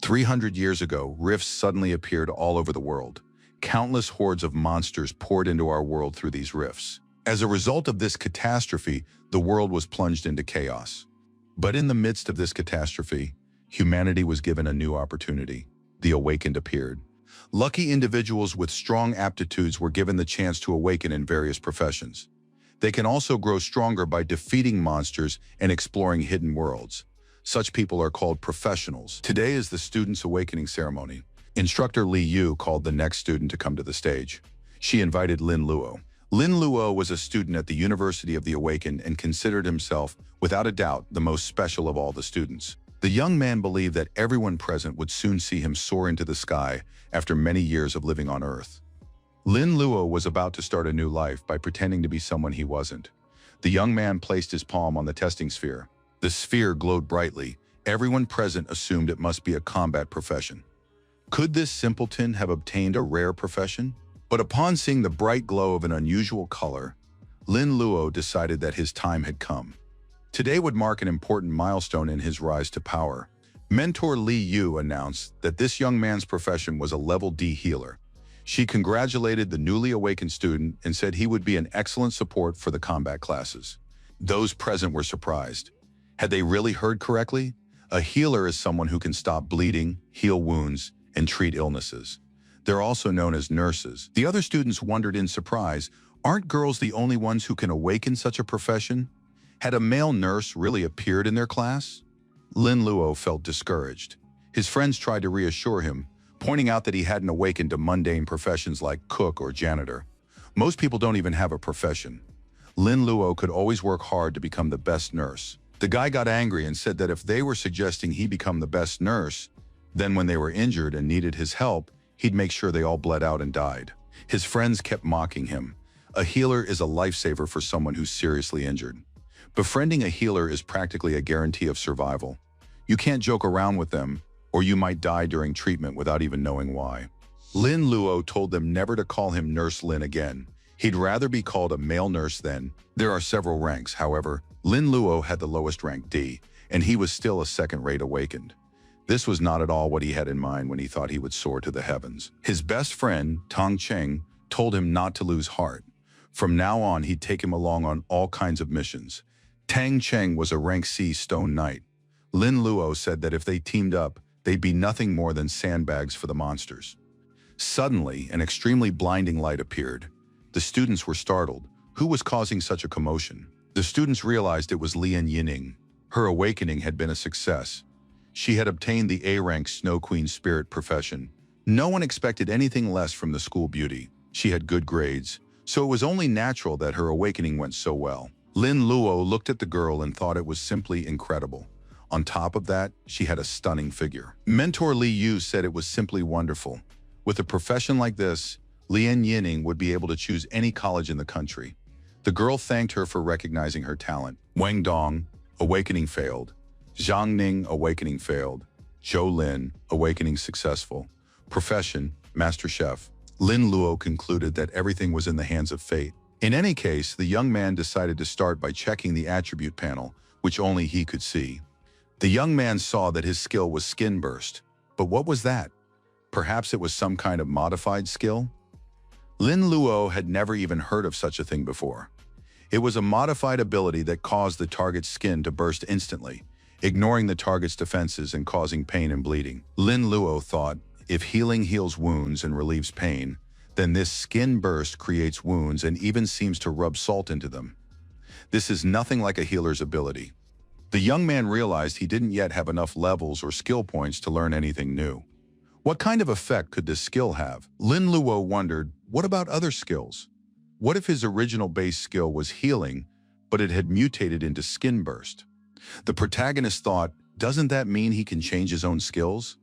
300 years ago, rifts suddenly appeared all over the world. Countless hordes of monsters poured into our world through these rifts. As a result of this catastrophe, the world was plunged into chaos. But in the midst of this catastrophe, humanity was given a new opportunity. The awakened appeared. Lucky individuals with strong aptitudes were given the chance to awaken in various professions. They can also grow stronger by defeating monsters and exploring hidden worlds. Such people are called professionals. Today is the student's awakening ceremony. Instructor Li Yu called the next student to come to the stage. She invited Lin Luo. Lin Luo was a student at the University of the Awakened and considered himself, without a doubt, the most special of all the students. The young man believed that everyone present would soon see him soar into the sky after many years of living on Earth. Lin Luo was about to start a new life by pretending to be someone he wasn't. The young man placed his palm on the testing sphere. The sphere glowed brightly. Everyone present assumed it must be a combat profession. Could this simpleton have obtained a rare profession? But upon seeing the bright glow of an unusual color, Lin Luo decided that his time had come. Today would mark an important milestone in his rise to power. Mentor Li Yu announced that this young man's profession was a level D healer. She congratulated the newly awakened student and said he would be an excellent support for the combat classes. Those present were surprised. Had they really heard correctly? A healer is someone who can stop bleeding, heal wounds, and treat illnesses. They're also known as nurses. The other students wondered in surprise, aren't girls the only ones who can awaken such a profession? Had a male nurse really appeared in their class? Lin Luo felt discouraged. His friends tried to reassure him, pointing out that he hadn't awakened to mundane professions like cook or janitor. Most people don't even have a profession. Lin Luo could always work hard to become the best nurse. The guy got angry and said that if they were suggesting he become the best nurse, then when they were injured and needed his help, he'd make sure they all bled out and died. His friends kept mocking him. A healer is a lifesaver for someone who's seriously injured. Befriending a healer is practically a guarantee of survival. You can't joke around with them, or you might die during treatment without even knowing why. Lin Luo told them never to call him Nurse Lin again. He'd rather be called a male nurse then. There are several ranks, however. Lin Luo had the lowest rank D, and he was still a second-rate awakened. This was not at all what he had in mind when he thought he would soar to the heavens. His best friend, Tong Cheng, told him not to lose heart. From now on, he'd take him along on all kinds of missions. Tang Cheng was a rank C stone knight. Lin Luo said that if they teamed up, they'd be nothing more than sandbags for the monsters. Suddenly, an extremely blinding light appeared. The students were startled. Who was causing such a commotion? The students realized it was Lian Yining. Her awakening had been a success. She had obtained the A-rank Snow Queen Spirit profession. No one expected anything less from the school beauty. She had good grades, so it was only natural that her awakening went so well. Lin Luo looked at the girl and thought it was simply incredible. On top of that, she had a stunning figure. Mentor Li Yu said it was simply wonderful. With a profession like this, Lian Yining would be able to choose any college in the country. The girl thanked her for recognizing her talent. Wang Dong, awakening failed. Zhang Ning, awakening failed. Zhou Lin, awakening successful. Profession, master chef. Lin Luo concluded that everything was in the hands of fate. In any case, the young man decided to start by checking the attribute panel, which only he could see. The young man saw that his skill was skin burst. But what was that? Perhaps it was some kind of modified skill? Lin Luo had never even heard of such a thing before. It was a modified ability that caused the target's skin to burst instantly, ignoring the target's defenses and causing pain and bleeding. Lin Luo thought, if healing heals wounds and relieves pain, then this skin burst creates wounds and even seems to rub salt into them. This is nothing like a healer's ability. The young man realized he didn't yet have enough levels or skill points to learn anything new. What kind of effect could this skill have? Lin Luo wondered, what about other skills? What if his original base skill was healing, but it had mutated into skin burst? The protagonist thought, doesn't that mean he can change his own skills?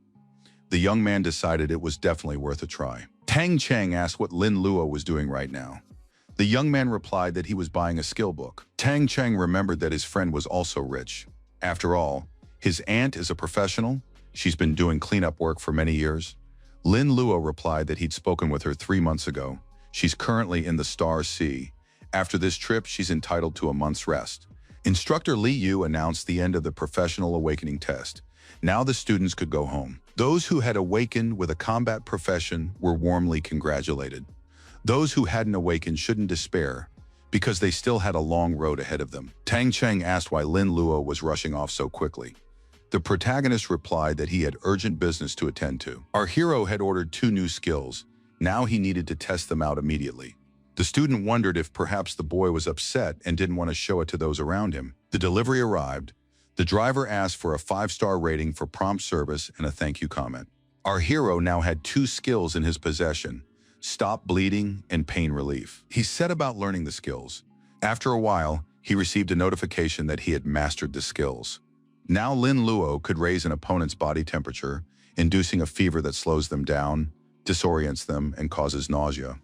The young man decided it was definitely worth a try. Tang Cheng asked what Lin Luo was doing right now. The young man replied that he was buying a skill book. Tang Cheng remembered that his friend was also rich. After all, his aunt is a professional. She's been doing cleanup work for many years. Lin Luo replied that he'd spoken with her 3 months ago. She's currently in the Star Sea. After this trip, she's entitled to a month's rest. Instructor Li Yu announced the end of the professional awakening test. Now the students could go home. Those who had awakened with a combat profession were warmly congratulated. Those who hadn't awakened shouldn't despair, because they still had a long road ahead of them. Tang Cheng asked why Lin Luo was rushing off so quickly. The protagonist replied that he had urgent business to attend to. Our hero had ordered 2 new skills. Now he needed to test them out immediately. The student wondered if perhaps the boy was upset and didn't want to show it to those around him. The delivery arrived. The driver asked for a 5-star rating for prompt service and a thank you comment. Our hero now had 2 skills in his possession: stop bleeding and pain relief. He set about learning the skills. After a while, he received a notification that he had mastered the skills. Now Lin Luo could raise an opponent's body temperature, inducing a fever that slows them down, disorients them, and causes nausea.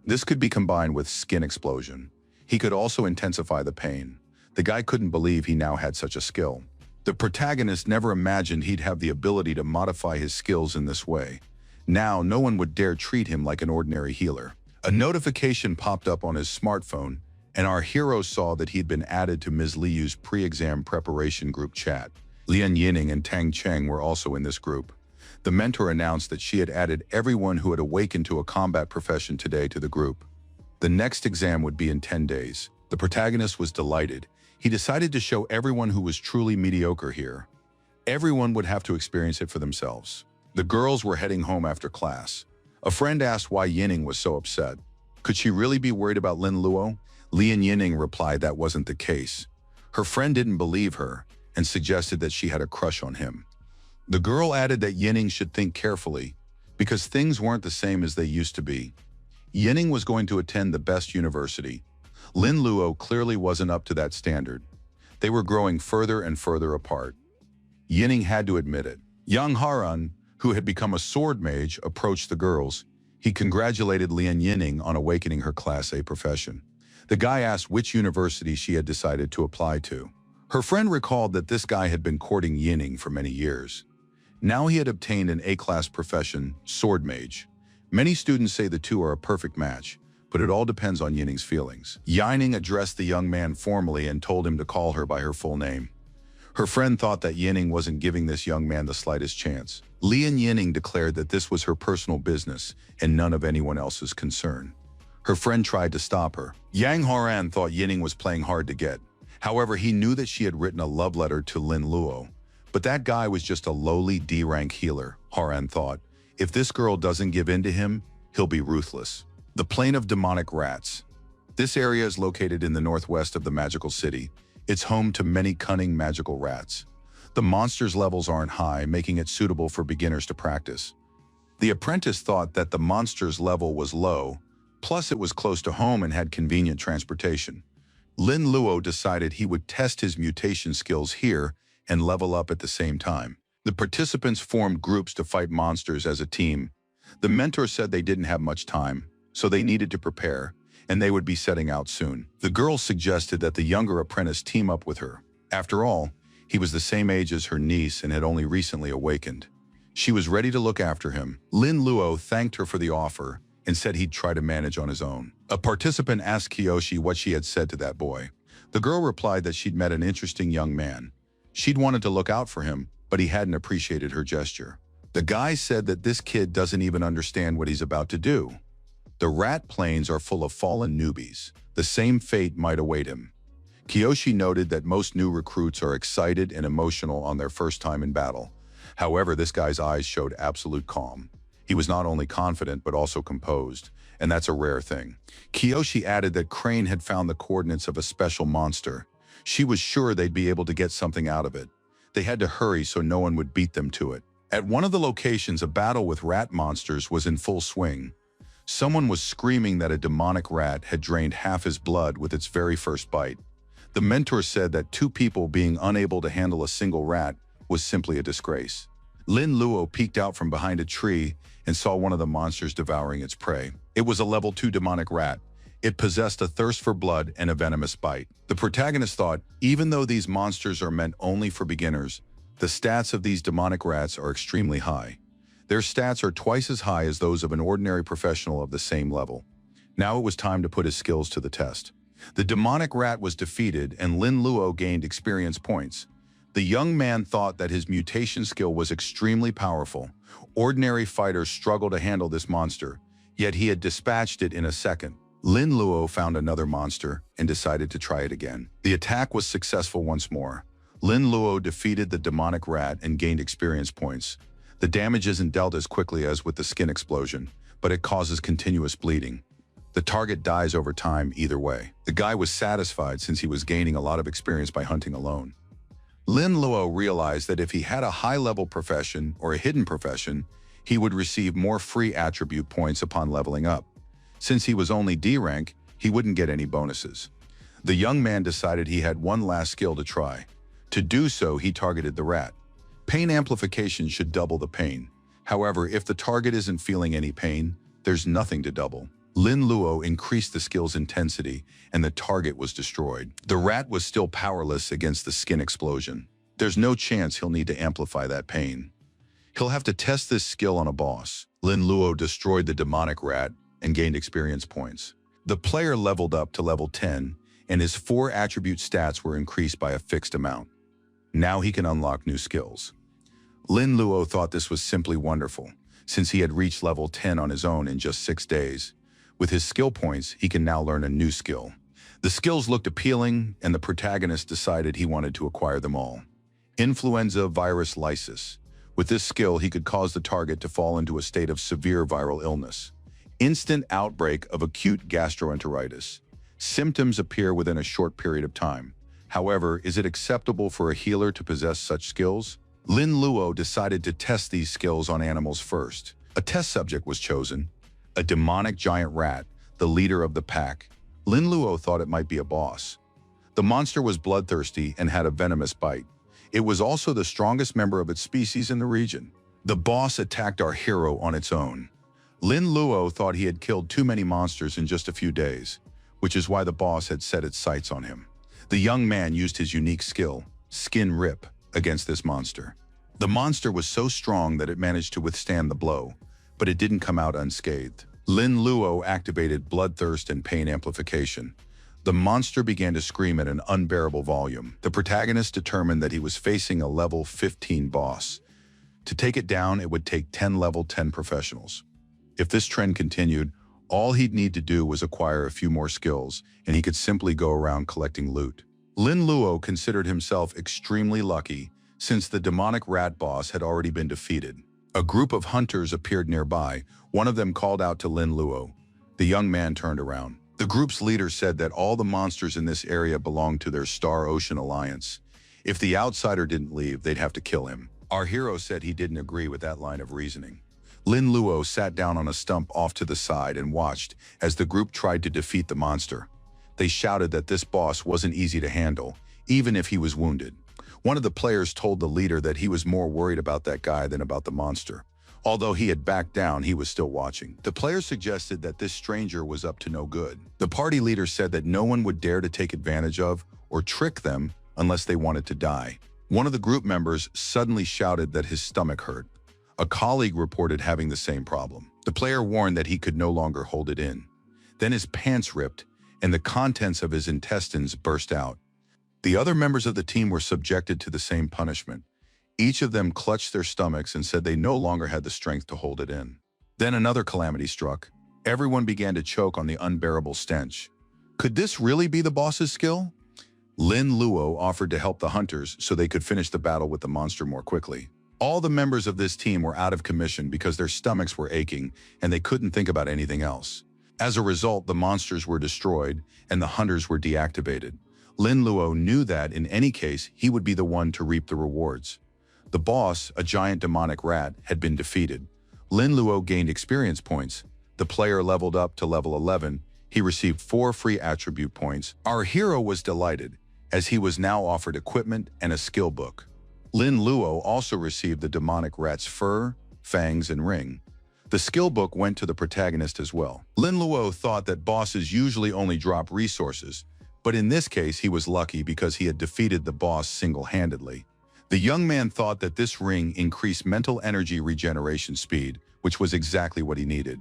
This could be combined with skin explosion. He could also intensify the pain. The guy couldn't believe he now had such a skill. The protagonist never imagined he'd have the ability to modify his skills in this way. Now, no one would dare treat him like an ordinary healer. A notification popped up on his smartphone, and our hero saw that he'd been added to Ms. Liu's pre-exam preparation group chat. Lian Yining and Tang Cheng were also in this group. The mentor announced that she had added everyone who had awakened to a combat profession today to the group. The next exam would be in 10 days. The protagonist was delighted. He decided to show everyone who was truly mediocre here. Everyone would have to experience it for themselves. The girls were heading home after class. A friend asked why Yining was so upset. Could she really be worried about Lin Luo? Lian Yining replied that wasn't the case. Her friend didn't believe her and suggested that she had a crush on him. The girl added that Yining should think carefully, because things weren't the same as they used to be. Yining was going to attend the best university. Lin Luo clearly wasn't up to that standard. They were growing further and further apart. Yining had to admit it. Yang Haran, who had become a sword mage, approached the girls. He congratulated Lian Yining on awakening her Class A profession. The guy asked which university she had decided to apply to. Her friend recalled that this guy had been courting Yining for many years. Now he had obtained an A-class profession, sword mage. Many students say the two are a perfect match, but it all depends on Yining's feelings. Yining addressed the young man formally and told him to call her by her full name. Her friend thought that Yining wasn't giving this young man the slightest chance. Lian Yining declared that this was her personal business and none of anyone else's concern. Her friend tried to stop her. Yang Haran thought Yining was playing hard to get. However, he knew that she had written a love letter to Lin Luo. But that guy was just a lowly D-rank healer, Haran thought. If this girl doesn't give in to him, he'll be ruthless. The Plain of Demonic Rats. This area is located in the northwest of the magical city. It's home to many cunning magical rats. The monsters' levels aren't high, making it suitable for beginners to practice. The apprentice thought that the monster's level was low, plus it was close to home and had convenient transportation. Lin Luo decided he would test his mutation skills here and level up at the same time. The participants formed groups to fight monsters as a team. The mentor said they didn't have much time, so they needed to prepare, and they would be setting out soon. The girl suggested that the younger apprentice team up with her. After all, he was the same age as her niece and had only recently awakened. She was ready to look after him. Lin Luo thanked her for the offer and said he'd try to manage on his own. A participant asked Kiyoshi what she had said to that boy. The girl replied that she'd met an interesting young man. She'd wanted to look out for him, but he hadn't appreciated her gesture. The guy said that this kid doesn't even understand what he's about to do. The rat plains are full of fallen newbies. The same fate might await him. Kiyoshi noted that most new recruits are excited and emotional on their first time in battle. However, this guy's eyes showed absolute calm. He was not only confident, but also composed, and that's a rare thing. Kiyoshi added that Crane had found the coordinates of a special monster. She was sure they'd be able to get something out of it. They had to hurry so no one would beat them to it. At one of the locations, a battle with rat monsters was in full swing. Someone was screaming that a demonic rat had drained half his blood with its very first bite. The mentor said that 2 people being unable to handle a single rat was simply a disgrace. Lin Luo peeked out from behind a tree and saw one of the monsters devouring its prey. It was a level 2 demonic rat. It possessed a thirst for blood and a venomous bite. The protagonist thought, even though these monsters are meant only for beginners, the stats of these demonic rats are extremely high. Their stats are twice as high as those of an ordinary professional of the same level. Now it was time to put his skills to the test. The demonic rat was defeated and Lin Luo gained experience points. The young man thought that his mutation skill was extremely powerful. Ordinary fighters struggle to handle this monster, yet he had dispatched it in a second. Lin Luo found another monster and decided to try it again. The attack was successful once more. Lin Luo defeated the demonic rat and gained experience points. The damage isn't dealt as quickly as with the skin explosion, but it causes continuous bleeding. The target dies over time either way. The guy was satisfied since he was gaining a lot of experience by hunting alone. Lin Luo realized that if he had a high-level profession or a hidden profession, he would receive more free attribute points upon leveling up. Since he was only D rank, he wouldn't get any bonuses. The young man decided he had one last skill to try. To do so, he targeted the rat. Pain amplification should double the pain. However, if the target isn't feeling any pain, there's nothing to double. Lin Luo increased the skill's intensity, and the target was destroyed. The rat was still powerless against the skin explosion. There's no chance he'll need to amplify that pain. He'll have to test this skill on a boss. Lin Luo destroyed the demonic rat and gained experience points. The player leveled up to level 10, and his 4 attribute stats were increased by a fixed amount. Now he can unlock new skills. Lin Luo thought this was simply wonderful, since he had reached level 10 on his own in just 6 days. With his skill points, he can now learn a new skill. The skills looked appealing, and the protagonist decided he wanted to acquire them all. Influenza virus lysis. With this skill, he could cause the target to fall into a state of severe viral illness. Instant outbreak of acute gastroenteritis. Symptoms appear within a short period of time. However, is it acceptable for a healer to possess such skills? Lin Luo decided to test these skills on animals first. A test subject was chosen. A demonic giant rat, the leader of the pack. Lin Luo thought it might be a boss. The monster was bloodthirsty and had a venomous bite. It was also the strongest member of its species in the region. The boss attacked our hero on its own. Lin Luo thought he had killed too many monsters in just a few days, which is why the boss had set its sights on him. The young man used his unique skill, Skin Rip, against this monster. The monster was so strong that it managed to withstand the blow, but it didn't come out unscathed. Lin Luo activated Bloodthirst and Pain Amplification. The monster began to scream at an unbearable volume. The protagonist determined that he was facing a level 15 boss. To take it down, it would take 10 level 10 professionals. If this trend continued, all he'd need to do was acquire a few more skills, and he could simply go around collecting loot. Lin Luo considered himself extremely lucky, since the demonic rat boss had already been defeated. A group of hunters appeared nearby. One of them called out to Lin Luo. The young man turned around. The group's leader said that all the monsters in this area belonged to their Star Ocean Alliance. If the outsider didn't leave, they'd have to kill him. Our hero said he didn't agree with that line of reasoning. Lin Luo sat down on a stump off to the side and watched as the group tried to defeat the monster. They shouted that this boss wasn't easy to handle, even if he was wounded. One of the players told the leader that he was more worried about that guy than about the monster. Although he had backed down, he was still watching. The player suggested that this stranger was up to no good. The party leader said that no one would dare to take advantage of or trick them unless they wanted to die. One of the group members suddenly shouted that his stomach hurt. A colleague reported having the same problem. The player warned that he could no longer hold it in. Then his pants ripped, and the contents of his intestines burst out. The other members of the team were subjected to the same punishment. Each of them clutched their stomachs and said they no longer had the strength to hold it in. Then another calamity struck. Everyone began to choke on the unbearable stench. Could this really be the boss's skill? Lin Luo offered to help the hunters so they could finish the battle with the monster more quickly. All the members of this team were out of commission because their stomachs were aching and they couldn't think about anything else. As a result, the monsters were destroyed and the hunters were deactivated. Lin Luo knew that, in any case, he would be the one to reap the rewards. The boss, a giant demonic rat, had been defeated. Lin Luo gained experience points. The player leveled up to level 11. He received 4 free attribute points. Our hero was delighted, as he was now offered equipment and a skill book. Lin Luo also received the demonic rat's fur, fangs, and ring. The skill book went to the protagonist as well. Lin Luo thought that bosses usually only drop resources, but in this case he was lucky because he had defeated the boss single-handedly. The young man thought that this ring increased mental energy regeneration speed, which was exactly what he needed.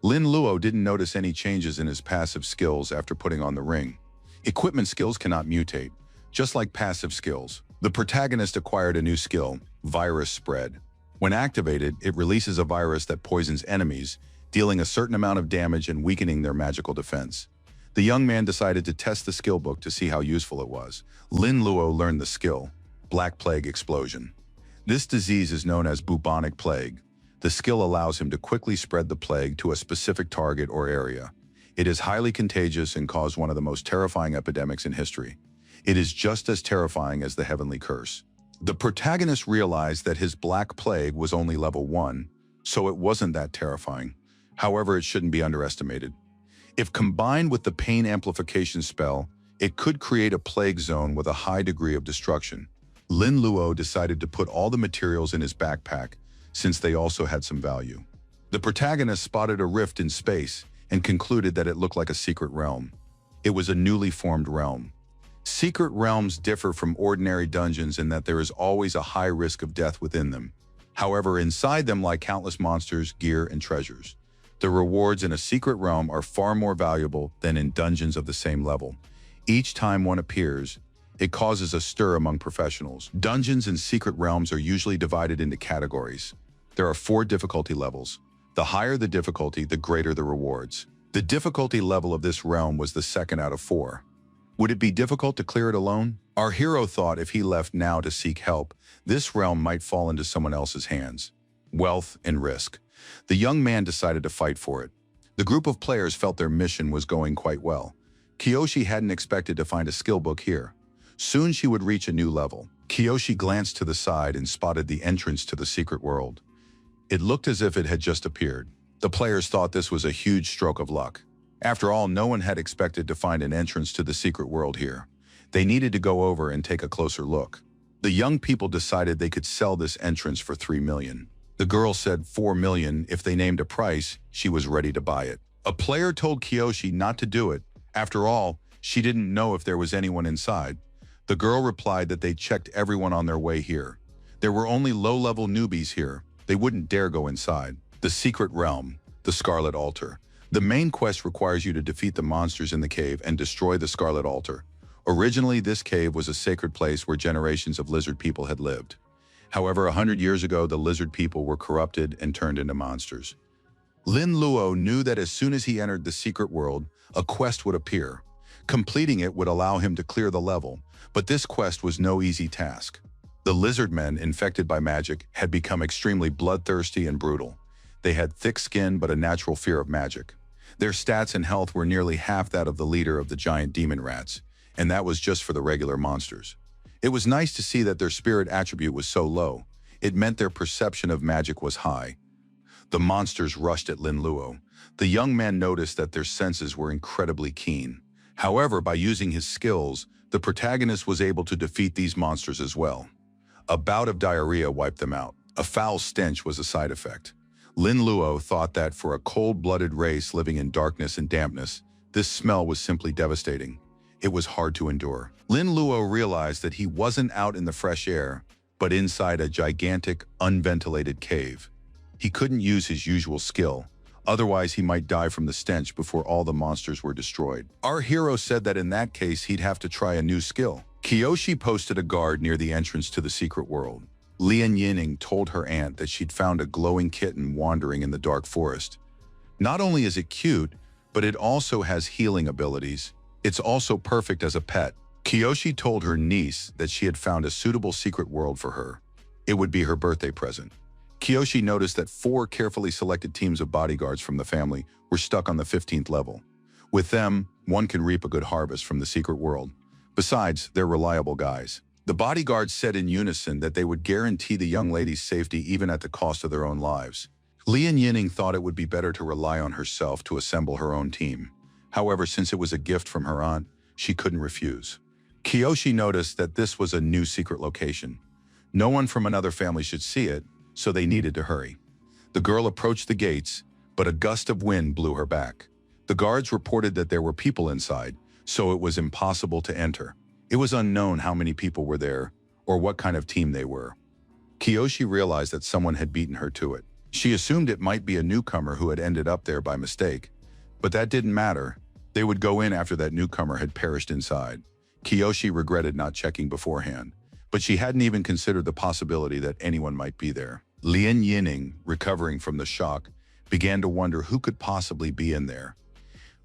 Lin Luo didn't notice any changes in his passive skills after putting on the ring. Equipment skills cannot mutate, just like passive skills. The protagonist acquired a new skill, virus spread. When activated, it releases a virus that poisons enemies, dealing a certain amount of damage and weakening their magical defense. The young man decided to test the skill book to see how useful it was. Lin Luo learned the skill, Black Plague Explosion. This disease is known as bubonic plague. The skill allows him to quickly spread the plague to a specific target or area. It is highly contagious and caused one of the most terrifying epidemics in history. It is just as terrifying as the Heavenly Curse. The protagonist realized that his Black Plague was only level 1, so it wasn't that terrifying. However, it shouldn't be underestimated. If combined with the pain amplification spell, it could create a plague zone with a high degree of destruction. Lin Luo decided to put all the materials in his backpack, since they also had some value. The protagonist spotted a rift in space and concluded that it looked like a secret realm. It was a newly formed realm. Secret realms differ from ordinary dungeons in that there is always a high risk of death within them. However, inside them lie countless monsters, gear, and treasures. The rewards in a secret realm are far more valuable than in dungeons of the same level. Each time one appears, it causes a stir among professionals. Dungeons and secret realms are usually divided into categories. There are 4 difficulty levels. The higher the difficulty, the greater the rewards. The difficulty level of this realm was the 2nd out of 4. Would it be difficult to clear it alone? Our hero thought if he left now to seek help, this realm might fall into someone else's hands. Wealth and risk. The young man decided to fight for it. The group of players felt their mission was going quite well. Kiyoshi hadn't expected to find a skill book here. Soon she would reach a new level. Kiyoshi glanced to the side and spotted the entrance to the secret world. It looked as if it had just appeared. The players thought this was a huge stroke of luck. After all, no one had expected to find an entrance to the secret world here. They needed to go over and take a closer look. The young people decided they could sell this entrance for 3 million. The girl said 4 million. If they named a price, she was ready to buy it. A player told Kiyoshi not to do it. After all, she didn't know if there was anyone inside. The girl replied that they checked everyone on their way here. There were only low-level newbies here. They wouldn't dare go inside. The secret realm, the Scarlet Altar. The main quest requires you to defeat the monsters in the cave and destroy the Scarlet Altar. Originally, this cave was a sacred place where generations of lizard people had lived. However, 100 years ago, the lizard people were corrupted and turned into monsters. Lin Luo knew that as soon as he entered the secret world, a quest would appear. Completing it would allow him to clear the level, but this quest was no easy task. The lizard men, infected by magic, had become extremely bloodthirsty and brutal. They had thick skin but a natural fear of magic. Their stats and health were nearly half that of the leader of the giant demon rats, and that was just for the regular monsters. It was nice to see that their spirit attribute was so low. It meant their perception of magic was high. The monsters rushed at Lin Luo. The young man noticed that their senses were incredibly keen. However, by using his skills, the protagonist was able to defeat these monsters as well. A bout of diarrhea wiped them out. A foul stench was a side effect. Lin Luo thought that for a cold-blooded race living in darkness and dampness, this smell was simply devastating. It was hard to endure. Lin Luo realized that he wasn't out in the fresh air, but inside a gigantic, unventilated cave. He couldn't use his usual skill, otherwise he might die from the stench before all the monsters were destroyed. Our hero said that in that case he'd have to try a new skill. Kiyoshi posted a guard near the entrance to the secret world. Lian Yining told her aunt that she'd found a glowing kitten wandering in the dark forest. Not only is it cute, but it also has healing abilities. It's also perfect as a pet. Kiyoshi told her niece that she had found a suitable secret world for her. It would be her birthday present. Kiyoshi noticed that 4 carefully selected teams of bodyguards from the family were stuck on the 15th level. With them, one can reap a good harvest from the secret world. Besides, they're reliable guys. The bodyguards said in unison that they would guarantee the young lady's safety even at the cost of their own lives. Lian Yining thought it would be better to rely on herself to assemble her own team. However, since it was a gift from her aunt, she couldn't refuse. Kiyoshi noticed that this was a new secret location. No one from another family should see it, so they needed to hurry. The girl approached the gates, but a gust of wind blew her back. The guards reported that there were people inside, so it was impossible to enter. It was unknown how many people were there or what kind of team they were. Kiyoshi realized that someone had beaten her to it. She assumed it might be a newcomer who had ended up there by mistake, but that didn't matter. They would go in after that newcomer had perished inside. Kiyoshi regretted not checking beforehand. but she hadn't even considered the possibility that anyone might be there. Lien Yining, recovering from the shock, began to wonder who could possibly be in there.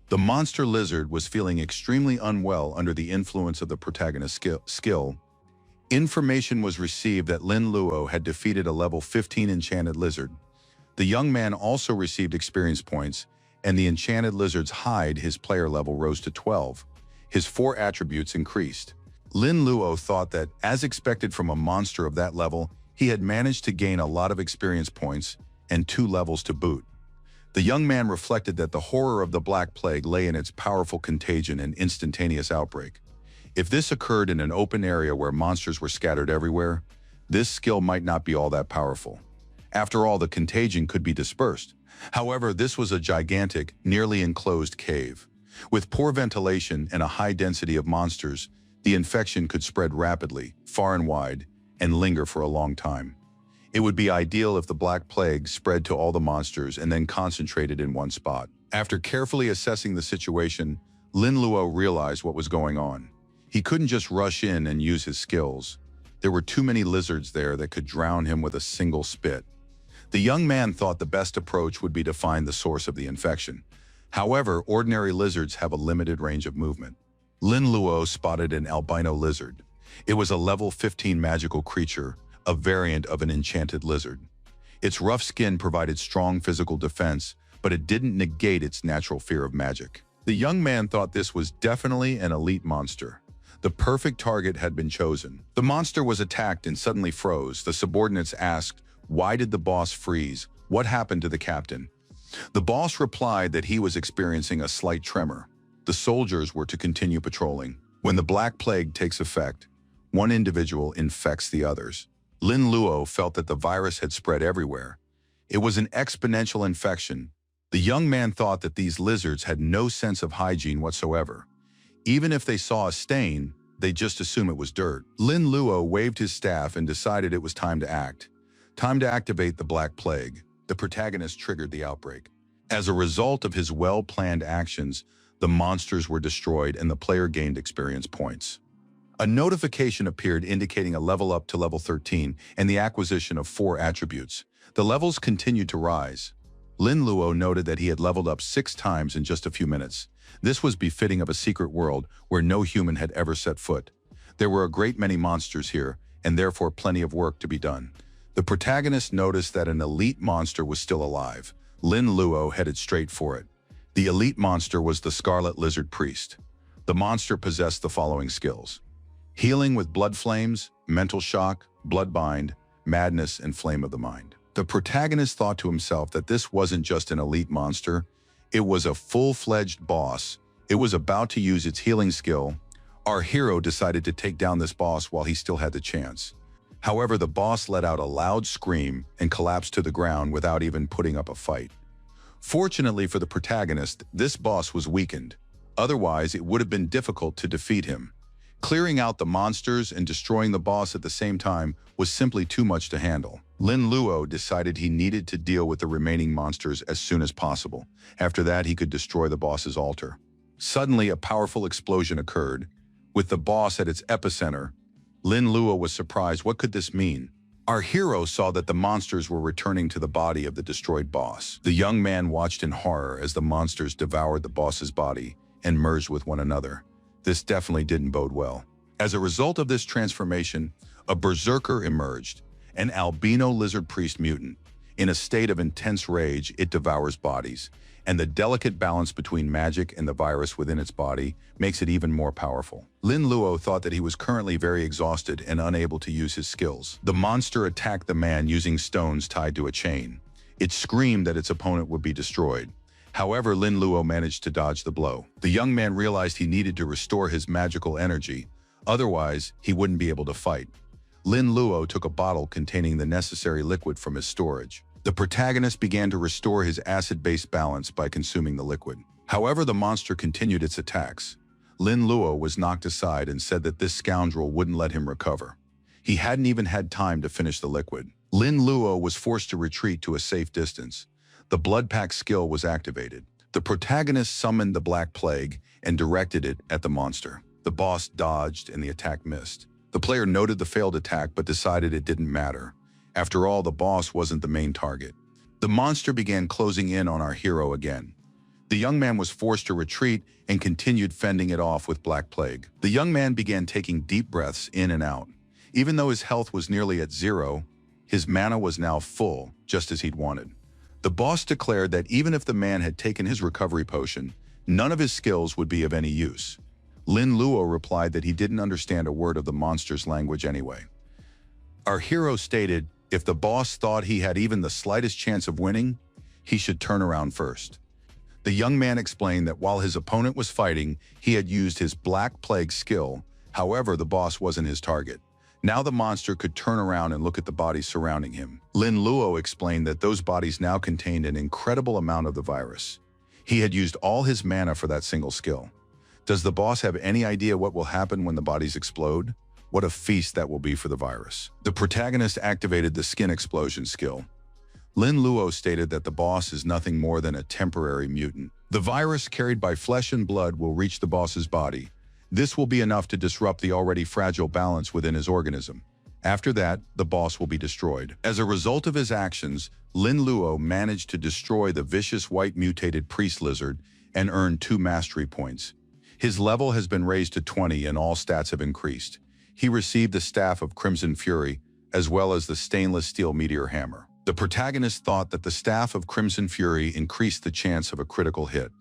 The monster lizard was feeling extremely unwell under the influence of the protagonist's skill. Information was received that Lin Luo had defeated a level 15 enchanted lizard. The young man also received experience points, and the enchanted lizard's hide, his player level, rose to 12. His 4 attributes increased. Lin Luo thought that, as expected from a monster of that level, he had managed to gain a lot of experience points and 2 levels to boot. The young man reflected that the horror of the Black Plague lay in its powerful contagion and instantaneous outbreak. If this occurred in an open area where monsters were scattered everywhere, this skill might not be all that powerful. After all, the contagion could be dispersed. However, this was a gigantic, nearly enclosed cave. With poor ventilation and a high density of monsters, the infection could spread rapidly, far and wide, and linger for a long time. It would be ideal if the Black Plague spread to all the monsters and then concentrated in one spot. After carefully assessing the situation, Lin Luo realized what was going on. He couldn't just rush in and use his skills. There were too many lizards there that could drown him with a single spit. The young man thought the best approach would be to find the source of the infection. However, ordinary lizards have a limited range of movement. Lin Luo spotted an albino lizard. It was a level 15 magical creature, a variant of an enchanted lizard. Its rough skin provided strong physical defense, but it didn't negate its natural fear of magic. The young man thought this was definitely an elite monster. The perfect target had been chosen. The monster was attacked and suddenly froze. The subordinates asked, "Why did the boss freeze? What happened to the captain?" The boss replied that he was experiencing a slight tremor. The soldiers were to continue patrolling. When the Black Plague takes effect, one individual infects the others. Lin Luo felt that the virus had spread everywhere. It was an exponential infection. The young man thought that these lizards had no sense of hygiene whatsoever. Even if they saw a stain, they'd just assume it was dirt. Lin Luo waved his staff and decided it was time to act. Time to activate the Black Plague. The protagonist triggered the outbreak. As a result of his well-planned actions, the monsters were destroyed and the player gained experience points. A notification appeared indicating a level up to level 13 and the acquisition of 4 attributes. The levels continued to rise. Lin Luo noted that he had leveled up 6 times in just a few minutes. This was befitting of a secret world where no human had ever set foot. There were a great many monsters here, and therefore plenty of work to be done. The protagonist noticed that an elite monster was still alive. Lin Luo headed straight for it. The elite monster was the Scarlet Lizard Priest. The monster possessed the following skills: healing with blood flames, mental shock, blood bind, madness, and flame of the mind. The protagonist thought to himself that this wasn't just an elite monster, it was a full-fledged boss. It was about to use its healing skill. Our hero decided to take down this boss while he still had the chance. However, the boss let out a loud scream and collapsed to the ground without even putting up a fight. Fortunately for the protagonist, this boss was weakened. Otherwise, it would have been difficult to defeat him. Clearing out the monsters and destroying the boss at the same time was simply too much to handle. Lin Luo decided he needed to deal with the remaining monsters as soon as possible. After that, he could destroy the boss's altar. Suddenly, a powerful explosion occurred. With the boss at its epicenter, Lin Luo was surprised. What could this mean? Our hero saw that the monsters were returning to the body of the destroyed boss. The young man watched in horror as the monsters devoured the boss's body and merged with one another. This definitely didn't bode well. As a result of this transformation, a berserker emerged, an albino lizard priest mutant. In a state of intense rage, it devours bodies, and the delicate balance between magic and the virus within its body makes it even more powerful. Lin Luo thought that he was currently very exhausted and unable to use his skills. The monster attacked the man using stones tied to a chain. It screamed that its opponent would be destroyed. However, Lin Luo managed to dodge the blow. The young man realized he needed to restore his magical energy, otherwise he wouldn't be able to fight. Lin Luo took a bottle containing the necessary liquid from his storage. The protagonist began to restore his acid-based balance by consuming the liquid. However, the monster continued its attacks. Lin Luo was knocked aside and said that this scoundrel wouldn't let him recover. He hadn't even had time to finish the liquid. Lin Luo was forced to retreat to a safe distance. The blood pack skill was activated. The protagonist summoned the Black Plague and directed it at the monster. The boss dodged and the attack missed. The player noted the failed attack but decided it didn't matter. After all, the boss wasn't the main target. The monster began closing in on our hero again. The young man was forced to retreat and continued fending it off with Black Plague. The young man began taking deep breaths in and out. Even though his health was nearly at zero, his mana was now full, just as he'd wanted. The boss declared that even if the man had taken his recovery potion, none of his skills would be of any use. Lin Luo replied that he didn't understand a word of the monster's language anyway. Our hero stated if the boss thought he had even the slightest chance of winning, he should turn around first. The young man explained that while his opponent was fighting, he had used his Black Plague skill. However, the boss wasn't his target. Now the monster could turn around and look at the bodies surrounding him. Lin Luo explained that those bodies now contained an incredible amount of the virus. He had used all his mana for that single skill. Does the boss have any idea what will happen when the bodies explode? What a feast that will be for the virus. The protagonist activated the skin explosion skill. Lin Luo stated that the boss is nothing more than a temporary mutant. The virus carried by flesh and blood will reach the boss's body. This will be enough to disrupt the already fragile balance within his organism. After that, the boss will be destroyed. As a result of his actions, Lin Luo managed to destroy the vicious white mutated priest lizard and earned 2 mastery points. His level has been raised to 20 and all stats have increased. He received the Staff of Crimson Fury, as well as the stainless steel meteor hammer. The protagonist thought that the Staff of Crimson Fury increased the chance of a critical hit.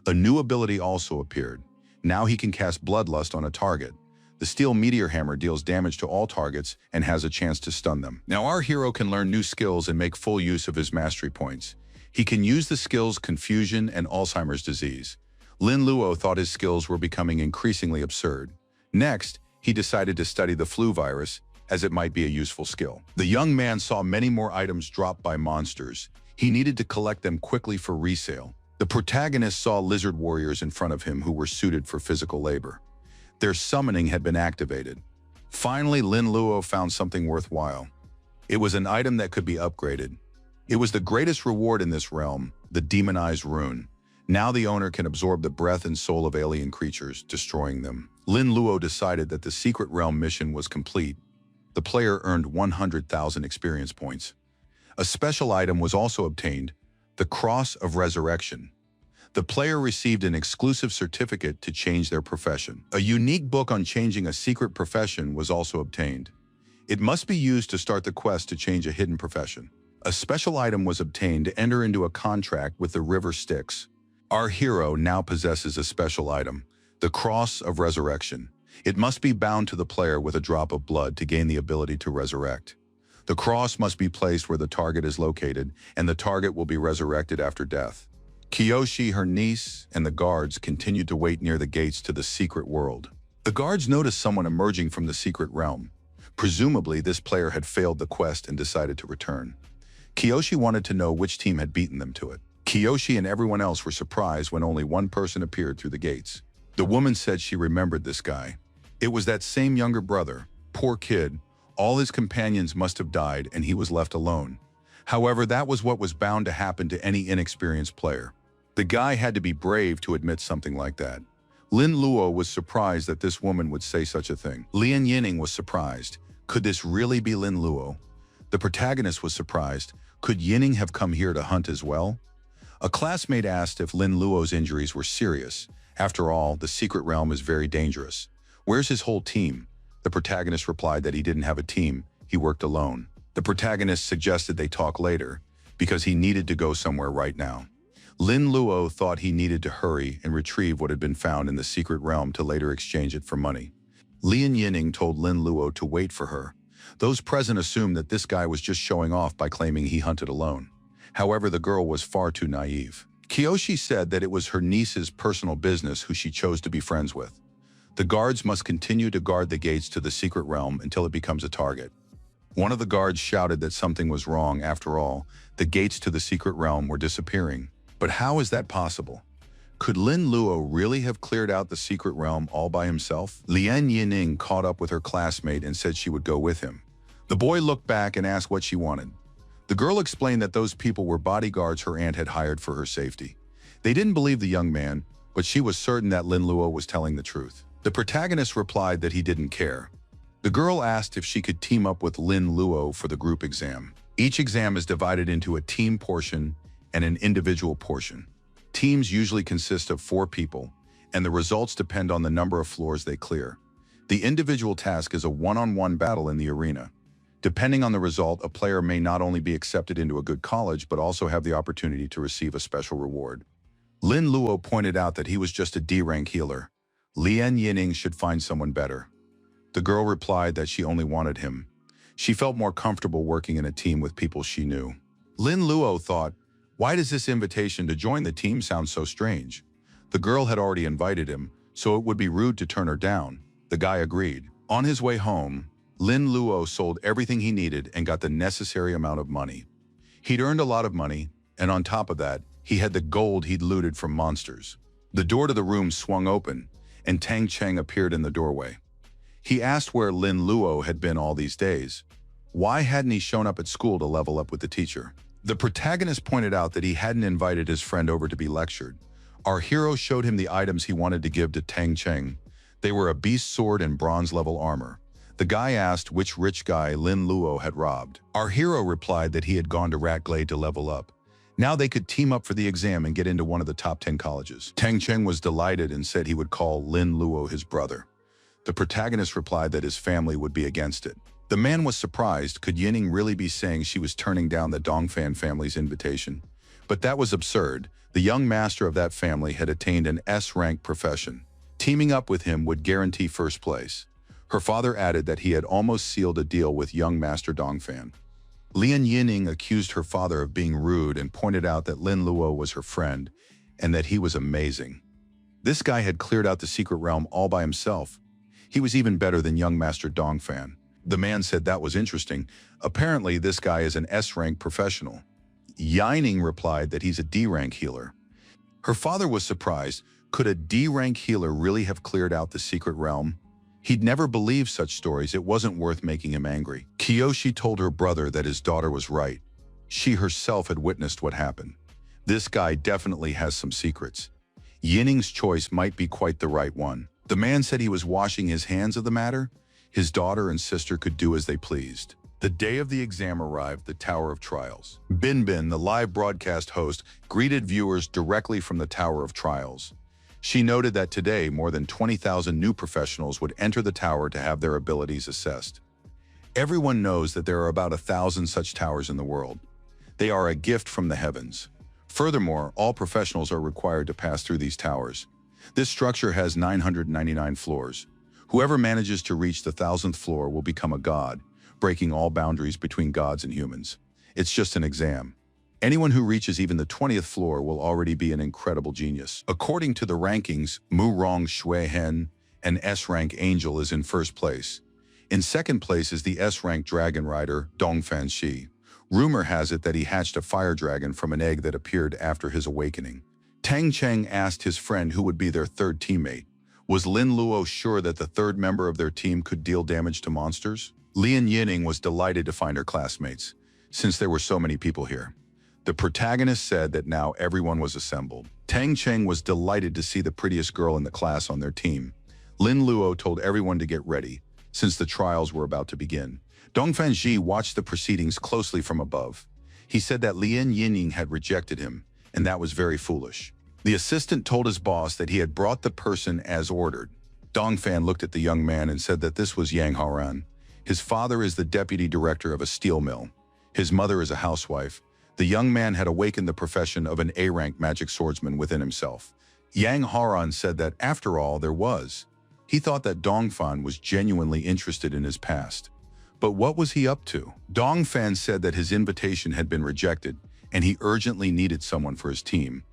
A new ability also appeared. Now he can cast Bloodlust on a target. The steel meteor hammer deals damage to all targets and has a chance to stun them. Now our hero can learn new skills and make full use of his mastery points. He can use the skills Confusion and Alzheimer's disease. Lin Luo thought his skills were becoming increasingly absurd. Next, he decided to study the flu virus, as it might be a useful skill. The young man saw many more items dropped by monsters. He needed to collect them quickly for resale. The protagonist saw lizard warriors in front of him who were suited for physical labor. Their summoning had been activated. Finally, Lin Luo found something worthwhile. It was an item that could be upgraded. It was the greatest reward in this realm, the demonized rune. Now the owner can absorb the breath and soul of alien creatures, destroying them. Lin Luo decided that the secret realm mission was complete. The player earned 100,000 experience points. A special item was also obtained, the Cross of Resurrection. The player received an exclusive certificate to change their profession. A unique book on changing a secret profession was also obtained. It must be used to start the quest to change a hidden profession. A special item was obtained to enter into a contract with the River Styx. Our hero now possesses a special item, the Cross of Resurrection. It must be bound to the player with a drop of blood to gain the ability to resurrect. The cross must be placed where the target is located, and the target will be resurrected after death. Kiyoshi, her niece, and the guards continued to wait near the gates to the secret world. The guards noticed someone emerging from the secret realm. Presumably, this player had failed the quest and decided to return. Kiyoshi wanted to know which team had beaten them to it. Kiyoshi and everyone else were surprised when only one person appeared through the gates. The woman said she remembered this guy. It was that same younger brother. Poor kid. All his companions must have died and he was left alone. However, that was what was bound to happen to any inexperienced player. The guy had to be brave to admit something like that. Lin Luo was surprised that this woman would say such a thing. Lian Yining was surprised. Could this really be Lin Luo? The protagonist was surprised. Could Yining have come here to hunt as well? A classmate asked if Lin Luo's injuries were serious. After all, the secret realm is very dangerous. Where's his whole team? The protagonist replied that he didn't have a team, he worked alone. The protagonist suggested they talk later, because he needed to go somewhere right now. Lin Luo thought he needed to hurry and retrieve what had been found in the secret realm to later exchange it for money. Lian Yining told Lin Luo to wait for her. Those present assumed that this guy was just showing off by claiming he hunted alone. However, the girl was far too naive. Kiyoshi said that it was her niece's personal business who she chose to be friends with. The guards must continue to guard the gates to the secret realm until it becomes a target. One of the guards shouted that something was wrong. After all, the gates to the secret realm were disappearing. But how is that possible? Could Lin Luo really have cleared out the secret realm all by himself? Lian Yining caught up with her classmate and said she would go with him. The boy looked back and asked what she wanted. The girl explained that those people were bodyguards her aunt had hired for her safety. They didn't believe the young man, but she was certain that Lin Luo was telling the truth. The protagonist replied that he didn't care. The girl asked if she could team up with Lin Luo for the group exam. Each exam is divided into a team portion and an individual portion. Teams usually consist of 4 people, and the results depend on the number of floors they clear. The individual task is a one-on-one battle in the arena. Depending on the result, a player may not only be accepted into a good college, but also have the opportunity to receive a special reward. Lin Luo pointed out that he was just a D-rank healer. Lian Yining should find someone better. The girl replied that she only wanted him. She felt more comfortable working in a team with people she knew. Lin Luo thought, why does this invitation to join the team sound so strange? The girl had already invited him, so it would be rude to turn her down. The guy agreed. On his way home, Lin Luo sold everything he needed and got the necessary amount of money. He'd earned a lot of money, and on top of that, he had the gold he'd looted from monsters. The door to the room swung open, and Tang Cheng appeared in the doorway. He asked where Lin Luo had been all these days. Why hadn't he shown up at school to level up with the teacher? The protagonist pointed out that he hadn't invited his friend over to be lectured. Our hero showed him the items he wanted to give to Tang Cheng. They were a beast sword and bronze-level armor. The guy asked which rich guy Lin Luo had robbed. Our hero replied that he had gone to Rat Glade to level up. Now they could team up for the exam and get into one of the top 10 colleges. Tang Cheng was delighted and said he would call Lin Luo his brother. The protagonist replied that his family would be against it. The man was surprised. Could Yining really be saying she was turning down the Dongfan family's invitation? But that was absurd. The young master of that family had attained an S-rank profession. Teaming up with him would guarantee first place. Her father added that he had almost sealed a deal with young Master Dongfan. Lian Yining accused her father of being rude and pointed out that Lin Luo was her friend and that he was amazing. This guy had cleared out the secret realm all by himself. He was even better than young Master Dongfan. The man said that was interesting. Apparently, this guy is an S-rank professional. Yining replied that he's a D-rank healer. Her father was surprised. Could a D-rank healer really have cleared out the secret realm? He'd never believed such stories. It wasn't worth making him angry. Kiyoshi told her brother that his daughter was right. She herself had witnessed what happened. This guy definitely has some secrets. Yining's choice might be quite the right one. The man said he was washing his hands of the matter. His daughter and sister could do as they pleased. The day of the exam arrived, the Tower of Trials. Bin Bin, the live broadcast host, greeted viewers directly from the Tower of Trials. She noted that today, more than 20,000 new professionals would enter the tower to have their abilities assessed. Everyone knows that there are about 1,000 such towers in the world. They are a gift from the heavens. Furthermore, all professionals are required to pass through these towers. This structure has 999 floors. Whoever manages to reach the 1,000th floor will become a god, breaking all boundaries between gods and humans. It's just an exam. Anyone who reaches even the 20th floor will already be an incredible genius. According to the rankings, Mu Rong Shui Hen, an S-rank angel, is in first place. In second place is the S-rank dragon rider, Dongfan Shi. Rumor has it that he hatched a fire dragon from an egg that appeared after his awakening. Tang Cheng asked his friend who would be their third teammate. Was Lin Luo sure that the third member of their team could deal damage to monsters? Lian Yining was delighted to find her classmates, since there were so many people here. The protagonist said that now everyone was assembled. Tang Cheng was delighted to see the prettiest girl in the class on their team. Lin Luo told everyone to get ready, since the trials were about to begin. Dongfan Ji watched the proceedings closely from above. He said that Lian Yining had rejected him, and that was very foolish. The assistant told his boss that he had brought the person as ordered. Dongfan looked at the young man and said that this was Yang Haoran. His father is the deputy director of a steel mill. His mother is a housewife. The young man had awakened the profession of an A-rank magic swordsman within himself. Yang Haoran said that, after all, there was. He thought that Dongfan was genuinely interested in his past. But what was he up to? Dongfan said that his invitation had been rejected, and he urgently needed someone for his team.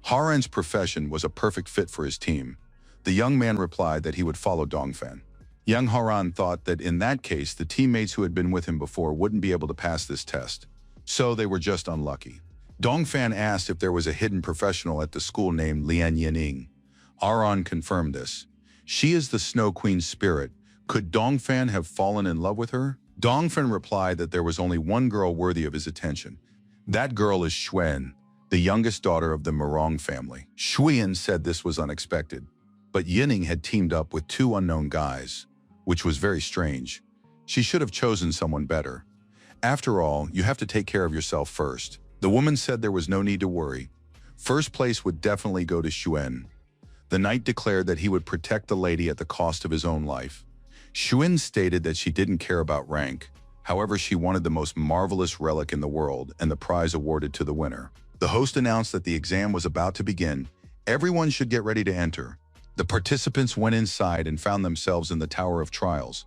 Haoran's profession was a perfect fit for his team. The young man replied that he would follow Dongfan. Yang Haoran thought that in that case, the teammates who had been with him before wouldn't be able to pass this test. So they were just unlucky. Dongfan asked if there was a hidden professional at the school named Lian Yining. Haoran confirmed this. She is the Snow Queen's spirit. Could Dongfan have fallen in love with her? Dongfan replied that there was only one girl worthy of his attention. That girl is Xuan, the youngest daughter of the Murong family. Xuan said this was unexpected, but Yining had teamed up with two unknown guys. which was very strange. She should have chosen someone better. After all, you have to take care of yourself first. The woman said there was no need to worry. First place would definitely go to Xuan. The knight declared that he would protect the lady at the cost of his own life. Xuan stated that she didn't care about rank. However, she wanted the most marvelous relic in the world and the prize awarded to the winner. The host announced that the exam was about to begin. Everyone should get ready to enter. The participants went inside and found themselves in the Tower of Trials.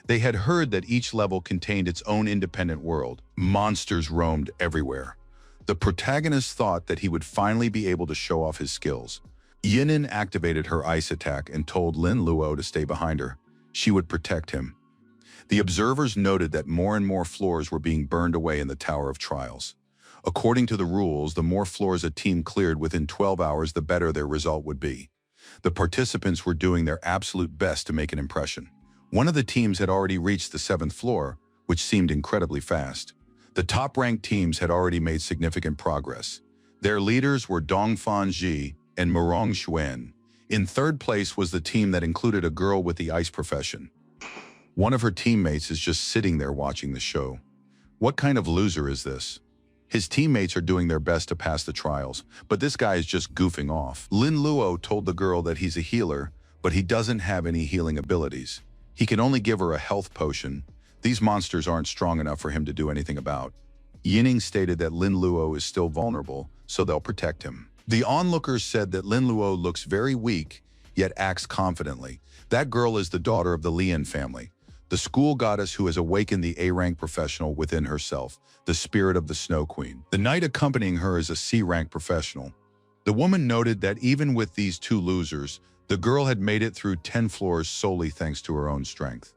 They had heard that each level contained its own independent world. Monsters roamed everywhere. The protagonist thought that he would finally be able to show off his skills. Yinan activated her ice attack and told Lin Luo to stay behind her. She would protect him. The observers noted that more and more floors were being burned away in the Tower of Trials. According to the rules, the more floors a team cleared within 12 hours, the better their result would be. The participants were doing their absolute best to make an impression. One of the teams had already reached the 7th floor, which seemed incredibly fast. The top-ranked teams had already made significant progress. Their leaders were Dongfan Ji and Murong Xuan. In third place was the team that included a girl with the ice profession. One of her teammates is just sitting there watching the show. What kind of loser is this? His teammates are doing their best to pass the trials, but this guy is just goofing off. Lin Luo told the girl that he's a healer, but he doesn't have any healing abilities. He can only give her a health potion. These monsters aren't strong enough for him to do anything about. Yining stated that Lin Luo is still vulnerable, so they'll protect him. The onlookers said that Lin Luo looks very weak, yet acts confidently. That girl is the daughter of the Lian family, the school goddess who has awakened the A-rank professional within herself, the spirit of the Snow Queen. The knight accompanying her is a C-rank professional. The woman noted that even with these two losers, the girl had made it through 10 floors solely thanks to her own strength.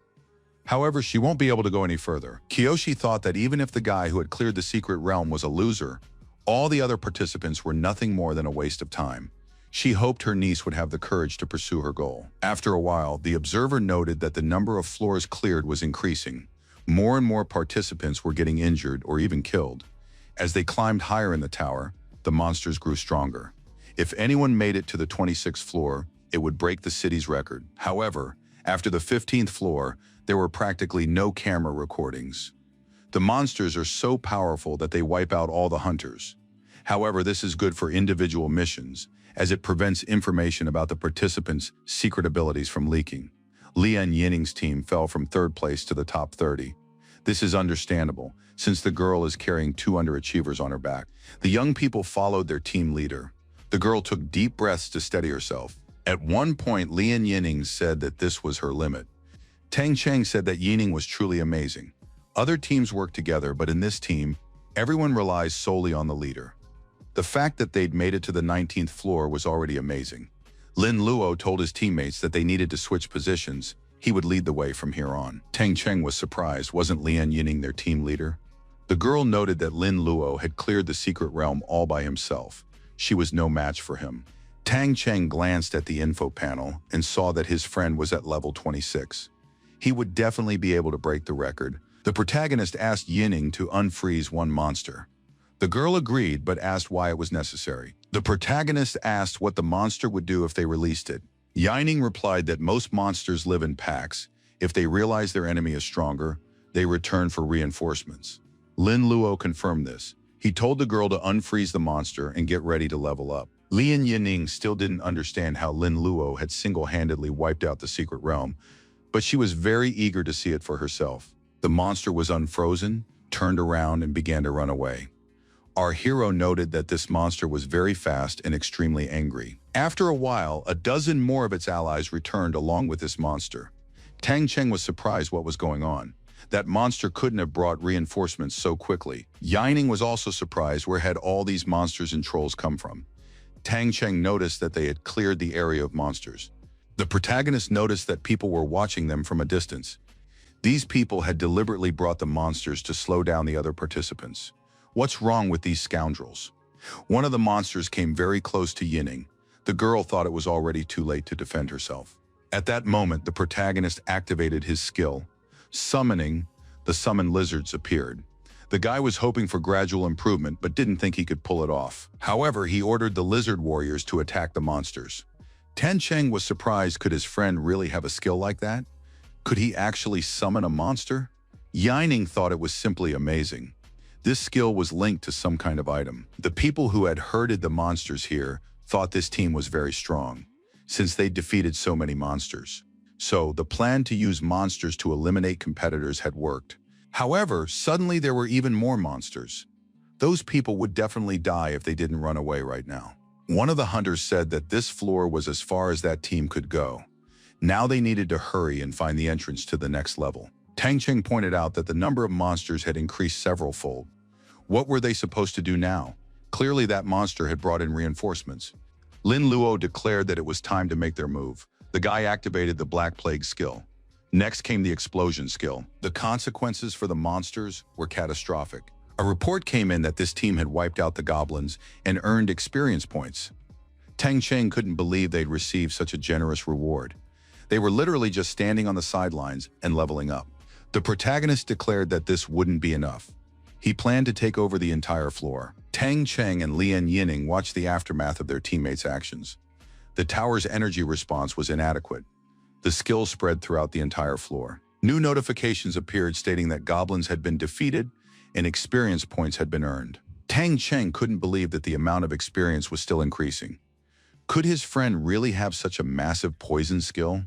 However, she won't be able to go any further. Kiyoshi thought that even if the guy who had cleared the secret realm was a loser, all the other participants were nothing more than a waste of time. She hoped her niece would have the courage to pursue her goal. After a while, the observer noted that the number of floors cleared was increasing. More and more participants were getting injured or even killed. As they climbed higher in the tower, the monsters grew stronger. If anyone made it to the 26th floor, it would break the city's record. However, after the 15th floor, there were practically no camera recordings. The monsters are so powerful that they wipe out all the hunters. However, this is good for individual missions, as it prevents information about the participants' secret abilities from leaking. Lian Yining's team fell from 3rd place to the top 30. This is understandable, since the girl is carrying 2 underachievers on her back. The young people followed their team leader. The girl took deep breaths to steady herself. At one point, Lian Yining said that this was her limit. Tang Cheng said that Yining was truly amazing. Other teams work together, but in this team, everyone relies solely on the leader. The fact that they'd made it to the 19th floor was already amazing. Lin Luo told his teammates that they needed to switch positions. He would lead the way from here on. Tang Cheng was surprised. Wasn't Lian Yining their team leader? The girl noted that Lin Luo had cleared the secret realm all by himself. She was no match for him. Tang Cheng glanced at the info panel and saw that his friend was at level 26. He would definitely be able to break the record. The protagonist asked Yining to unfreeze one monster. The girl agreed, but asked why it was necessary. The protagonist asked what the monster would do if they released it. Yining replied that most monsters live in packs. If they realize their enemy is stronger, they return for reinforcements. Lin Luo confirmed this. He told the girl to unfreeze the monster and get ready to level up. Lian Yining still didn't understand how Lin Luo had single-handedly wiped out the secret realm, but she was very eager to see it for herself. The monster was unfrozen, turned around, and began to run away. Our hero noted that this monster was very fast and extremely angry. After a while, a dozen more of its allies returned along with this monster. Tang Cheng was surprised what was going on. That monster couldn't have brought reinforcements so quickly. Yining was also surprised where had all these monsters and trolls come from. Tang Cheng noticed that they had cleared the area of monsters. The protagonist noticed that people were watching them from a distance. These people had deliberately brought the monsters to slow down the other participants. What's wrong with these scoundrels? One of the monsters came very close to Yining. The girl thought it was already too late to defend herself. At that moment, the protagonist activated his skill. Summoning, the summoned lizards appeared. The guy was hoping for gradual improvement, but didn't think he could pull it off. However, he ordered the lizard warriors to attack the monsters. Tang Cheng was surprised. Could his friend really have a skill like that? Could he actually summon a monster? Yining thought it was simply amazing. This skill was linked to some kind of item. The people who had herded the monsters here thought this team was very strong, since they defeated so many monsters. So the plan to use monsters to eliminate competitors had worked. However, suddenly there were even more monsters. Those people would definitely die if they didn't run away right now. One of the hunters said that this floor was as far as that team could go. Now they needed to hurry and find the entrance to the next level. Tang Cheng pointed out that the number of monsters had increased several-fold. What were they supposed to do now? Clearly that monster had brought in reinforcements. Lin Luo declared that it was time to make their move. The guy activated the Black Plague skill. Next came the explosion skill. The consequences for the monsters were catastrophic. A report came in that this team had wiped out the goblins and earned experience points. Tang Cheng couldn't believe they'd received such a generous reward. They were literally just standing on the sidelines and leveling up. The protagonist declared that this wouldn't be enough. He planned to take over the entire floor. Tang Cheng and Lian Yining watched the aftermath of their teammates' actions. The tower's energy response was inadequate. The skill spread throughout the entire floor. New notifications appeared stating that goblins had been defeated and experience points had been earned. Tang Cheng couldn't believe that the amount of experience was still increasing. Could his friend really have such a massive poison skill?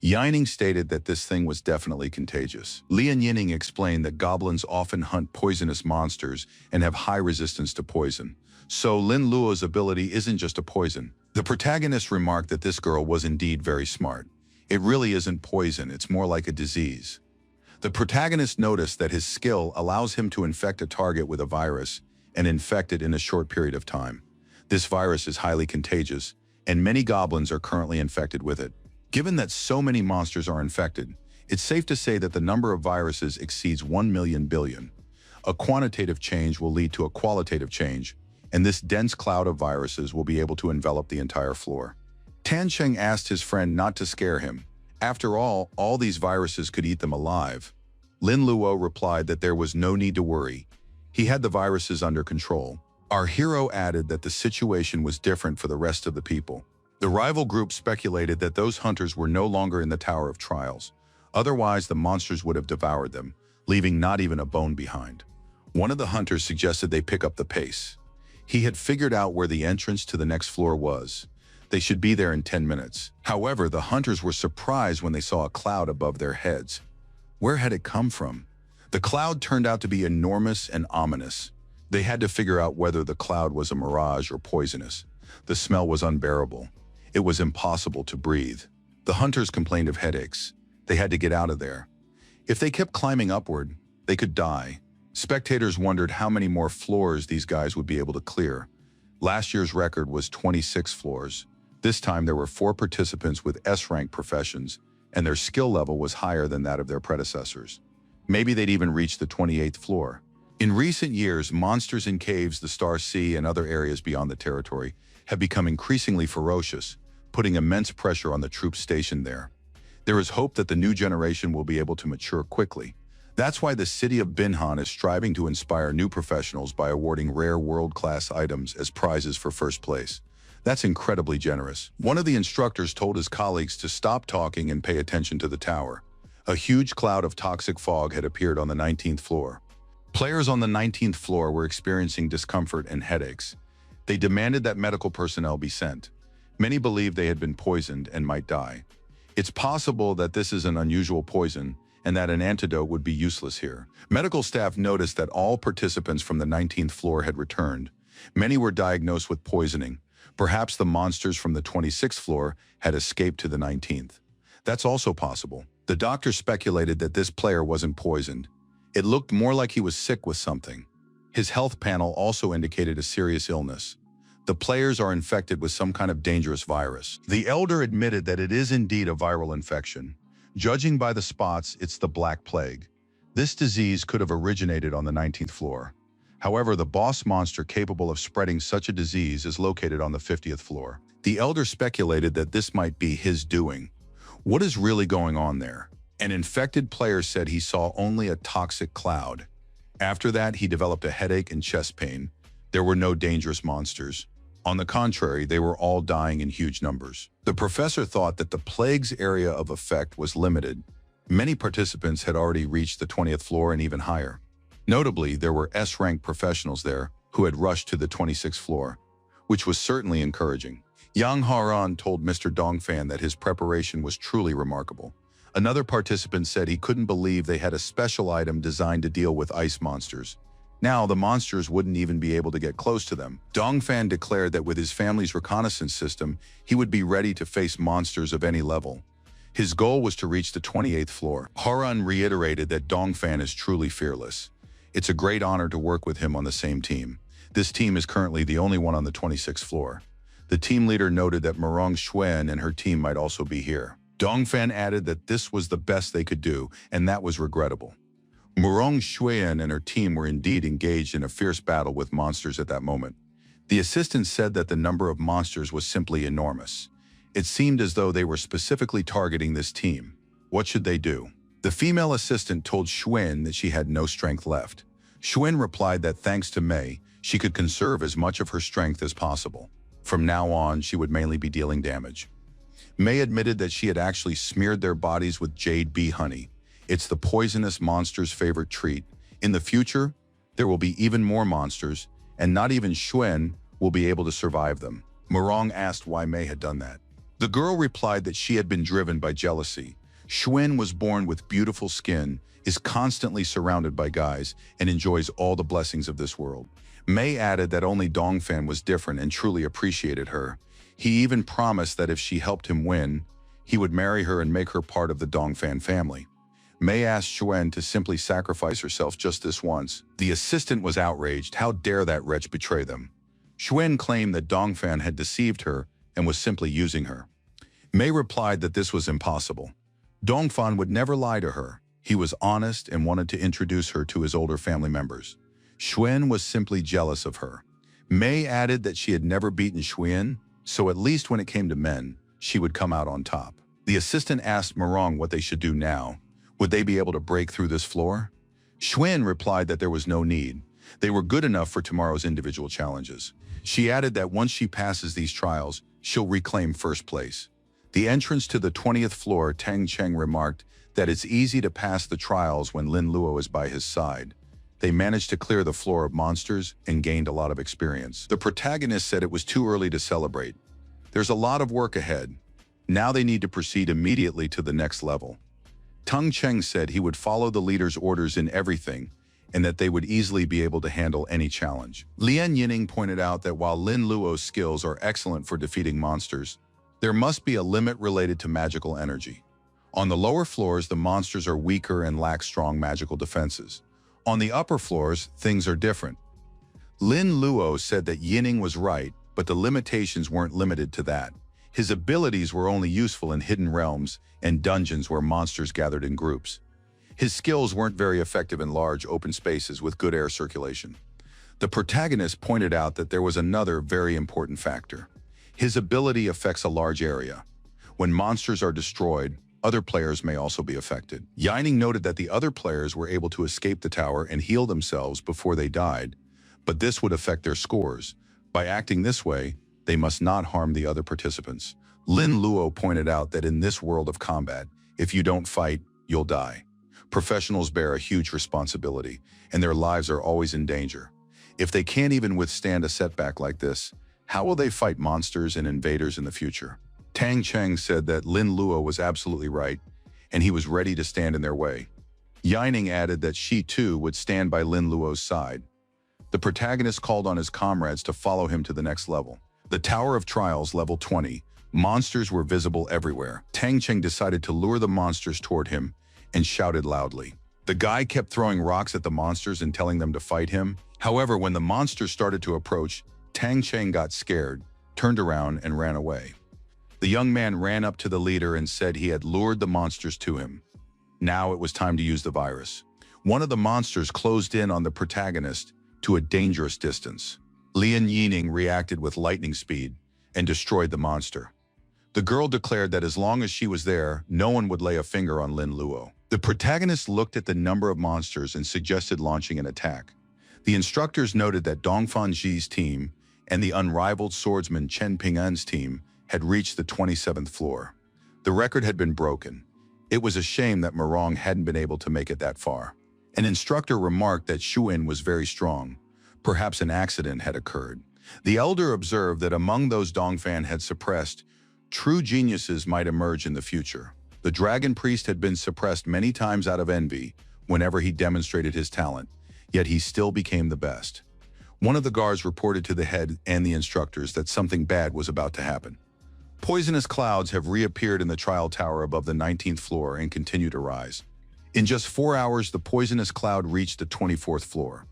Yining stated that this thing was definitely contagious. Lian Yining explained that goblins often hunt poisonous monsters and have high resistance to poison. So Lin Luo's ability isn't just a poison. The protagonist remarked that this girl was indeed very smart. It really isn't poison, it's more like a disease. The protagonist noticed that his skill allows him to infect a target with a virus and infect it in a short period of time. This virus is highly contagious, and many goblins are currently infected with it. Given that so many monsters are infected, it's safe to say that the number of viruses exceeds 1 million billion. A quantitative change will lead to a qualitative change, and this dense cloud of viruses will be able to envelop the entire floor. Tang Cheng asked his friend not to scare him. After all these viruses could eat them alive. Lin Luo replied that there was no need to worry. He had the viruses under control. Our hero added that the situation was different for the rest of the people. The rival group speculated that those hunters were no longer in the Tower of Trials. Otherwise, the monsters would have devoured them, leaving not even a bone behind. One of the hunters suggested they pick up the pace. He had figured out where the entrance to the next floor was. They should be there in 10 minutes. However, the hunters were surprised when they saw a cloud above their heads. Where had it come from? The cloud turned out to be enormous and ominous. They had to figure out whether the cloud was a mirage or poisonous. The smell was unbearable. It was impossible to breathe. The hunters complained of headaches. They had to get out of there. If they kept climbing upward, they could die. Spectators wondered how many more floors these guys would be able to clear. Last year's record was 26 floors. This time there were 4 participants with S-rank professions, and their skill level was higher than that of their predecessors. Maybe they'd even reach the 28th floor. In recent years, monsters in caves, the Star Sea, and other areas beyond the territory have become increasingly ferocious, putting immense pressure on the troops stationed there. There is hope that the new generation will be able to mature quickly. That's why the city of Binhan is striving to inspire new professionals by awarding rare world-class items as prizes for first place. That's incredibly generous. One of the instructors told his colleagues to stop talking and pay attention to the tower. A huge cloud of toxic fog had appeared on the 19th floor. Players on the 19th floor were experiencing discomfort and headaches. They demanded that medical personnel be sent. Many believed they had been poisoned and might die. It's possible that this is an unusual poison and that an antidote would be useless here. Medical staff noticed that all participants from the 19th floor had returned. Many were diagnosed with poisoning. Perhaps the monsters from the 26th floor had escaped to the 19th. That's also possible. The doctor speculated that this player wasn't poisoned. It looked more like he was sick with something. His health panel also indicated a serious illness. The players are infected with some kind of dangerous virus. The elder admitted that it is indeed a viral infection. Judging by the spots, it's the Black Plague. This disease could have originated on the 19th floor. However, the boss monster capable of spreading such a disease is located on the 50th floor. The elder speculated that this might be his doing. What is really going on there? An infected player said he saw only a toxic cloud. After that, he developed a headache and chest pain. There were no dangerous monsters. On the contrary, they were all dying in huge numbers. The professor thought that the plague's area of effect was limited, Many participants had already reached the 20th floor and even higher. Notably, there were S-rank professionals there who had rushed to the 26th floor, which was certainly encouraging. Yang Haran told Mr. Dongfan that his preparation was truly remarkable. Another participant said he couldn't believe they had a special item designed to deal with ice monsters. Now, the monsters wouldn't even be able to get close to them. Dongfan declared that with his family's reconnaissance system, he would be ready to face monsters of any level. His goal was to reach the 28th floor. Haran reiterated that Dongfan is truly fearless. It's a great honor to work with him on the same team. This team is currently the only one on the 26th floor. The team leader noted that Murong Xuen and her team might also be here. Dongfan added that this was the best they could do, and that was regrettable. Murong Xuen and her team were indeed engaged in a fierce battle with monsters at that moment. The assistant said that the number of monsters was simply enormous. It seemed as though they were specifically targeting this team. What should they do? The female assistant told Xuen that she had no strength left. Xuen replied that thanks to Mei, she could conserve as much of her strength as possible. From now on, she would mainly be dealing damage. Mei admitted that she had actually smeared their bodies with jade bee honey. It's the poisonous monster's favorite treat. In the future, there will be even more monsters, and not even Xuen will be able to survive them. Murong asked why Mei had done that. The girl replied that she had been driven by jealousy. Xuen was born with beautiful skin, is constantly surrounded by guys, and enjoys all the blessings of this world. Mei added that only Dongfan was different and truly appreciated her. He even promised that if she helped him win, he would marry her and make her part of the Dongfan family. Mei asked Xuen to simply sacrifice herself just this once. The assistant was outraged. How dare that wretch betray them? Xuen claimed that Dongfan had deceived her and was simply using her. Mei replied that this was impossible. Dongfan would never lie to her. He was honest and wanted to introduce her to his older family members. Xuen was simply jealous of her. Mei added that she had never beaten Xuen, so at least when it came to men, she would come out on top. The assistant asked Murong what they should do now. Would they be able to break through this floor? Xuen replied that there was no need. They were good enough for tomorrow's individual challenges. She added that once she passes these trials, she'll reclaim first place. The entrance to the 20th floor, Tang Cheng remarked that it's easy to pass the trials when Lin Luo is by his side. They managed to clear the floor of monsters and gained a lot of experience. The protagonist said it was too early to celebrate. There's a lot of work ahead. Now they need to proceed immediately to the next level. Tang Cheng said he would follow the leader's orders in everything and that they would easily be able to handle any challenge. Lian Yining pointed out that while Lin Luo's skills are excellent for defeating monsters, there must be a limit related to magical energy. On the lower floors, the monsters are weaker and lack strong magical defenses. On the upper floors, things are different. Lin Luo said that Yining was right, but the limitations weren't limited to that. His abilities were only useful in hidden realms and dungeons where monsters gathered in groups. His skills weren't very effective in large open spaces with good air circulation. The protagonist pointed out that there was another very important factor. His ability affects a large area. When monsters are destroyed, other players may also be affected. Yining noted that the other players were able to escape the tower and heal themselves before they died, but this would affect their scores. By acting this way, they must not harm the other participants. Lin Luo pointed out that in this world of combat, if you don't fight, you'll die. Professionals bear a huge responsibility, and their lives are always in danger. If they can't even withstand a setback like this, how will they fight monsters and invaders in the future? Tang Cheng said that Lin Luo was absolutely right, and he was ready to stand in their way. Yining added that she too would stand by Lin Luo's side. The protagonist called on his comrades to follow him to the next level. The Tower of Trials, level 20. Monsters were visible everywhere. Tang Cheng decided to lure the monsters toward him and shouted loudly. The guy kept throwing rocks at the monsters and telling them to fight him. However, when the monsters started to approach, Tang Cheng got scared, turned around, and ran away. The young man ran up to the leader and said he had lured the monsters to him. Now it was time to use the virus. One of the monsters closed in on the protagonist to a dangerous distance. Lian Yining reacted with lightning speed and destroyed the monster. The girl declared that as long as she was there, no one would lay a finger on Lin Luo. The protagonist looked at the number of monsters and suggested launching an attack. The instructors noted that Dongfan Ji's team and the unrivaled swordsman Chen Ping'an's team had reached the 27th floor. The record had been broken, It was a shame that Morong hadn't been able to make it that far. An instructor remarked that Shuin was very strong. Perhaps an accident had occurred. The elder observed that among those Dongfan had suppressed, true geniuses might emerge in the future. The dragon priest had been suppressed many times out of envy whenever he demonstrated his talent, yet he still became the best. One of the guards reported to the head and the instructors that something bad was about to happen. Poisonous clouds have reappeared in the trial tower above the 19th floor and continue to rise. In just 4 hours, the poisonous cloud reached the 24th floor.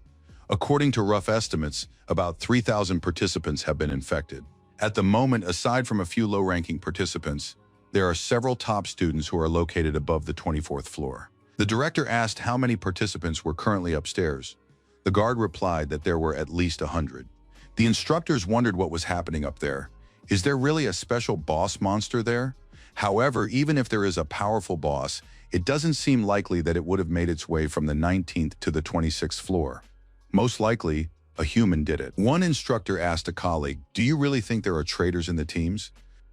According to rough estimates, about 3,000 participants have been infected. At the moment, aside from a few low-ranking participants, there are several top students who are located above the 24th floor. The director asked how many participants were currently upstairs. The guard replied that there were at least 100. The instructors wondered what was happening up there. Is there really a special boss monster there? However, even if there is a powerful boss, it doesn't seem likely that it would have made its way from the 19th to the 26th floor. Most likely, a human did it. One instructor asked a colleague, "Do you really think there are traitors in the teams?"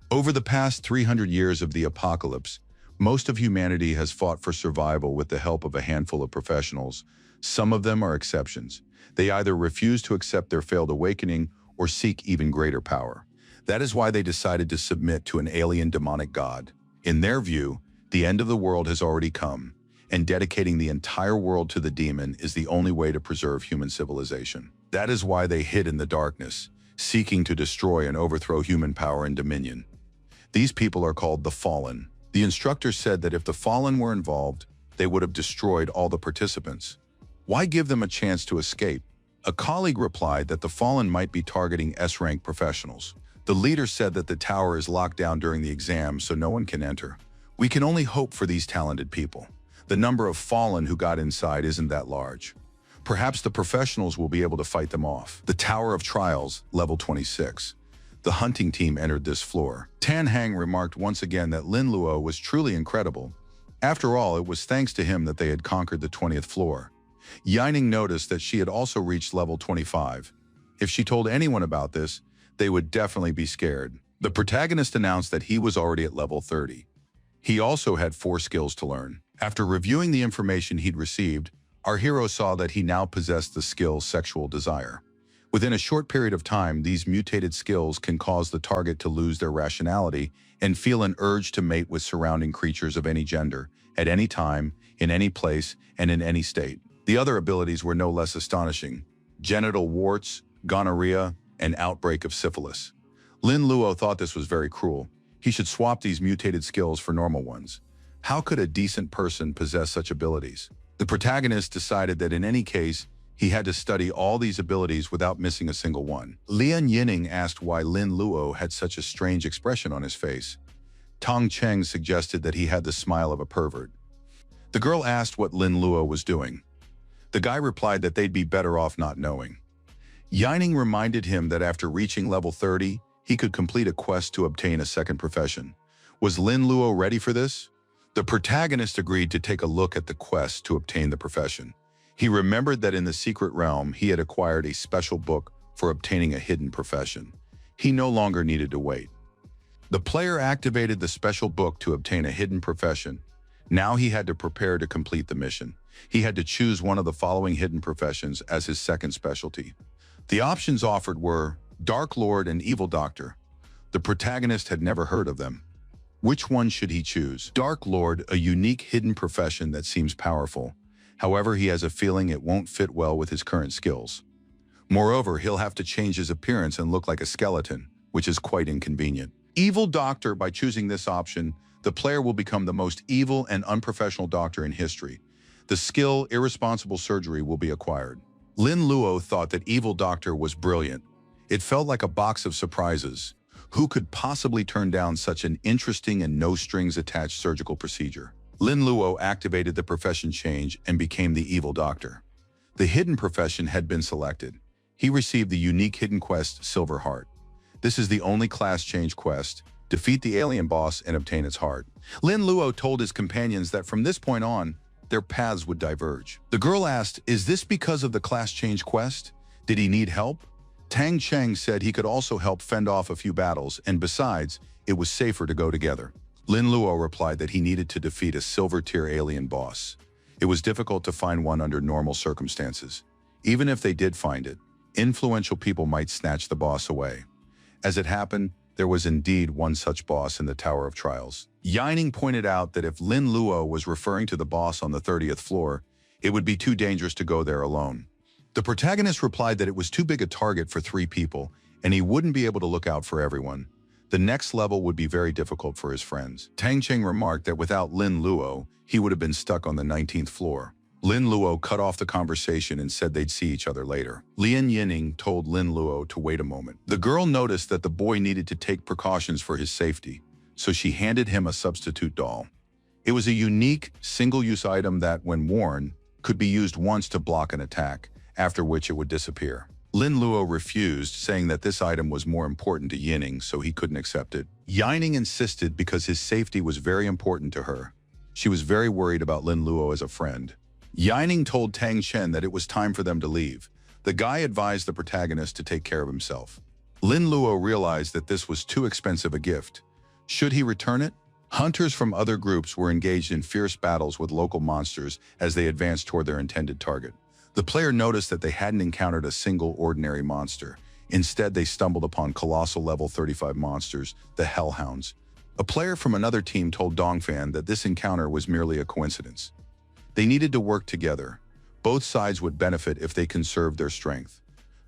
Over the past 300 years of the apocalypse, most of humanity has fought for survival with the help of a handful of professionals. Some of them are exceptions. They either refuse to accept their failed awakening or seek even greater power. That is why they decided to submit to an alien demonic god. In their view, the end of the world has already come, and dedicating the entire world to the demon is the only way to preserve human civilization. That is why they hid in the darkness, seeking to destroy and overthrow human power and dominion. These people are called the Fallen. The instructor said that if the Fallen were involved, they would have destroyed all the participants. Why give them a chance to escape? A colleague replied that the Fallen might be targeting S-rank professionals. The leader said that the tower is locked down during the exam, so no one can enter. We can only hope for these talented people. The number of Fallen who got inside isn't that large. Perhaps the professionals will be able to fight them off. The Tower of Trials, level 26. The hunting team entered this floor. Tan Hang remarked once again that Lin Luo was truly incredible. After all, it was thanks to him that they had conquered the 20th floor. Yining noticed that she had also reached level 25. If she told anyone about this, they would definitely be scared. The protagonist announced that he was already at level 30. He also had 4 skills to learn. After reviewing the information he'd received, our hero saw that he now possessed the skill Sexual Desire. Within a short period of time, these mutated skills can cause the target to lose their rationality and feel an urge to mate with surrounding creatures of any gender, at any time, in any place, and in any state. The other abilities were no less astonishing: genital warts, gonorrhea, and outbreak of syphilis. Lin Luo thought this was very cruel. He should swap these mutated skills for normal ones. How could a decent person possess such abilities? The protagonist decided that in any case, he had to study all these abilities without missing a single one. Lian Yining asked why Lin Luo had such a strange expression on his face. Tong Cheng suggested that he had the smile of a pervert. The girl asked what Lin Luo was doing. The guy replied that they'd be better off not knowing. Yining reminded him that after reaching level 30, he could complete a quest to obtain a second profession. Was Lin Luo ready for this? The protagonist agreed to take a look at the quest to obtain the profession. He remembered that in the secret realm, he had acquired a special book for obtaining a hidden profession. He no longer needed to wait. The player activated the special book to obtain a hidden profession. Now he had to prepare to complete the mission. He had to choose one of the following hidden professions as his second specialty. The options offered were Dark Lord and Evil Doctor. The protagonist had never heard of them. Which one should he choose? Dark Lord, a unique hidden profession that seems powerful. However, he has a feeling it won't fit well with his current skills. Moreover, he'll have to change his appearance and look like a skeleton, which is quite inconvenient. Evil Doctor, by choosing this option, the player will become the most evil and unprofessional doctor in history. The skill Irresponsible Surgery will be acquired. Lin Luo thought that Evil Doctor was brilliant. It felt like a box of surprises. Who could possibly turn down such an interesting and no-strings-attached surgical procedure? Lin Luo activated the profession change and became the Evil Doctor. The hidden profession had been selected. He received the unique hidden quest Silver Heart. This is the only class change quest. Defeat the alien boss and obtain its heart. Lin Luo told his companions that from this point on, their paths would diverge. The girl asked, "Is this because of the class change quest? Did he need help?" Tang Cheng said he could also help fend off a few battles, and besides, it was safer to go together. Lin Luo replied that he needed to defeat a silver-tier alien boss. It was difficult to find one under normal circumstances. Even if they did find it, influential people might snatch the boss away. As it happened, there was indeed one such boss in the Tower of Trials. Yining pointed out that if Lin Luo was referring to the boss on the 30th floor, it would be too dangerous to go there alone. The protagonist replied that it was too big a target for 3 people, and he wouldn't be able to look out for everyone. The next level would be very difficult for his friends. Tang Cheng remarked that without Lin Luo, he would have been stuck on the 19th floor. Lin Luo cut off the conversation and said they'd see each other later. Lian Yining told Lin Luo to wait a moment. The girl noticed that the boy needed to take precautions for his safety, so she handed him a substitute doll. It was a unique, single-use item that, when worn, could be used once to block an attack, after which it would disappear. Lin Luo refused, saying that this item was more important to Yining, so he couldn't accept it. Yining insisted because his safety was very important to her. She was very worried about Lin Luo as a friend. Yining told Tang Chen that it was time for them to leave. The guy advised the protagonist to take care of himself. Lin Luo realized that this was too expensive a gift. Should he return it? Hunters from other groups were engaged in fierce battles with local monsters as they advanced toward their intended target. The player noticed that they hadn't encountered a single ordinary monster. Instead, they stumbled upon colossal level 35 monsters, the Hellhounds. A player from another team told Dongfan that this encounter was merely a coincidence. They needed to work together. Both sides would benefit if they conserved their strength.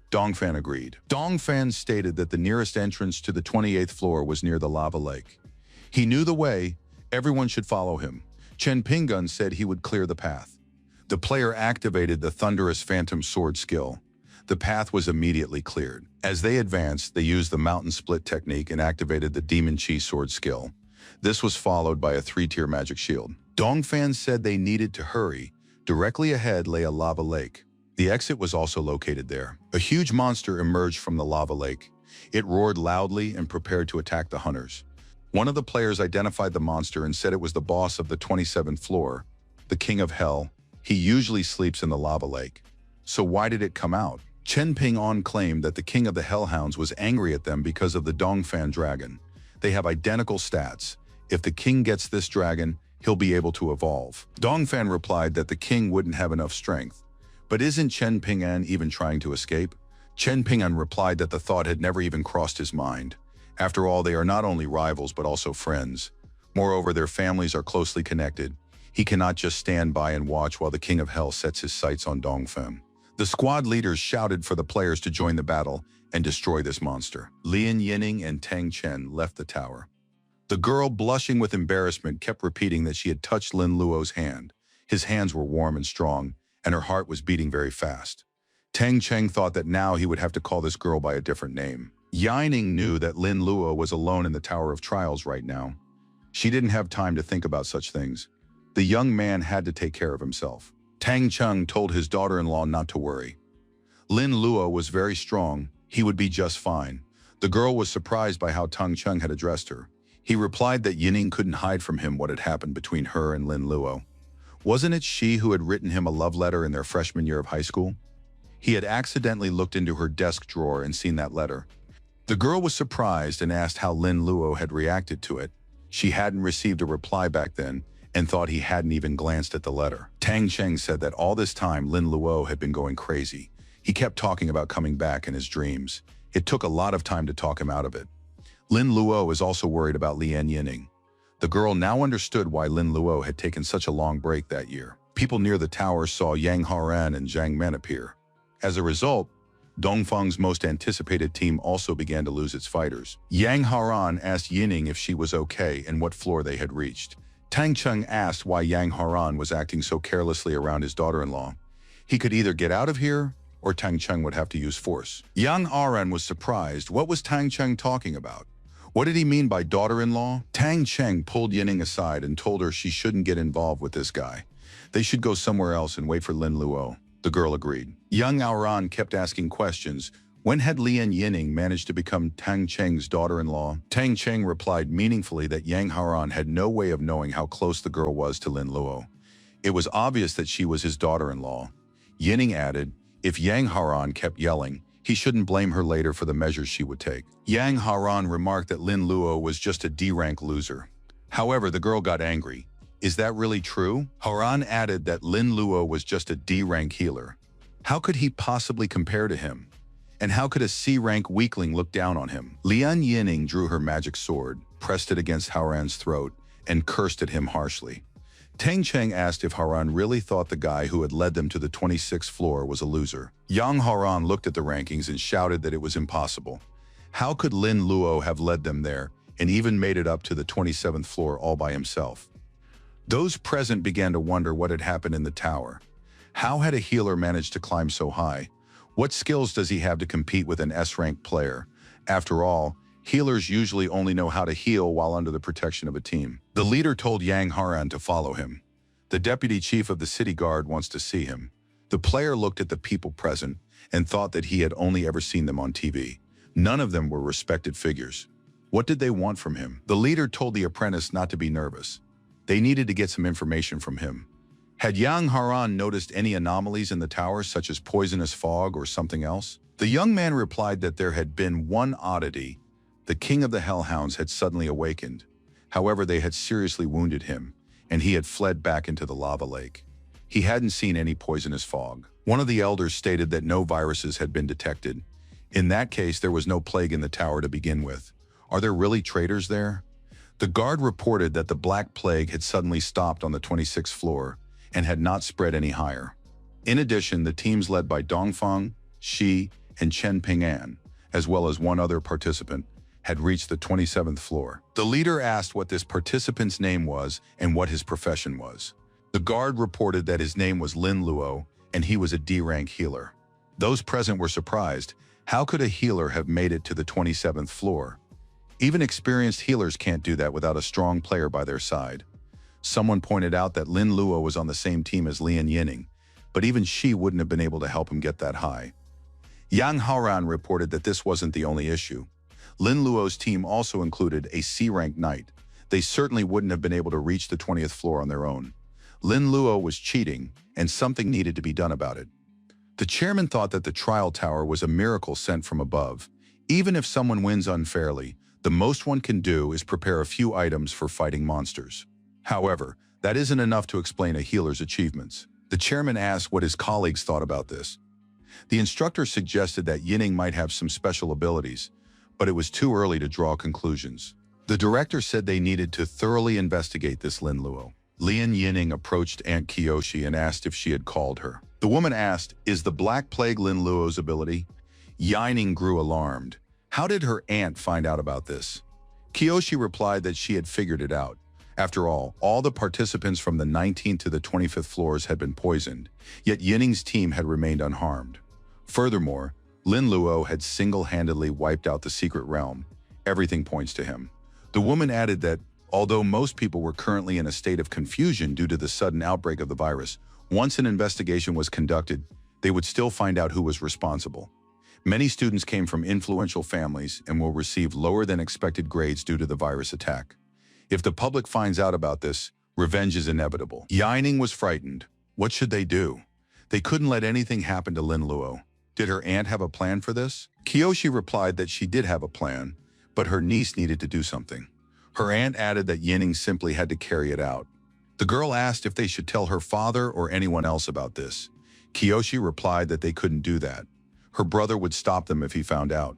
Dongfan agreed. Dongfan stated that the nearest entrance to the 28th floor was near the lava lake. He knew the way. Everyone should follow him. Chen Pingun said he would clear the path. The player activated the thunderous phantom sword skill. The path was immediately cleared. As they advanced, they used the mountain split technique and activated the demon chi sword skill. This was followed by a 3-tier magic shield. Dongfan said they needed to hurry. Directly ahead lay a lava lake. The exit was also located there. A huge monster emerged from the lava lake. It roared loudly and prepared to attack the hunters. One of the players identified the monster and said it was the boss of the 27th floor, the King of Hell. He usually sleeps in the lava lake. So why did it come out? Chen Ping-on claimed that the King of the Hellhounds was angry at them because of the Dongfan dragon. They have identical stats. If the king gets this dragon, he'll be able to evolve. Dongfan replied that the king wouldn't have enough strength. But isn't Chen Ping-an even trying to escape? Chen Ping-an replied that the thought had never even crossed his mind. After all, they are not only rivals but also friends. Moreover, their families are closely connected. He cannot just stand by and watch while the King of Hell sets his sights on Dongfan. The squad leaders shouted for the players to join the battle and destroy this monster. Lian Yining and Tang Chen left the tower. The girl, blushing with embarrassment, kept repeating that she had touched Lin Luo's hand. His hands were warm and strong, and her heart was beating very fast. Tang Cheng thought that now he would have to call this girl by a different name. Yining knew that Lin Luo was alone in the Tower of Trials right now. She didn't have time to think about such things. The young man had to take care of himself. Tang Cheng told his daughter-in-law not to worry. Lin Luo was very strong. He would be just fine. The girl was surprised by how Tang Cheng had addressed her. He replied that Yining couldn't hide from him what had happened between her and Lin Luo. Wasn't it she who had written him a love letter in their freshman year of high school? He had accidentally looked into her desk drawer and seen that letter. The girl was surprised and asked how Lin Luo had reacted to it. She hadn't received a reply back then and thought he hadn't even glanced at the letter. Tang Cheng said that all this time Lin Luo had been going crazy. He kept talking about coming back in his dreams. It took a lot of time to talk him out of it. Lin Luo is also worried about Lian Yining. The girl now understood why Lin Luo had taken such a long break that year. People near the tower saw Yang Haran and Zhang Men appear. As a result, Dongfang's most anticipated team also began to lose its fighters. Yang Haran asked Yining if she was okay and what floor they had reached. Tang Cheng asked why Yang Haran was acting so carelessly around his daughter-in-law. He could either get out of here, or Tang Cheng would have to use force. Yang Haran was surprised. What was Tang Cheng talking about? What did he mean by daughter-in-law? Tang Cheng pulled Yining aside and told her she shouldn't get involved with this guy. They should go somewhere else and wait for Lin Luo. The girl agreed. Yang Haran kept asking questions. When had Lian Yining managed to become Tang Cheng's daughter-in-law? Tang Cheng replied meaningfully that Yang Haran had no way of knowing how close the girl was to Lin Luo. It was obvious that she was his daughter-in-law. Yining added, if Yang Haran kept yelling, he shouldn't blame her later for the measures she would take. Yang Haran remarked that Lin Luo was just a D-rank loser. However, the girl got angry. Is that really true? Haran added that Lin Luo was just a D-rank healer. How could he possibly compare to him? And how could a C-rank weakling look down on him? Lian Yining drew her magic sword, pressed it against Haran's throat, and cursed at him harshly. Tang Cheng asked if Haran really thought the guy who had led them to the 26th floor was a loser. Yang Haran looked at the rankings and shouted that it was impossible. How could Lin Luo have led them there and even made it up to the 27th floor all by himself? Those present began to wonder what had happened in the tower. How had a healer managed to climb so high? What skills does he have to compete with an S-rank player? After all, healers usually only know how to heal while under the protection of a team. The leader told Yang Haran to follow him. The deputy chief of the city guard wants to see him. The player looked at the people present and thought that he had only ever seen them on TV. None of them were respected figures. What did they want from him? The leader told the apprentice not to be nervous. They needed to get some information from him. Had Yang Haran noticed any anomalies in the tower, such as poisonous fog or something else? The young man replied that there had been one oddity. The king of the Hellhounds had suddenly awakened. However, they had seriously wounded him, and he had fled back into the lava lake. He hadn't seen any poisonous fog. One of the elders stated that no viruses had been detected. In that case, there was no plague in the tower to begin with. Are there really traitors there? The guard reported that the Black Plague had suddenly stopped on the 26th floor and had not spread any higher. In addition, the teams led by Dongfang, Shi, and Chen Ping'an, as well as one other participant, had reached the 27th floor. The leader asked what this participant's name was and what his profession was. The guard reported that his name was Lin Luo, and he was a D-rank healer. Those present were surprised. How could a healer have made it to the 27th floor? Even experienced healers can't do that without a strong player by their side. Someone pointed out that Lin Luo was on the same team as Lian Yining, but even she wouldn't have been able to help him get that high. Yang Haoran reported that this wasn't the only issue. Lin Luo's team also included a C-rank knight. They certainly wouldn't have been able to reach the 20th floor on their own. Lin Luo was cheating, and something needed to be done about it. The chairman thought that the trial tower was a miracle sent from above. Even if someone wins unfairly, the most one can do is prepare a few items for fighting monsters. However, that isn't enough to explain a healer's achievements. The chairman asked what his colleagues thought about this. The instructor suggested that Yining might have some special abilities, but it was too early to draw conclusions. The director said they needed to thoroughly investigate this Lin Luo. Lian Yining approached Aunt Kiyoshi and asked if she had called her. The woman asked, "Is the Black Plague Lin Luo's ability?" Yining grew alarmed. How did her aunt find out about this? Kiyoshi replied that she had figured it out. After all the participants from the 19th to the 25th floors had been poisoned, yet Yining's team had remained unharmed. Furthermore, Lin Luo had single-handedly wiped out the secret realm. Everything points to him. The woman added that, although most people were currently in a state of confusion due to the sudden outbreak of the virus, once an investigation was conducted, they would still find out who was responsible. Many students came from influential families and will receive lower than expected grades due to the virus attack. If the public finds out about this, revenge is inevitable. Yining was frightened. What should they do? They couldn't let anything happen to Lin Luo. Did her aunt have a plan for this? Kiyoshi replied that she did have a plan, but her niece needed to do something. Her aunt added that Yining simply had to carry it out. The girl asked if they should tell her father or anyone else about this. Kiyoshi replied that they couldn't do that. Her brother would stop them if he found out.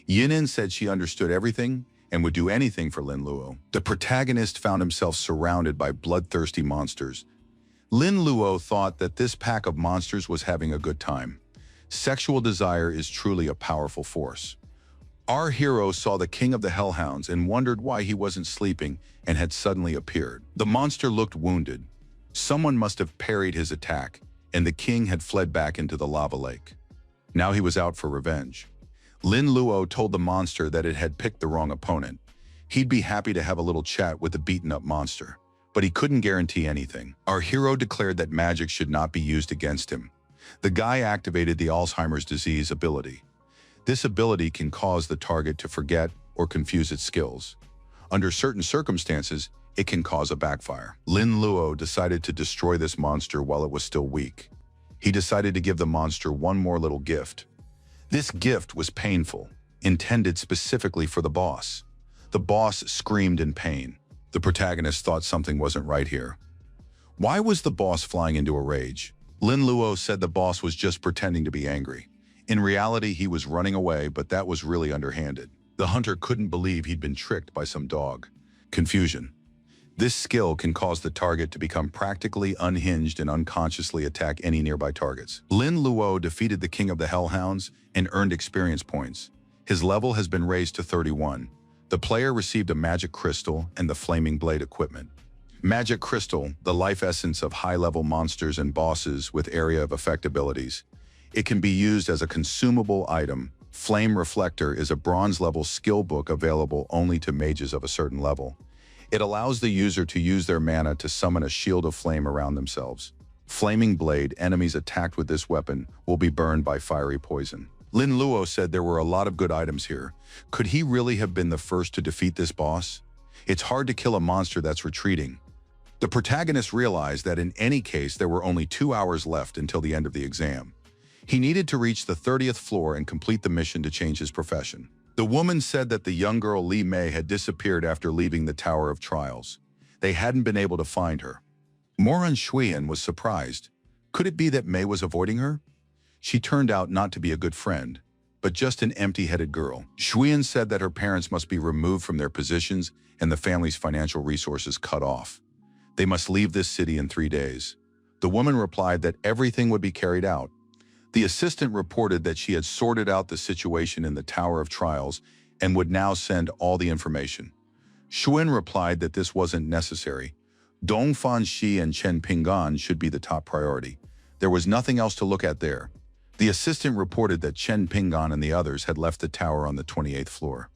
Yinin said she understood everything and would do anything for Lin Luo. The protagonist found himself surrounded by bloodthirsty monsters. Lin Luo thought that this pack of monsters was having a good time. Sexual desire is truly a powerful force. Our hero saw the king of the Hellhounds and wondered why he wasn't sleeping and had suddenly appeared. The monster looked wounded. Someone must have parried his attack, and the king had fled back into the lava lake. Now he was out for revenge. Lin Luo told the monster that it had picked the wrong opponent. He'd be happy to have a little chat with the beaten-up monster, but he couldn't guarantee anything. Our hero declared that magic should not be used against him. The guy activated the Alzheimer's disease ability. This ability can cause the target to forget or confuse its skills. Under certain circumstances, it can cause a backfire. Lin Luo decided to destroy this monster while it was still weak. He decided to give the monster one more little gift. This gift was painful, intended specifically for the boss. The boss screamed in pain. The protagonist thought something wasn't right here. Why was the boss flying into a rage? Lin Luo said the boss was just pretending to be angry. In reality, he was running away, but that was really underhanded. The hunter couldn't believe he'd been tricked by some dog. Confusion. This skill can cause the target to become practically unhinged and unconsciously attack any nearby targets. Lin Luo defeated the king of the Hellhounds and earned experience points. His level has been raised to 31. The player received a magic crystal and the flaming blade equipment. Magic crystal, the life essence of high-level monsters and bosses with area of effect abilities. It can be used as a consumable item. Flame reflector is a bronze-level skill book available only to mages of a certain level. It allows the user to use their mana to summon a shield of flame around themselves. Flaming blade, enemies attacked with this weapon will be burned by fiery poison. Lin Luo said there were a lot of good items here. Could he really have been the first to defeat this boss? It's hard to kill a monster that's retreating. The protagonist realized that in any case there were only 2 hours left until the end of the exam. He needed to reach the 30th floor and complete the mission to change his profession. The woman said that the young girl Li Mei had disappeared after leaving the Tower of Trials. They hadn't been able to find her. Moran Shuyan was surprised. Could it be that Mei was avoiding her? She turned out not to be a good friend, but just an empty-headed girl. Shuyan said that her parents must be removed from their positions and the family's financial resources cut off. They must leave this city in 3 days. The woman replied that everything would be carried out. The assistant reported that she had sorted out the situation in the Tower of Trials and would now send all the information. Shuyan replied that this wasn't necessary. Dongfan Shi and Chen Pinggan should be the top priority. There was nothing else to look at there. The assistant reported that Chen Pinggan and the others had left the tower on the 28th floor.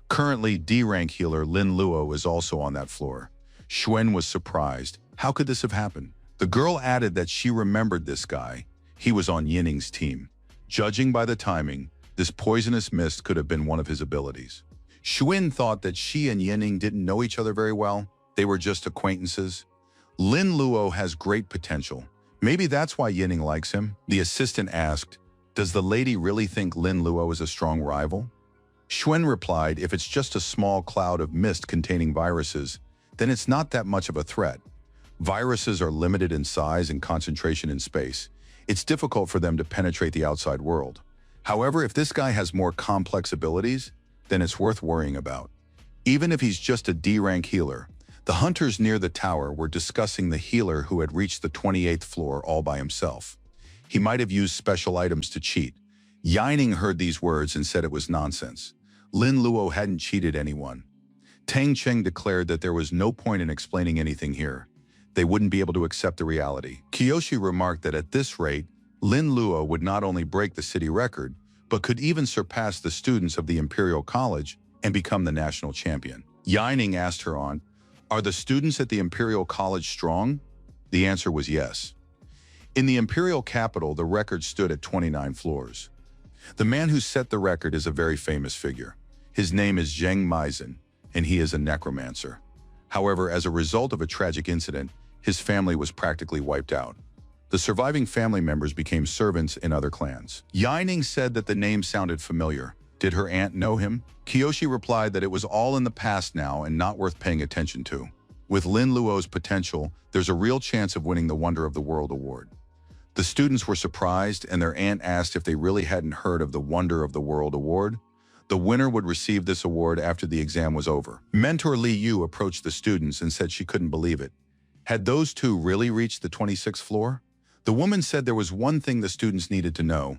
Currently, D-rank healer Lin Luo is also on that floor. Shuyan was surprised. How could this have happened? The girl added that she remembered this guy. He was on Yining's team. Judging by the timing, this poisonous mist could have been one of his abilities. Shuyan thought that she and Yining didn't know each other very well. They were just acquaintances. Lin Luo has great potential. Maybe that's why Yining likes him. The assistant asked, "Does the lady really think Lin Luo is a strong rival?" Shuyan replied, "If it's just a small cloud of mist containing viruses, then it's not that much of a threat. Viruses are limited in size and concentration in space. It's difficult for them to penetrate the outside world. However, if this guy has more complex abilities, then it's worth worrying about. Even if he's just a D-rank healer." The hunters near the tower were discussing the healer who had reached the 28th floor all by himself. He might have used special items to cheat. Yining heard these words and said it was nonsense. Lin Luo hadn't cheated anyone. Tang Cheng declared that there was no point in explaining anything here. They wouldn't be able to accept the reality. Kiyoshi remarked that at this rate, Lin Luo would not only break the city record, but could even surpass the students of the Imperial College and become the national champion. Yining asked her on, "Are the students at the Imperial College strong?" The answer was yes. In the Imperial capital, the record stood at 29 floors. The man who set the record is a very famous figure. His name is Zheng Meizhen, and he is a necromancer. However, as a result of a tragic incident, his family was practically wiped out. The surviving family members became servants in other clans. Yining said that the name sounded familiar. Did her aunt know him? Kiyoshi replied that it was all in the past now and not worth paying attention to. With Lin Luo's potential, there's a real chance of winning the Wonder of the World award. The students were surprised, and their aunt asked if they really hadn't heard of the Wonder of the World award. The winner would receive this award after the exam was over. Mentor Li Yu approached the students and said she couldn't believe it. Had those two really reached the 26th floor? The woman said there was one thing the students needed to know.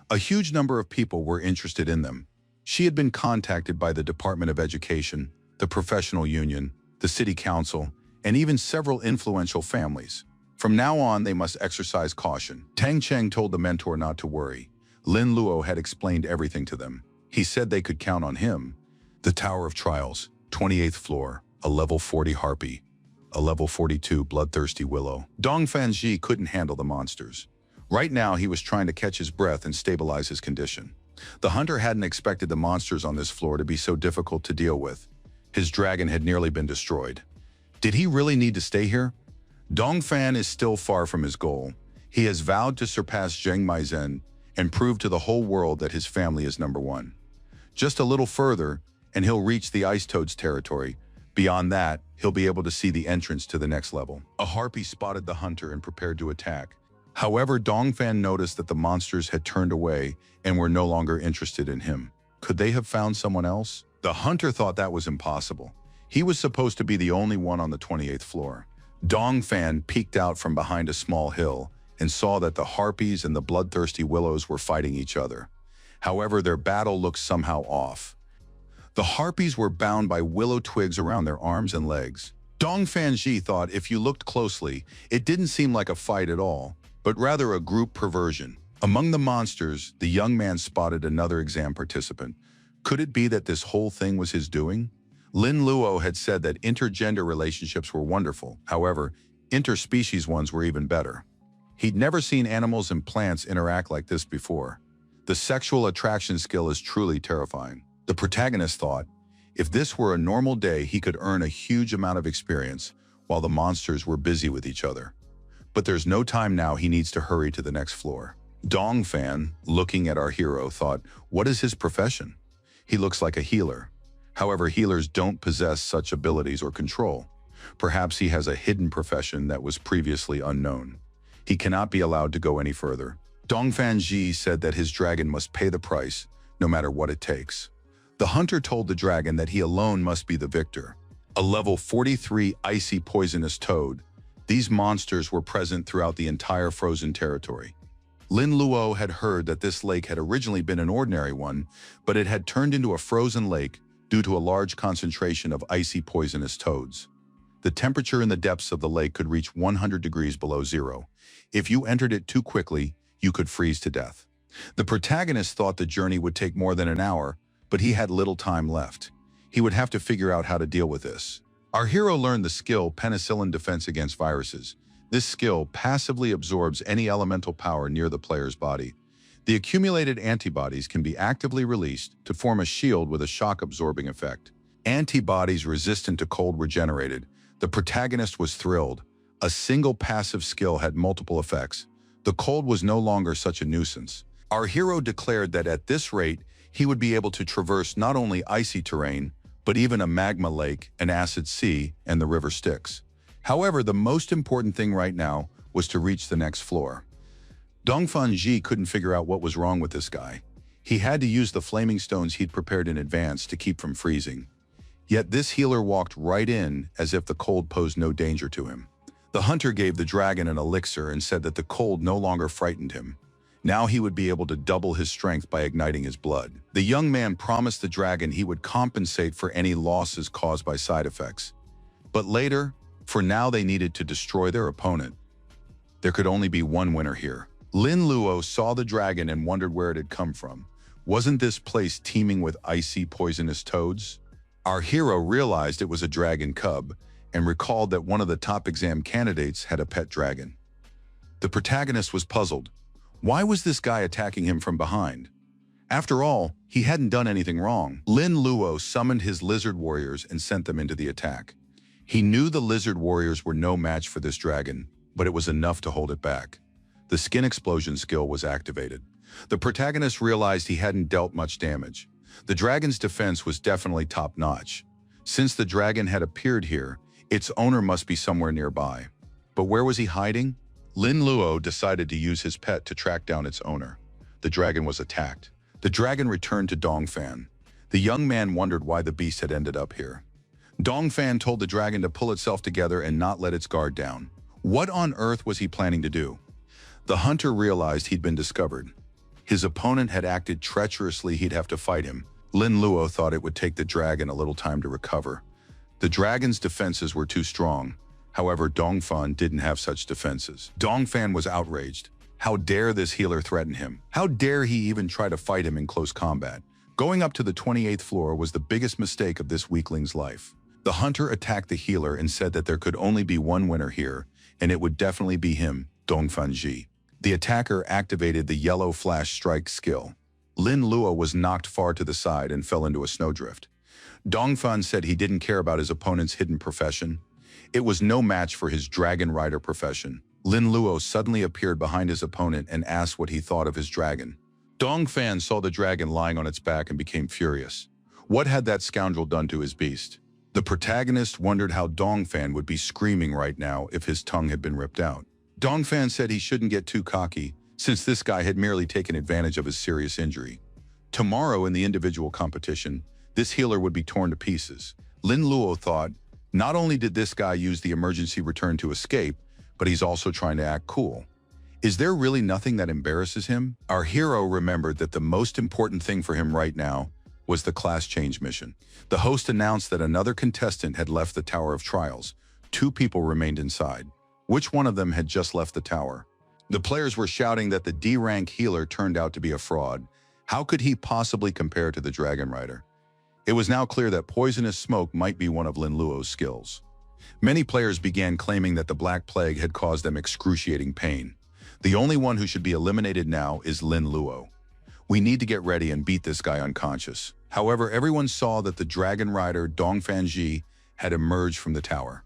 A huge number of people were interested in them. She had been contacted by the Department of Education, the professional union, the city council, and even several influential families. From now on, they must exercise caution. Tang Cheng told the mentor not to worry. Lin Luo had explained everything to them. He said they could count on him. The Tower of Trials, 28th floor, a level 40 harpy, a level 42 bloodthirsty willow. Dongfan Ji couldn't handle the monsters. Right now, he was trying to catch his breath and stabilize his condition. The hunter hadn't expected the monsters on this floor to be so difficult to deal with. His dragon had nearly been destroyed. Did he really need to stay here? Dongfan is still far from his goal. He has vowed to surpass Zheng Meizhen and prove to the whole world that his family is #1. Just a little further, and he'll reach the Ice Toad's territory, Beyond that, he'll be able to see the entrance to the next level. A harpy spotted the hunter and prepared to attack. However, Dongfan noticed that the monsters had turned away and were no longer interested in him. Could they have found someone else? The hunter thought that was impossible. He was supposed to be the only one on the 28th floor. Dongfan peeked out from behind a small hill and saw that the harpies and the bloodthirsty willows were fighting each other. However, their battle looked somehow off. The harpies were bound by willow twigs around their arms and legs. Dongfan Ji thought if you looked closely, it didn't seem like a fight at all, but rather a group perversion. Among the monsters, the young man spotted another exam participant. Could it be that this whole thing was his doing? Lin Luo had said that intergender relationships were wonderful. However, interspecies ones were even better. He'd never seen animals and plants interact like this before. The sexual attraction skill is truly terrifying. The protagonist thought, if this were a normal day, he could earn a huge amount of experience while the monsters were busy with each other. But there's no time now, he needs to hurry to the next floor. Dongfan, looking at our hero, thought, what is his profession? He looks like a healer. However, healers don't possess such abilities or control. Perhaps he has a hidden profession that was previously unknown. He cannot be allowed to go any further. Dongfan Ji said that his dragon must pay the price, no matter what it takes. The hunter told the dragon that he alone must be the victor. A level 43 icy poisonous toad, these monsters were present throughout the entire frozen territory. Lin Luo had heard that this lake had originally been an ordinary one, but it had turned into a frozen lake due to a large concentration of icy poisonous toads. The temperature in the depths of the lake could reach 100 degrees below zero. If you entered it too quickly, you could freeze to death. The protagonist thought the journey would take more than an hour, but he had little time left. He would have to figure out how to deal with this. Our hero learned the skill Penicillin Defense Against Viruses. This skill passively absorbs any elemental power near the player's body. The accumulated antibodies can be actively released to form a shield with a shock-absorbing effect. Antibodies resistant to cold were generated. The protagonist was thrilled. A single passive skill had multiple effects. The cold was no longer such a nuisance. Our hero declared that at this rate, he would be able to traverse not only icy terrain, but even a magma lake, an acid sea, and the river Styx. However, the most important thing right now was to reach the next floor. Dongfan Ji couldn't figure out what was wrong with this guy. He had to use the flaming stones he'd prepared in advance to keep from freezing. Yet this healer walked right in as if the cold posed no danger to him. The hunter gave the dragon an elixir and said that the cold no longer frightened him. Now he would be able to double his strength by igniting his blood. The young man promised the dragon he would compensate for any losses caused by side effects. But later, for now they needed to destroy their opponent. There could only be one winner here. Lin Luo saw the dragon and wondered where it had come from. Wasn't this place teeming with icy, poisonous toads? Our hero realized it was a dragon cub and recalled that one of the top exam candidates had a pet dragon. The protagonist was puzzled. Why was this guy attacking him from behind? After all, he hadn't done anything wrong. Lin Luo summoned his lizard warriors and sent them into the attack. He knew the lizard warriors were no match for this dragon, but it was enough to hold it back. The skin explosion skill was activated. The protagonist realized he hadn't dealt much damage. The dragon's defense was definitely top-notch. Since the dragon had appeared here, its owner must be somewhere nearby. But where was he hiding? Lin Luo decided to use his pet to track down its owner. The dragon was attacked. The dragon returned to Dongfan. The young man wondered why the beast had ended up here. Dongfan told the dragon to pull itself together and not let its guard down. What on earth was he planning to do? The hunter realized he'd been discovered. His opponent had acted treacherously. He'd have to fight him. Lin Luo thought it would take the dragon a little time to recover. The dragon's defenses were too strong. However, Dongfan didn't have such defenses. Dongfan was outraged. How dare this healer threaten him? How dare he even try to fight him in close combat? Going up to the 28th floor was the biggest mistake of this weakling's life. The hunter attacked the healer and said that there could only be one winner here, and it would definitely be him, Dongfan Ji. The attacker activated the yellow flash strike skill. Lin Luo was knocked far to the side and fell into a snowdrift. Dongfan said he didn't care about his opponent's hidden profession. It was no match for his dragon rider profession. Lin Luo suddenly appeared behind his opponent and asked what he thought of his dragon. Dongfan saw the dragon lying on its back and became furious. What had that scoundrel done to his beast? The protagonist wondered how Dongfan would be screaming right now if his tongue had been ripped out. Dongfan said he shouldn't get too cocky, since this guy had merely taken advantage of his serious injury. Tomorrow in the individual competition, this healer would be torn to pieces. Lin Luo thought, not only did this guy use the emergency return to escape, but he's also trying to act cool. Is there really nothing that embarrasses him? Our hero remembered that the most important thing for him right now was the class change mission. The host announced that another contestant had left the Tower of Trials. 2 people remained inside. Which one of them had just left the tower? The players were shouting that the D-rank healer turned out to be a fraud. How could he possibly compare to the Dragon Rider? It was now clear that poisonous smoke might be one of Lin Luo's skills. Many players began claiming that the Black Plague had caused them excruciating pain. The only one who should be eliminated now is Lin Luo. We need to get ready and beat this guy unconscious. However, everyone saw that the Dragon Rider Dongfan Ji had emerged from the tower.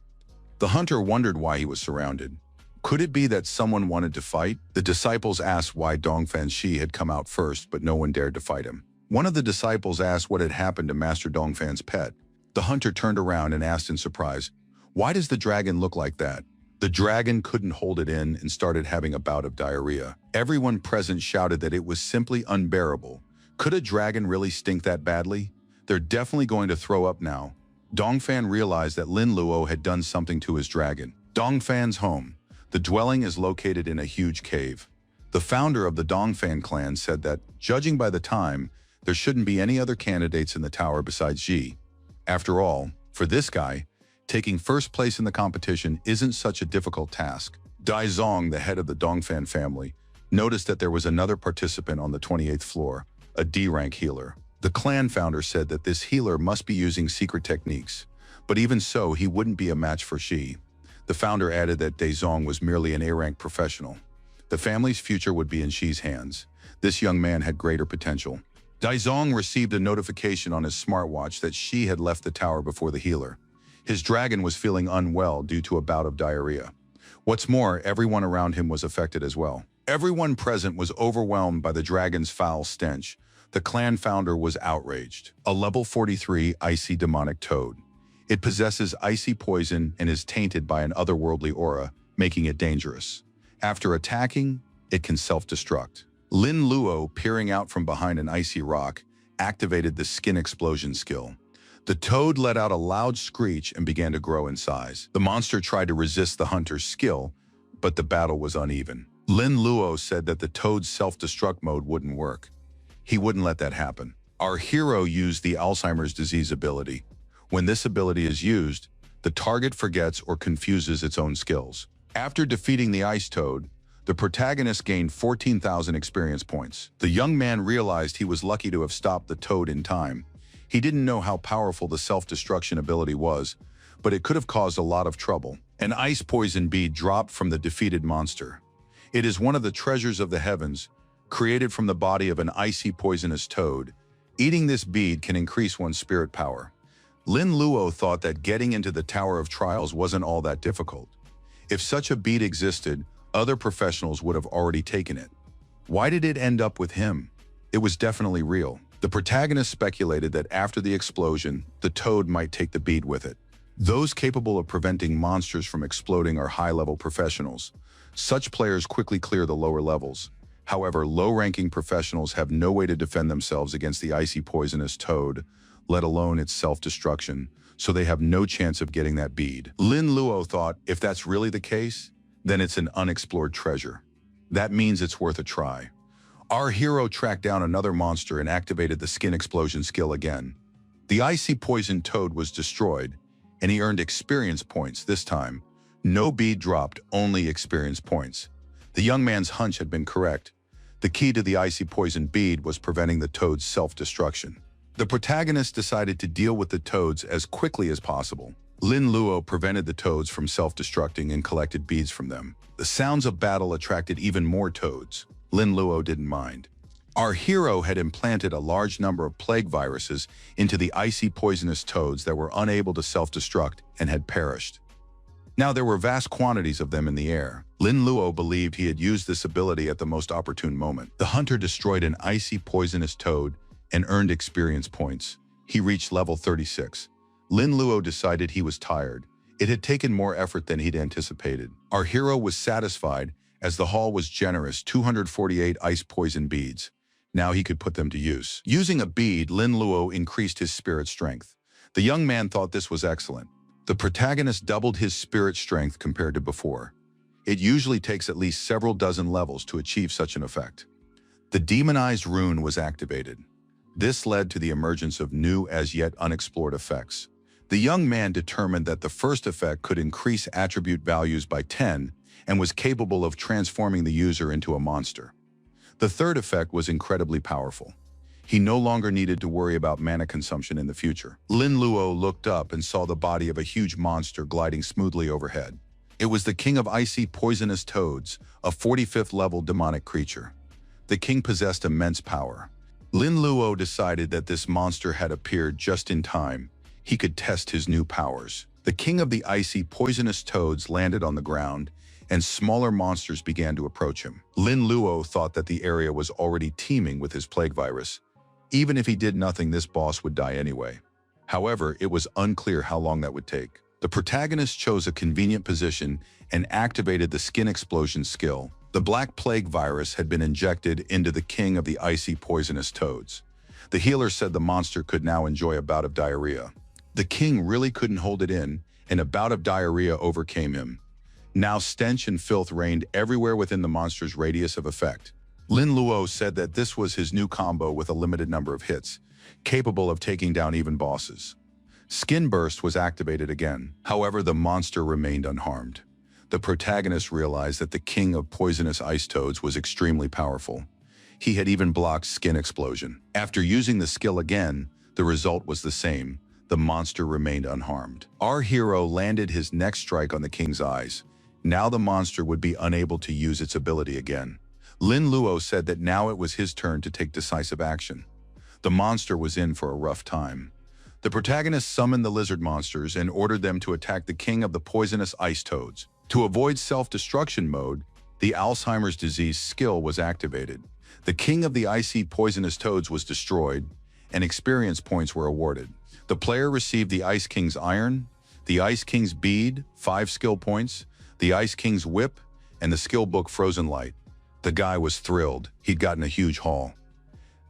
The hunter wondered why he was surrounded. Could it be that someone wanted to fight? The disciples asked why Dongfan Shi had come out first, but no one dared to fight him. One of the disciples asked what had happened to Master Dongfan's pet. The hunter turned around and asked in surprise, "Why does the dragon look like that?" The dragon couldn't hold it in and started having a bout of diarrhea. Everyone present shouted that it was simply unbearable. Could a dragon really stink that badly? They're definitely going to throw up now. Dongfan realized that Lin Luo had done something to his dragon. Dongfan's home. The dwelling is located in a huge cave. The founder of the Dongfan clan said that, judging by the time, there shouldn't be any other candidates in the tower besides Ji. After all, for this guy, taking first place in the competition isn't such a difficult task. Dai Zong, the head of the Dongfan family, noticed that there was another participant on the 28th floor, a D-rank healer. The clan founder said that this healer must be using secret techniques, but even so, he wouldn't be a match for Shi. The founder added that Dai Zong was merely an A-rank professional. The family's future would be in Shi's hands. This young man had greater potential. Dai Zong received a notification on his smartwatch that Shi had left the tower before the healer. His dragon was feeling unwell due to a bout of diarrhea. What's more, everyone around him was affected as well. Everyone present was overwhelmed by the dragon's foul stench. The clan founder was outraged. A level 43 icy demonic toad. It possesses icy poison and is tainted by an otherworldly aura, making it dangerous. After attacking, it can self-destruct. Lin Luo, peering out from behind an icy rock, activated the skin explosion skill. The toad let out a loud screech and began to grow in size. The monster tried to resist the hunter's skill, but the battle was uneven. Lin Luo said that the toad's self-destruct mode wouldn't work. He wouldn't let that happen. Our hero used the Alzheimer's disease ability. When this ability is used, the target forgets or confuses its own skills. After defeating the ice toad, the protagonist gained 14,000 experience points. The young man realized he was lucky to have stopped the toad in time. He didn't know how powerful the self-destruction ability was, but it could have caused a lot of trouble. An ice poison bead dropped from the defeated monster. It is one of the treasures of the heavens, created from the body of an icy poisonous toad. Eating this bead can increase one's spirit power. Lin Luo thought that getting into the Tower of Trials wasn't all that difficult. If such a bead existed, other professionals would have already taken it. Why did it end up with him? It was definitely real. The protagonist speculated that after the explosion, the toad might take the bead with it. Those capable of preventing monsters from exploding are high-level professionals. Such players quickly clear the lower levels. However, low-ranking professionals have no way to defend themselves against the icy poisonous toad, let alone its self-destruction, so they have no chance of getting that bead. Lin Luo thought, if that's really the case, then it's an unexplored treasure. That means it's worth a try. Our hero tracked down another monster and activated the skin explosion skill again. The icy poison toad was destroyed, and he earned experience points this time. No bead dropped, only experience points. The young man's hunch had been correct. The key to the icy poison bead was preventing the toad's self-destruction. The protagonist decided to deal with the toads as quickly as possible. Lin Luo prevented the toads from self-destructing and collected beads from them. The sounds of battle attracted even more toads. Lin Luo didn't mind. Our hero had implanted a large number of plague viruses into the icy poisonous toads that were unable to self-destruct and had perished. Now there were vast quantities of them in the air. Lin Luo believed he had used this ability at the most opportune moment. The hunter destroyed an icy poisonous toad and earned experience points. He reached level 36. Lin Luo decided he was tired. It had taken more effort than he'd anticipated. Our hero was satisfied as the haul was generous, 248 ice poison beads. Now he could put them to use. Using a bead, Lin Luo increased his spirit strength. The young man thought this was excellent. The protagonist doubled his spirit strength compared to before. It usually takes at least several dozen levels to achieve such an effect. The demonized rune was activated. This led to the emergence of new as yet unexplored effects. The young man determined that the first effect could increase attribute values by 10 and was capable of transforming the user into a monster. The third effect was incredibly powerful. He no longer needed to worry about mana consumption in the future. Lin Luo looked up and saw the body of a huge monster gliding smoothly overhead. It was the king of icy poisonous toads, a 45th level demonic creature. The king possessed immense power. Lin Luo decided that this monster had appeared just in time. He could test his new powers. The king of the icy poisonous toads landed on the ground, and smaller monsters began to approach him. Lin Luo thought that the area was already teeming with his plague virus. Even if he did nothing, this boss would die anyway. However, it was unclear how long that would take. The protagonist chose a convenient position and activated the skin explosion skill. The black plague virus had been injected into the king of the icy poisonous toads. The healer said the monster could now enjoy a bout of diarrhea. The king really couldn't hold it in, and a bout of diarrhea overcame him. Now stench and filth reigned everywhere within the monster's radius of effect. Lin Luo said that this was his new combo with a limited number of hits, capable of taking down even bosses. Skin Burst was activated again. However, the monster remained unharmed. The protagonist realized that the king of poisonous ice toads was extremely powerful. He had even blocked Skin Explosion. After using the skill again, the result was the same. The monster remained unharmed. Our hero landed his next strike on the king's eyes. Now the monster would be unable to use its ability again. Lin Luo said that now it was his turn to take decisive action. The monster was in for a rough time. The protagonist summoned the lizard monsters and ordered them to attack the king of the poisonous ice toads. To avoid self-destruction mode, the Alzheimer's disease skill was activated. The king of the icy poisonous toads was destroyed, and experience points were awarded. The player received the Ice King's Iron, the Ice King's Bead, 5 skill points, the Ice King's Whip, and the skill book Frozen Light. The guy was thrilled. He'd gotten a huge haul.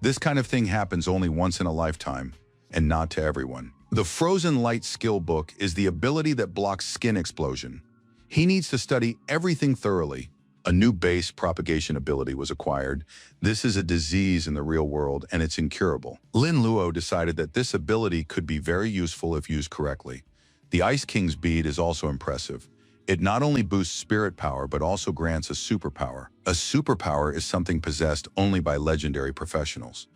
This kind of thing happens only once in a lifetime, and not to everyone. The Frozen Light skill book is the ability that blocks Skin Explosion. He needs to study everything thoroughly. A new base propagation ability was acquired. This is a disease in the real world, and it's incurable. Lin Luo decided that this ability could be very useful if used correctly. The Ice King's Bead is also impressive. It not only boosts spirit power, but also grants a superpower. A superpower is something possessed only by legendary professionals.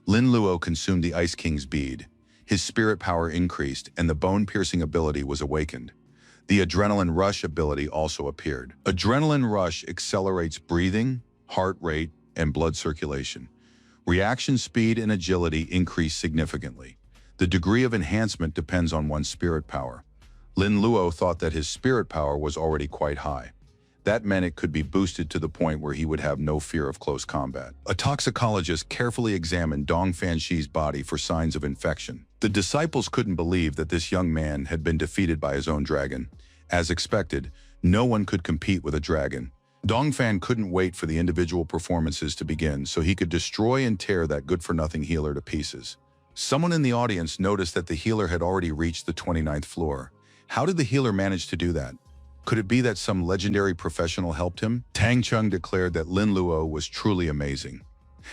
Lin Luo consumed the Ice King's Bead. His spirit power increased, and the bone-piercing ability was awakened. The Adrenaline Rush ability also appeared. Adrenaline Rush accelerates breathing, heart rate, and blood circulation. Reaction speed and agility increase significantly. The degree of enhancement depends on one's spirit power. Lin Luo thought that his spirit power was already quite high. That meant it could be boosted to the point where he would have no fear of close combat. A toxicologist carefully examined Dong Fanxi's body for signs of infection. The disciples couldn't believe that this young man had been defeated by his own dragon. As expected, no one could compete with a dragon. Dong Fan couldn't wait for the individual performances to begin so he could destroy and tear that good-for-nothing healer to pieces. Someone in the audience noticed that the healer had already reached the 29th floor. How did the healer manage to do that? Could it be that some legendary professional helped him? Tang Chung declared that Lin Luo was truly amazing.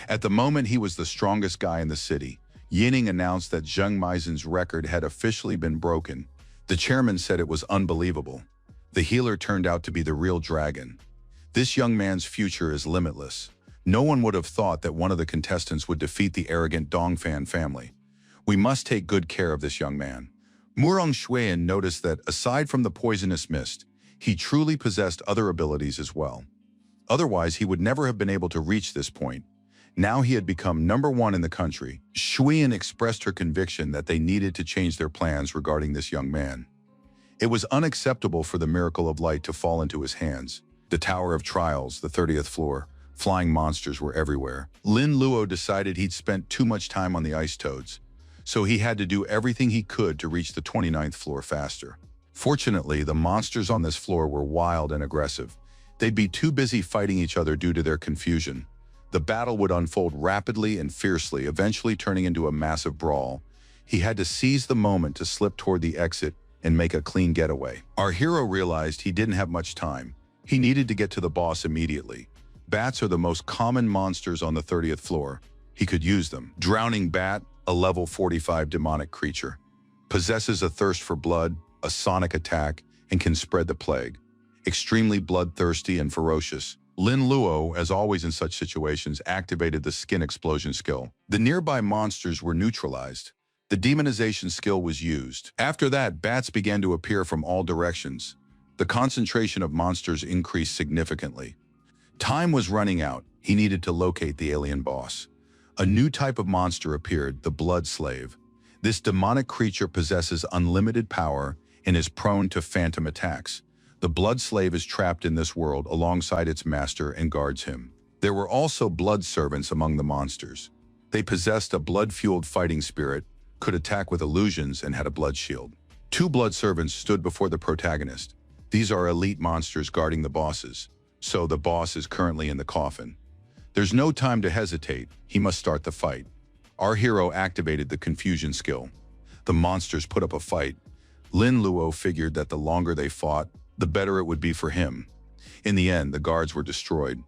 At the moment, he was the strongest guy in the city. Yining announced that Zheng Meisen's record had officially been broken. The chairman said it was unbelievable. The healer turned out to be the real dragon. This young man's future is limitless. No one would have thought that one of the contestants would defeat the arrogant Dongfan family. We must take good care of this young man. Murong Xuan noticed that, aside from the poisonous mist, he truly possessed other abilities as well. Otherwise, he would never have been able to reach this point. Now he had become #1 in the country. Xuan expressed her conviction that they needed to change their plans regarding this young man. It was unacceptable for the miracle of light to fall into his hands. The Tower of Trials, the 30th floor, flying monsters were everywhere. Lin Luo decided he'd spent too much time on the ice toads. so he had to do everything he could to reach the 29th floor faster. Fortunately, the monsters on this floor were wild and aggressive. They'd be too busy fighting each other due to their confusion. The battle would unfold rapidly and fiercely, eventually turning into a massive brawl. He had to seize the moment to slip toward the exit and make a clean getaway. Our hero realized he didn't have much time. He needed to get to the boss immediately. Bats are the most common monsters on the 30th floor. He could use them. Drowning Bat, a level 45 demonic creature. Possesses a thirst for blood, a sonic attack, and can spread the plague. Extremely bloodthirsty and ferocious, Lin Luo, as always in such situations, activated the skin explosion skill. The nearby monsters were neutralized. The demonization skill was used. After that, bats began to appear from all directions. The concentration of monsters increased significantly. Time was running out. He needed to locate the alien boss. A new type of monster appeared, the Blood Slave. This demonic creature possesses unlimited power and is prone to phantom attacks. The Blood Slave is trapped in this world alongside its master and guards him. There were also blood servants among the monsters. They possessed a blood-fueled fighting spirit, could attack with illusions, and had a blood shield. Two blood servants stood before the protagonist. These are elite monsters guarding the bosses. So the boss is currently in the coffin. There's no time to hesitate. He must start the fight. Our hero activated the confusion skill. The monsters put up a fight. Lin Luo figured that the longer they fought, the better it would be for him. In the end, the guards were destroyed.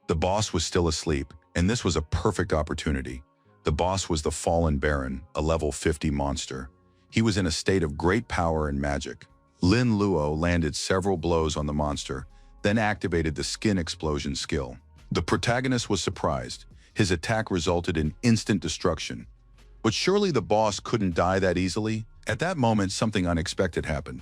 The boss was still asleep, and this was a perfect opportunity. The boss was the Fallen Baron, a level 50 monster. He was in a state of great power and magic. Lin Luo landed several blows on the monster, then activated the skin explosion skill. The protagonist was surprised. His attack resulted in instant destruction. But surely the boss couldn't die that easily? At that moment, something unexpected happened.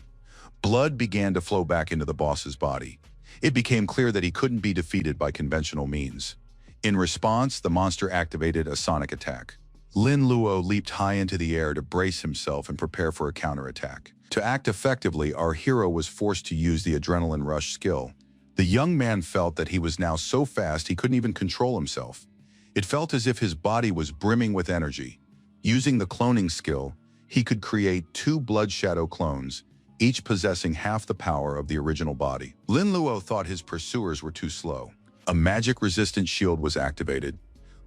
Blood began to flow back into the boss's body. It became clear that he couldn't be defeated by conventional means. In response, the monster activated a sonic attack. Lin Luo leaped high into the air to brace himself and prepare for a counterattack. To act effectively, our hero was forced to use the adrenaline rush skill. The young man felt that he was now so fast he couldn't even control himself. It felt as if his body was brimming with energy. Using the cloning skill, he could create 2 blood shadow clones, each possessing half the power of the original body. Lin Luo thought his pursuers were too slow. A magic-resistant shield was activated.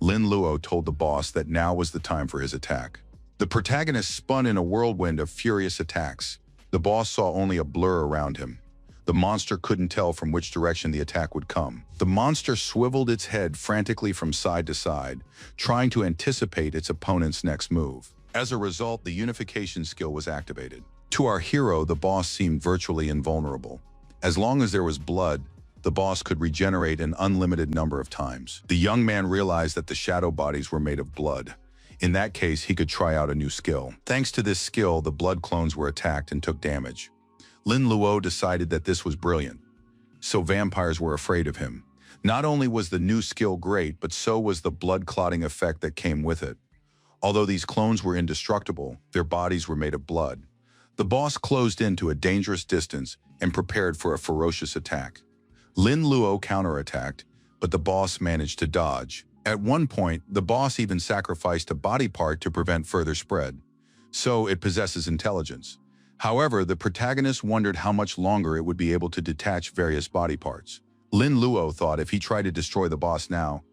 Lin Luo told the boss that now was the time for his attack. The protagonist spun in a whirlwind of furious attacks. The boss saw only a blur around him. The monster couldn't tell from which direction the attack would come. The monster swiveled its head frantically from side to side, trying to anticipate its opponent's next move. As a result, the unification skill was activated. To our hero, the boss seemed virtually invulnerable. As long as there was blood, the boss could regenerate an unlimited number of times. The young man realized that the shadow bodies were made of blood. In that case, he could try out a new skill. Thanks to this skill, the blood clones were attacked and took damage. Lin Luo decided that this was brilliant. So vampires were afraid of him. Not only was the new skill great, but so was the blood-clotting effect that came with it. Although these clones were indestructible, their bodies were made of blood. The boss closed in to a dangerous distance and prepared for a ferocious attack. Lin Luo counterattacked, but the boss managed to dodge. At one point, the boss even sacrificed a body part to prevent further spread. So it possesses intelligence. However, the protagonist wondered how much longer it would be able to detach various body parts. Lin Luo thought if he tried to destroy the boss now,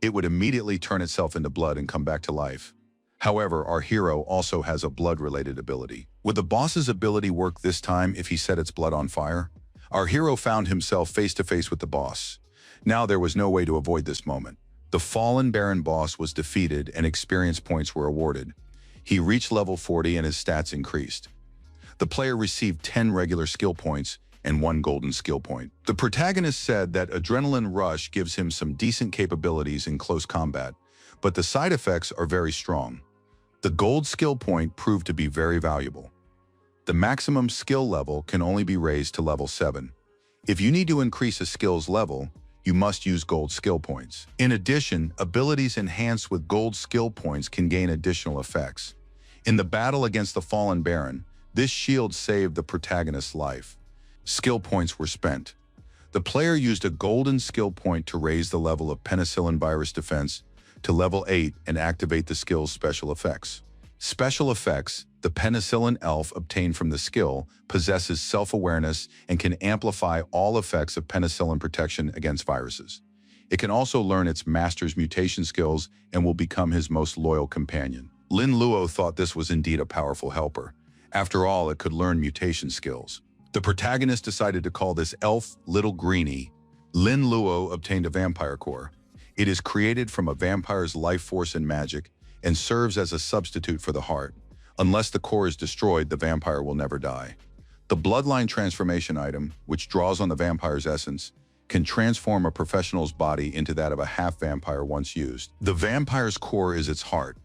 it would immediately turn itself into blood and come back to life. However, our hero also has a blood-related ability. Would the boss's ability work this time if he set its blood on fire? Our hero found himself face-to-face with the boss. Now there was no way to avoid this moment. The Fallen Baron boss was defeated and experience points were awarded. He reached level 40 and his stats increased. The player received 10 regular skill points and 1 golden skill point. The protagonist said that adrenaline rush gives him some decent capabilities in close combat, but the side effects are very strong. The gold skill point proved to be very valuable. The maximum skill level can only be raised to level 7. If you need to increase a skill's level, you must use gold skill points. In addition, abilities enhanced with gold skill points can gain additional effects. In the battle against the Fallen Baron, this shield saved the protagonist's life. Skill points were spent. The player used a golden skill point to raise the level of penicillin virus defense to level 8 and activate the skill's special effects. Special effects: the penicillin elf obtained from the skill possesses self-awareness and can amplify all effects of penicillin protection against viruses. It can also learn its master's mutation skills and will become his most loyal companion. Lin Luo thought this was indeed a powerful helper. After all, it could learn mutation skills. The protagonist decided to call this elf Little Greenie. Lin Luo obtained a vampire core. It is created from a vampire's life force and magic and serves as a substitute for the heart. Unless the core is destroyed, the vampire will never die. The bloodline transformation item, which draws on the vampire's essence, can transform a professional's body into that of a half-vampire once used. The vampire's core is its heart.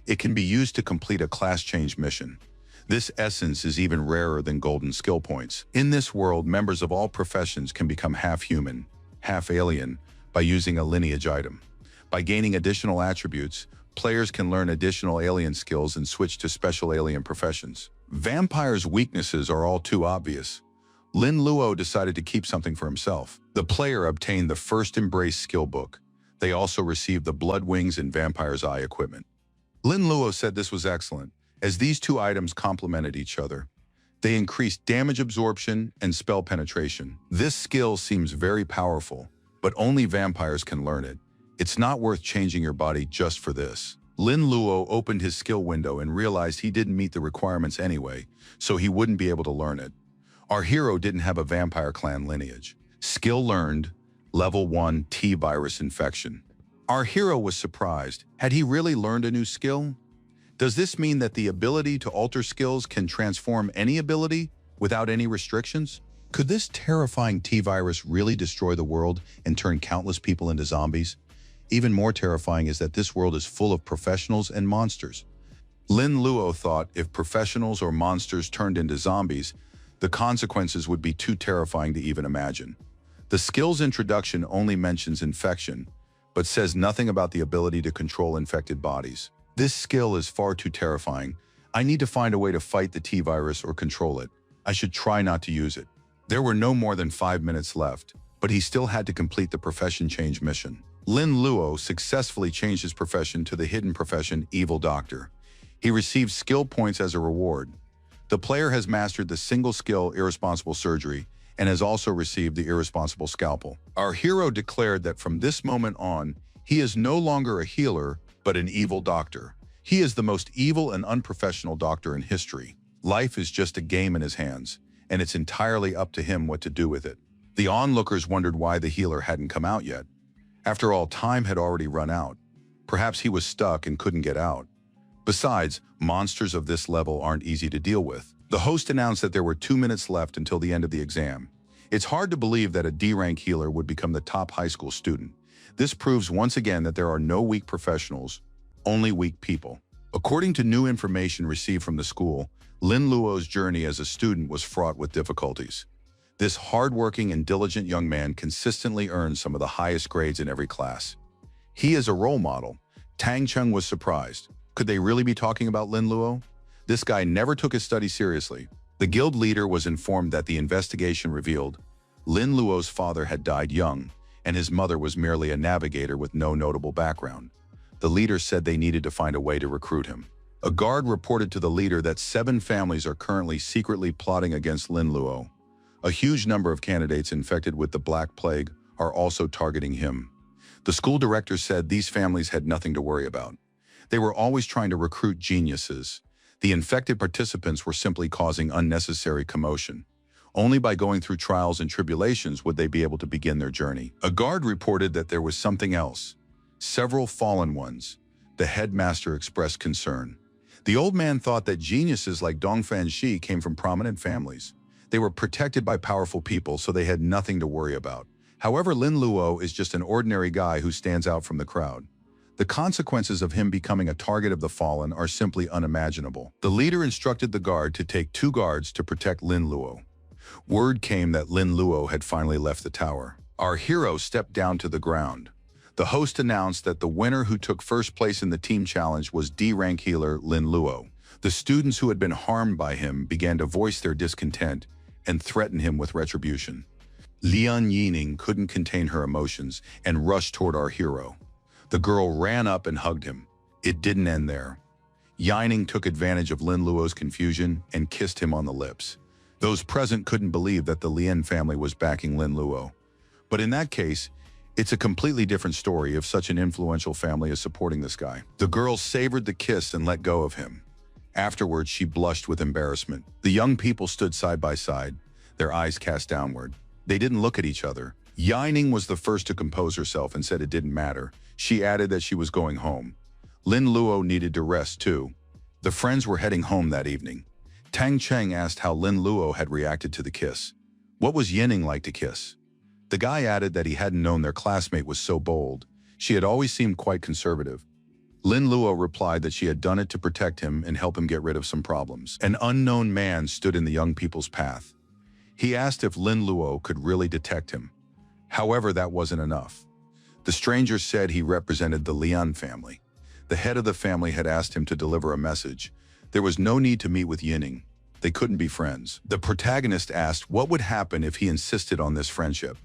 It can be used to complete a class change mission. This essence is even rarer than golden skill points. In this world, members of all professions can become half-human, half-alien by using a lineage item. By gaining additional attributes, players can learn additional alien skills and switch to special alien professions. Vampires' weaknesses are all too obvious. Lin Luo decided to keep something for himself. The player obtained the First Embrace skill book. They also received the Blood Wings and Vampire's Eye equipment. Lin Luo said this was excellent, as these two items complemented each other. They increased damage absorption and spell penetration. This skill seems very powerful, but only vampires can learn it. It's not worth changing your body just for this. Lin Luo opened his skill window and realized he didn't meet the requirements anyway, so he wouldn't be able to learn it. Our hero didn't have a vampire clan lineage. Skill learned, level 1 T-virus infection. Our hero was surprised. Had he really learned a new skill? Does this mean that the ability to alter skills can transform any ability without any restrictions? Could this terrifying T-virus really destroy the world and turn countless people into zombies? Even more terrifying is that this world is full of professionals and monsters. Lin Luo thought if professionals or monsters turned into zombies, the consequences would be too terrifying to even imagine. The skill's introduction only mentions infection, but says nothing about the ability to control infected bodies. This skill is far too terrifying. I need to find a way to fight the T-virus or control it. I should try not to use it. There were no more than 5 minutes left, but he still had to complete the profession change mission. Lin Luo successfully changed his profession to the hidden profession Evil Doctor. He received skill points as a reward. The player has mastered the single skill Irresponsible Surgery and has also received the Irresponsible Scalpel. Our hero declared that from this moment on, he is no longer a healer, but an evil doctor. He is the most evil and unprofessional doctor in history. Life is just a game in his hands, and it's entirely up to him what to do with it. The onlookers wondered why the healer hadn't come out yet. After all, time had already run out. Perhaps he was stuck and couldn't get out. Besides, monsters of this level aren't easy to deal with. The host announced that there were 2 minutes left until the end of the exam. It's hard to believe that a D-rank healer would become the top high school student. This proves once again that there are no weak professionals, only weak people. According to new information received from the school, Lin Luo's journey as a student was fraught with difficulties. This hardworking and diligent young man consistently earned some of the highest grades in every class. He is a role model. Tang Chung was surprised. Could they really be talking about Lin Luo? This guy never took his studies seriously. The guild leader was informed that the investigation revealed Lin Luo's father had died young, and his mother was merely a navigator with no notable background. The leader said they needed to find a way to recruit him. A guard reported to the leader that 7 families are currently secretly plotting against Lin Luo. A huge number of candidates infected with the Black Plague are also targeting him. The school director said these families had nothing to worry about. They were always trying to recruit geniuses. The infected participants were simply causing unnecessary commotion. Only by going through trials and tribulations would they be able to begin their journey. A guard reported that there was something else. Several fallen ones. The headmaster expressed concern. The old man thought that geniuses like Dongfan Shi came from prominent families. They were protected by powerful people, so they had nothing to worry about. However, Lin Luo is just an ordinary guy who stands out from the crowd. The consequences of him becoming a target of the fallen are simply unimaginable. The leader instructed the guard to take 2 guards to protect Lin Luo. Word came that Lin Luo had finally left the tower. Our hero stepped down to the ground. The host announced that the winner who took first place in the team challenge was D-rank healer Lin Luo. The students who had been harmed by him began to voice their discontent and threaten him with retribution. Lian Yining couldn't contain her emotions and rushed toward our hero. The girl ran up and hugged him. It didn't end there. Yining took advantage of Lin Luo's confusion and kissed him on the lips. Those present couldn't believe that the Lien family was backing Lin Luo. But in that case, it's a completely different story if such an influential family is supporting this guy. The girl savored the kiss and let go of him. Afterwards, she blushed with embarrassment. The young people stood side by side, their eyes cast downward. They didn't look at each other. Yining was the first to compose herself and said it didn't matter. She added that she was going home. Lin Luo needed to rest too. The friends were heading home that evening. Tang Cheng asked how Lin Luo had reacted to the kiss. What was Yining like to kiss? The guy added that he hadn't known their classmate was so bold. She had always seemed quite conservative. Lin Luo replied that she had done it to protect him and help him get rid of some problems. An unknown man stood in the young people's path. He asked if Lin Luo could really detect him. However, that wasn't enough. The stranger said he represented the Lian family. The head of the family had asked him to deliver a message. There was no need to meet with Yining. They couldn't be friends. The protagonist asked what would happen if he insisted on this friendship.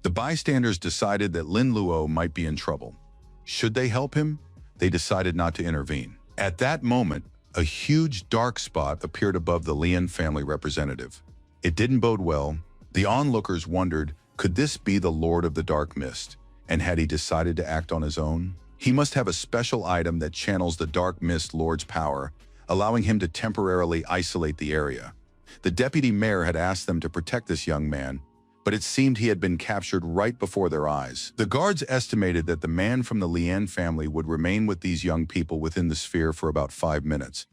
The bystanders decided that Lin Luo might be in trouble. Should they help him? They decided not to intervene. At that moment, a huge dark spot appeared above the Lian family representative. It didn't bode well. The onlookers wondered, could this be the Lord of the Dark Mist? And had he decided to act on his own? He must have a special item that channels the Dark Mist Lord's power, allowing him to temporarily isolate the area. The deputy mayor had asked them to protect this young man, but it seemed he had been captured right before their eyes. The guards estimated that the man from the Lian family would remain with these young people within the sphere for about 5 minutes.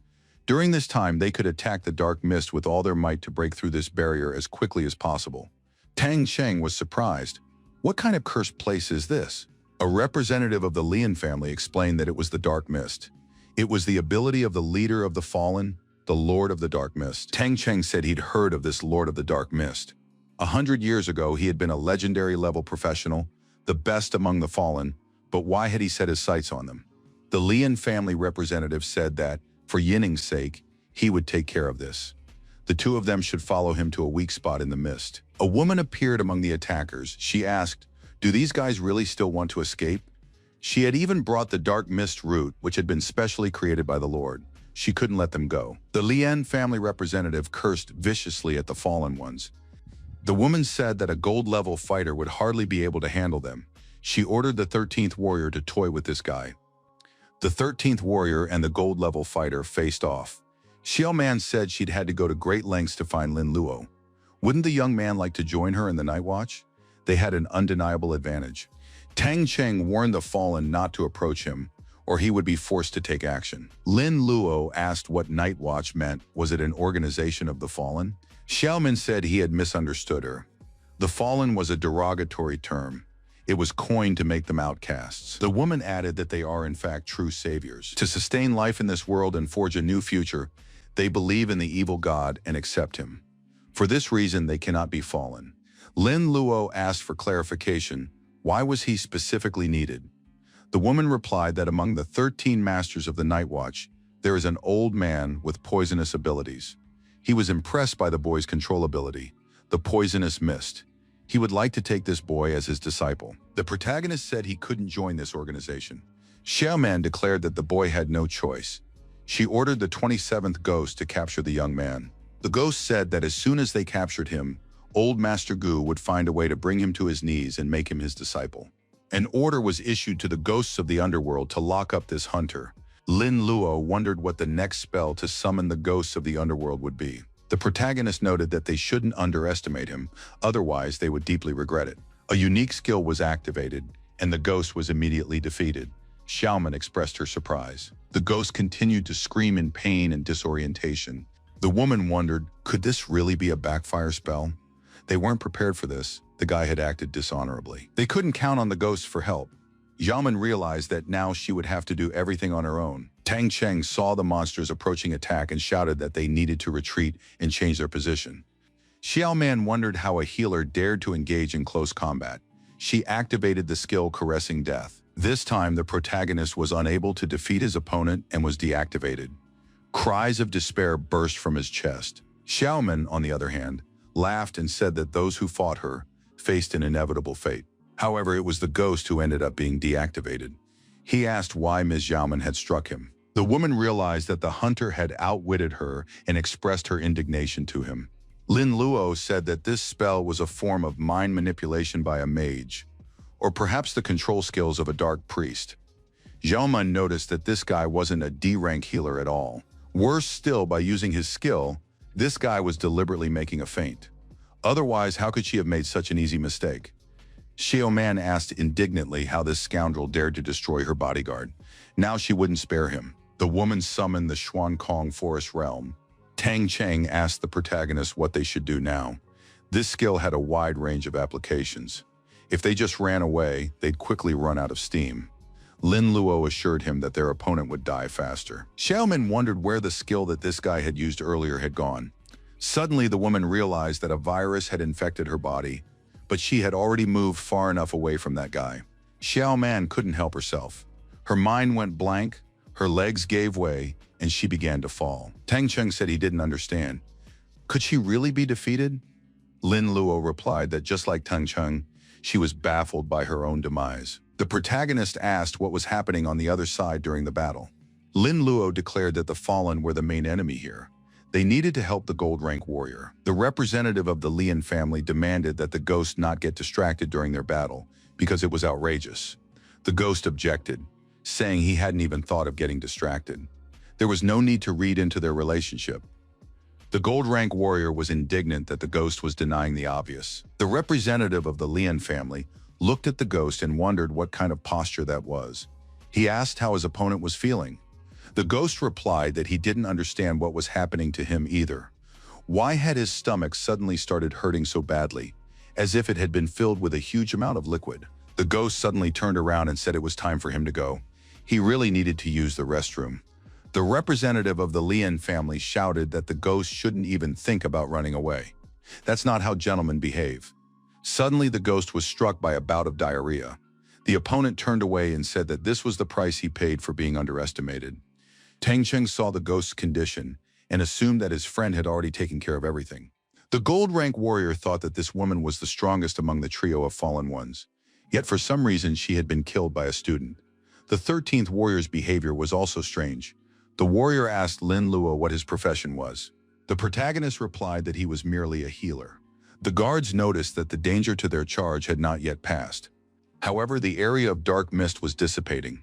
During this time, they could attack the dark mist with all their might to break through this barrier as quickly as possible. Tang Cheng was surprised. What kind of cursed place is this? A representative of the Lian family explained that it was the dark mist. It was the ability of the leader of the fallen, the Lord of the Dark Mist. Tang Cheng said he'd heard of this Lord of the Dark Mist. 100 years ago, he had been a legendary level professional, the best among the fallen, but why had he set his sights on them? The Lian family representative said that, for Yining's sake, he would take care of this. The two of them should follow him to a weak spot in the mist. A woman appeared among the attackers. She asked, "Do these guys really still want to escape?" She had even brought the dark mist root, which had been specially created by the Lord. She couldn't let them go. The Lian family representative cursed viciously at the fallen ones. The woman said that a gold-level fighter would hardly be able to handle them. She ordered the 13th warrior to toy with this guy. The 13th warrior and the gold-level fighter faced off. Xiaoman said she'd had to go to great lengths to find Lin Luo. Wouldn't the young man like to join her in the night watch? They had an undeniable advantage. Tang Cheng warned the fallen not to approach him, or he would be forced to take action. Lin Luo asked what night watch meant. Was it an organization of the fallen? Xiaoman said he had misunderstood her. The fallen was a derogatory term. It was coined to make them outcasts. The woman added that they are in fact true saviors. To sustain life in this world and forge a new future, they believe in the evil god and accept him. For this reason, they cannot be fallen. Lin Luo asked for clarification. Why was he specifically needed? The woman replied that among the 13 masters of the Night Watch, there is an old man with poisonous abilities. He was impressed by the boy's control ability, the poisonous mist. He would like to take this boy as his disciple. The protagonist said he couldn't join this organization. Xiaoman declared that the boy had no choice. She ordered the 27th ghost to capture the young man. The ghost said that as soon as they captured him, Old Master Gu would find a way to bring him to his knees and make him his disciple. An order was issued to the ghosts of the underworld to lock up this hunter. Lin Luo wondered what the next spell to summon the ghosts of the underworld would be. The protagonist noted that they shouldn't underestimate him, otherwise they would deeply regret it. A unique skill was activated, and the ghost was immediately defeated. Xiaoman expressed her surprise. The ghost continued to scream in pain and disorientation. The woman wondered, could this really be a backfire spell? They weren't prepared for this. The guy had acted dishonorably. They couldn't count on the ghost for help. Xiaoman realized that now she would have to do everything on her own. Tang Cheng saw the monsters approaching attack and shouted that they needed to retreat and change their position. Xiaoman wondered how a healer dared to engage in close combat. She activated the skill Caressing Death. This time, the protagonist was unable to defeat his opponent and was deactivated. Cries of despair burst from his chest. Xiaoman, on the other hand, laughed and said that those who fought her faced an inevitable fate. However, it was the ghost who ended up being deactivated. He asked why Ms. Xiaoman had struck him. The woman realized that the hunter had outwitted her and expressed her indignation to him. Lin Luo said that this spell was a form of mind manipulation by a mage, or perhaps the control skills of a dark priest. Xiaoman noticed that this guy wasn't a D-rank healer at all. Worse still, by using his skill, this guy was deliberately making a feint. Otherwise, how could she have made such an easy mistake? Xiaoman asked indignantly how this scoundrel dared to destroy her bodyguard. Now she wouldn't spare him. The woman summoned the Xuankong Forest Realm. Tang Cheng asked the protagonist what they should do now. This skill had a wide range of applications. If they just ran away, they'd quickly run out of steam. Lin Luo assured him that their opponent would die faster. Xiaoman wondered where the skill that this guy had used earlier had gone. Suddenly, the woman realized that a virus had infected her body, but she had already moved far enough away from that guy. Xiaoman couldn't help herself. Her mind went blank, her legs gave way, and she began to fall. Tang Cheng said he didn't understand. Could she really be defeated? Lin Luo replied that just like Tang Cheng, she was baffled by her own demise. The protagonist asked what was happening on the other side during the battle. Lin Luo declared that the Fallen were the main enemy here. They needed to help the gold rank warrior. The representative of the Lian family demanded that the ghost not get distracted during their battle because it was outrageous. The ghost objected, saying he hadn't even thought of getting distracted. There was no need to read into their relationship. The gold rank warrior was indignant that the ghost was denying the obvious. The representative of the Lian family looked at the ghost and wondered what kind of posture that was. He asked how his opponent was feeling. The ghost replied that he didn't understand what was happening to him either. Why had his stomach suddenly started hurting so badly, as if it had been filled with a huge amount of liquid? The ghost suddenly turned around and said it was time for him to go. He really needed to use the restroom. The representative of the Lian family shouted that the ghost shouldn't even think about running away. That's not how gentlemen behave. Suddenly, the ghost was struck by a bout of diarrhea. The opponent turned away and said that this was the price he paid for being underestimated. Tang Cheng saw the ghost's condition and assumed that his friend had already taken care of everything. The gold rank warrior thought that this woman was the strongest among the trio of fallen ones. Yet for some reason, she had been killed by a student. The 13th warrior's behavior was also strange. The warrior asked Lin Luo what his profession was. The protagonist replied that he was merely a healer. The guards noticed that the danger to their charge had not yet passed. However, the area of dark mist was dissipating.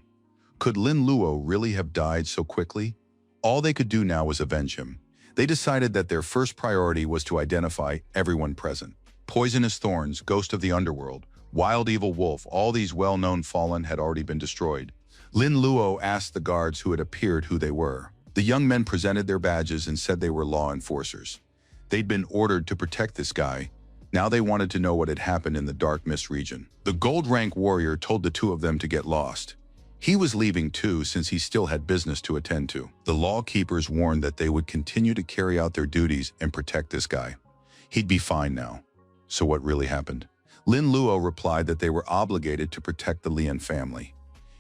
Could Lin Luo really have died so quickly? All they could do now was avenge him. They decided that their first priority was to identify everyone present. Poisonous Thorns, Ghost of the Underworld, Wild Evil Wolf, all these well-known fallen had already been destroyed. Lin Luo asked the guards who had appeared who they were. The young men presented their badges and said they were law enforcers. They'd been ordered to protect this guy. Now they wanted to know what had happened in the Dark Mist region. The gold rank warrior told the two of them to get lost. He was leaving too, since he still had business to attend to. The law keepers warned that they would continue to carry out their duties and protect this guy. He'd be fine now. So what really happened? Lin Luo replied that they were obligated to protect the Lian family.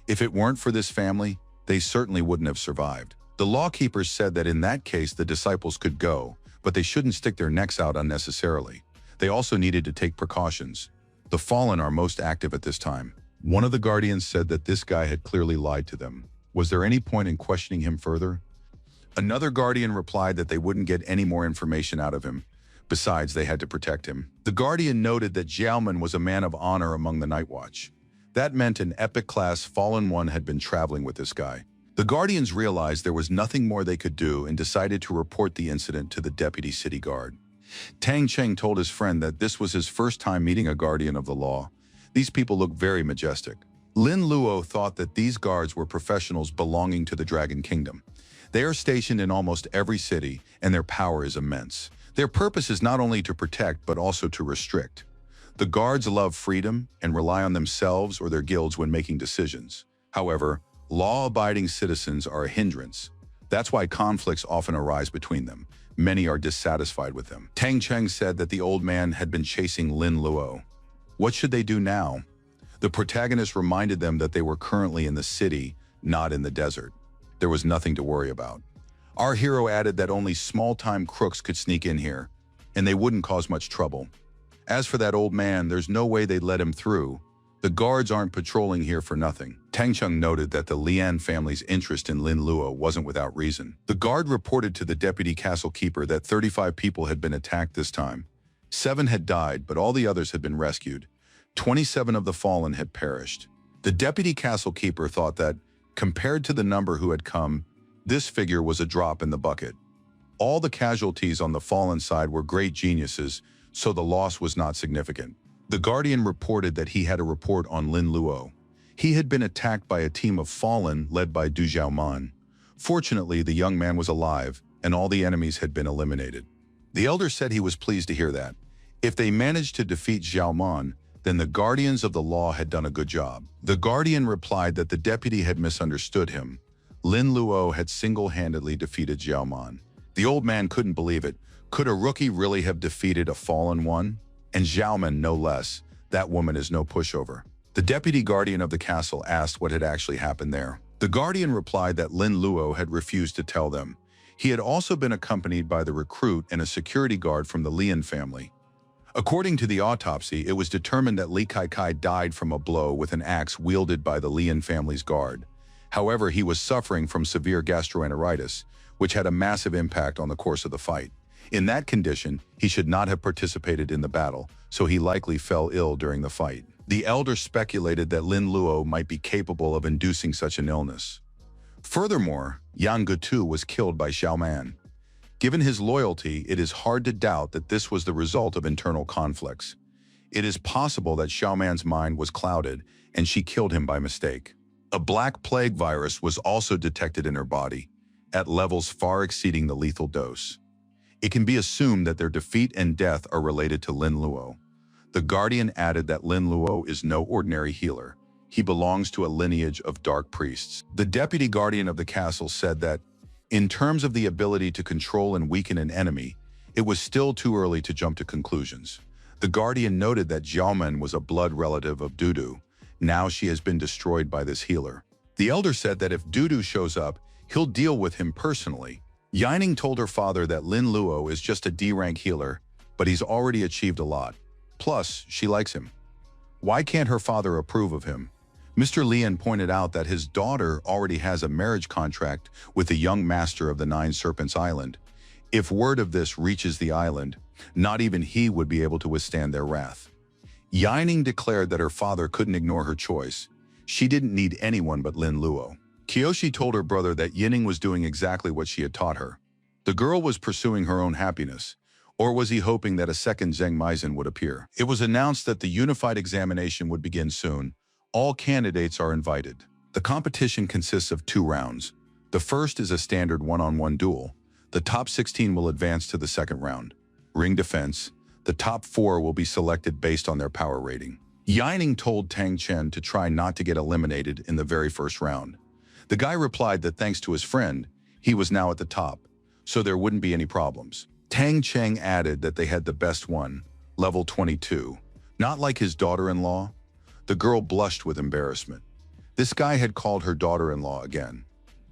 If it weren't for this family, they certainly wouldn't have survived. The law keepers said that in that case the disciples could go, but they shouldn't stick their necks out unnecessarily. They also needed to take precautions. The fallen are most active at this time. One of the guardians said that this guy had clearly lied to them. Was there any point in questioning him further? Another guardian replied that they wouldn't get any more information out of him. Besides, they had to protect him. The guardian noted that Xiaoman was a man of honor among the Night Watch. That meant an epic-class fallen one had been traveling with this guy. The guardians realized there was nothing more they could do and decided to report the incident to the deputy city guard. Tang Cheng told his friend that this was his first time meeting a guardian of the law. These people looked very majestic. Lin Luo thought that these guards were professionals belonging to the Dragon Kingdom. They are stationed in almost every city, and their power is immense. Their purpose is not only to protect, but also to restrict. The guards love freedom and rely on themselves or their guilds when making decisions. However, law-abiding citizens are a hindrance. That's why conflicts often arise between them. Many are dissatisfied with them. Tang Cheng said that the old man had been chasing Lin Luo. What should they do now? The protagonist reminded them that they were currently in the city, not in the desert. There was nothing to worry about. Our hero added that only small-time crooks could sneak in here, and they wouldn't cause much trouble. As for that old man, there's no way they'd let him through. The guards aren't patrolling here for nothing. Tang Chung noted that the Lian family's interest in Lin Luo wasn't without reason. The guard reported to the deputy castle keeper that 35 people had been attacked this time. 7 had died, but all the others had been rescued. 27 of the fallen had perished. The deputy castle keeper thought that, compared to the number who had come, this figure was a drop in the bucket. All the casualties on the fallen side were great geniuses, so the loss was not significant. The Guardian reported that he had a report on Lin Luo. He had been attacked by a team of fallen led by Du Xiaoman. Fortunately, the young man was alive, and all the enemies had been eliminated. The elder said he was pleased to hear that. If they managed to defeat Xiaoman, then the guardians of the law had done a good job. The Guardian replied that the deputy had misunderstood him. Lin Luo had single-handedly defeated Xiaoman. The old man couldn't believe it. Could a rookie really have defeated a fallen one? And Xiaoman no less. That woman is no pushover. The deputy guardian of the castle asked what had actually happened there. The guardian replied that Lin Luo had refused to tell them. He had also been accompanied by the recruit and a security guard from the Lian family. According to the autopsy, it was determined that Li Kai died from a blow with an axe wielded by the Lian family's guard. However, he was suffering from severe gastroenteritis, which had a massive impact on the course of the fight. In that condition, he should not have participated in the battle, so he likely fell ill during the fight. The elder speculated that Lin Luo might be capable of inducing such an illness. Furthermore, Yang Gutu was killed by Xiaoman. Given his loyalty, it is hard to doubt that this was the result of internal conflicts. It is possible that Xiaoman's mind was clouded, and she killed him by mistake. A black plague virus was also detected in her body, at levels far exceeding the lethal dose. It can be assumed that their defeat and death are related to Lin Luo. The Guardian added that Lin Luo is no ordinary healer. He belongs to a lineage of dark priests. The deputy guardian of the castle said that, in terms of the ability to control and weaken an enemy, it was still too early to jump to conclusions. The Guardian noted that Xiaoman was a blood relative of Dudu. Now she has been destroyed by this healer. The elder said that if Dudu shows up, he'll deal with him personally. Yining told her father that Lin Luo is just a D-rank healer, but he's already achieved a lot. Plus, she likes him. Why can't her father approve of him? Mr. Lian pointed out that his daughter already has a marriage contract with the young master of the Nine Serpents Island. If word of this reaches the island, not even he would be able to withstand their wrath. Yining declared that her father couldn't ignore her choice. She didn't need anyone but Lin Luo. Kyoshi told her brother that Yining was doing exactly what she had taught her. The girl was pursuing her own happiness. Or was he hoping that a second Zheng Meisen would appear? It was announced that the unified examination would begin soon. All candidates are invited. The competition consists of 2 rounds. The first is a standard one-on-one duel. The top 16 will advance to the second round. Ring defense. The top 4 will be selected based on their power rating. Yining told Tang Chen to try not to get eliminated in the very first round. The guy replied that thanks to his friend, he was now at the top, so there wouldn't be any problems. Tang Cheng added that they had the best one, level 22. Not like his daughter-in-law. The girl blushed with embarrassment. This guy had called her daughter-in-law again.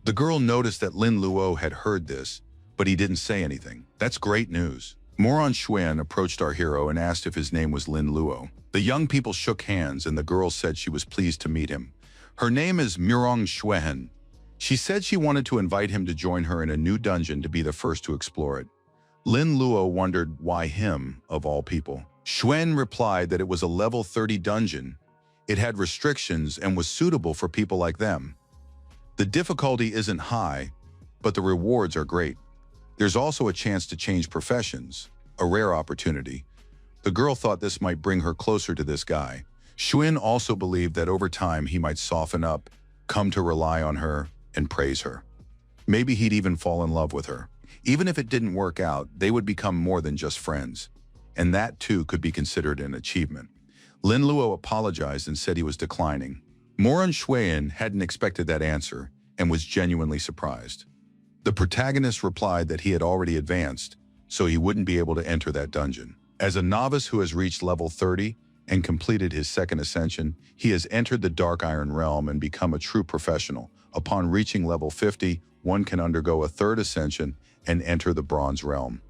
The girl noticed that Lin Luo had heard this, but he didn't say anything. That's great news. Moron Xuan approached our hero and asked if his name was Lin Luo. The young people shook hands and the girl said she was pleased to meet him. Her name is Murong Xuan. She said she wanted to invite him to join her in a new dungeon to be the first to explore it. Lin Luo wondered why him, of all people. Xuan replied that it was a level 30 dungeon. It had restrictions and was suitable for people like them. The difficulty isn't high, but the rewards are great. There's also a chance to change professions, a rare opportunity. The girl thought this might bring her closer to this guy. Xuan also believed that over time he might soften up, come to rely on her, and praise her. Maybe he'd even fall in love with her. Even if it didn't work out, they would become more than just friends. And that too could be considered an achievement. Lin Luo apologized and said he was declining. Moron Xuan hadn't expected that answer and was genuinely surprised. The protagonist replied that he had already advanced, so he wouldn't be able to enter that dungeon. As a novice who has reached level 30 and completed his second ascension, he has entered the Dark Iron Realm and become a true professional. Upon reaching level 50, one can undergo a third ascension and enter the Bronze Realm.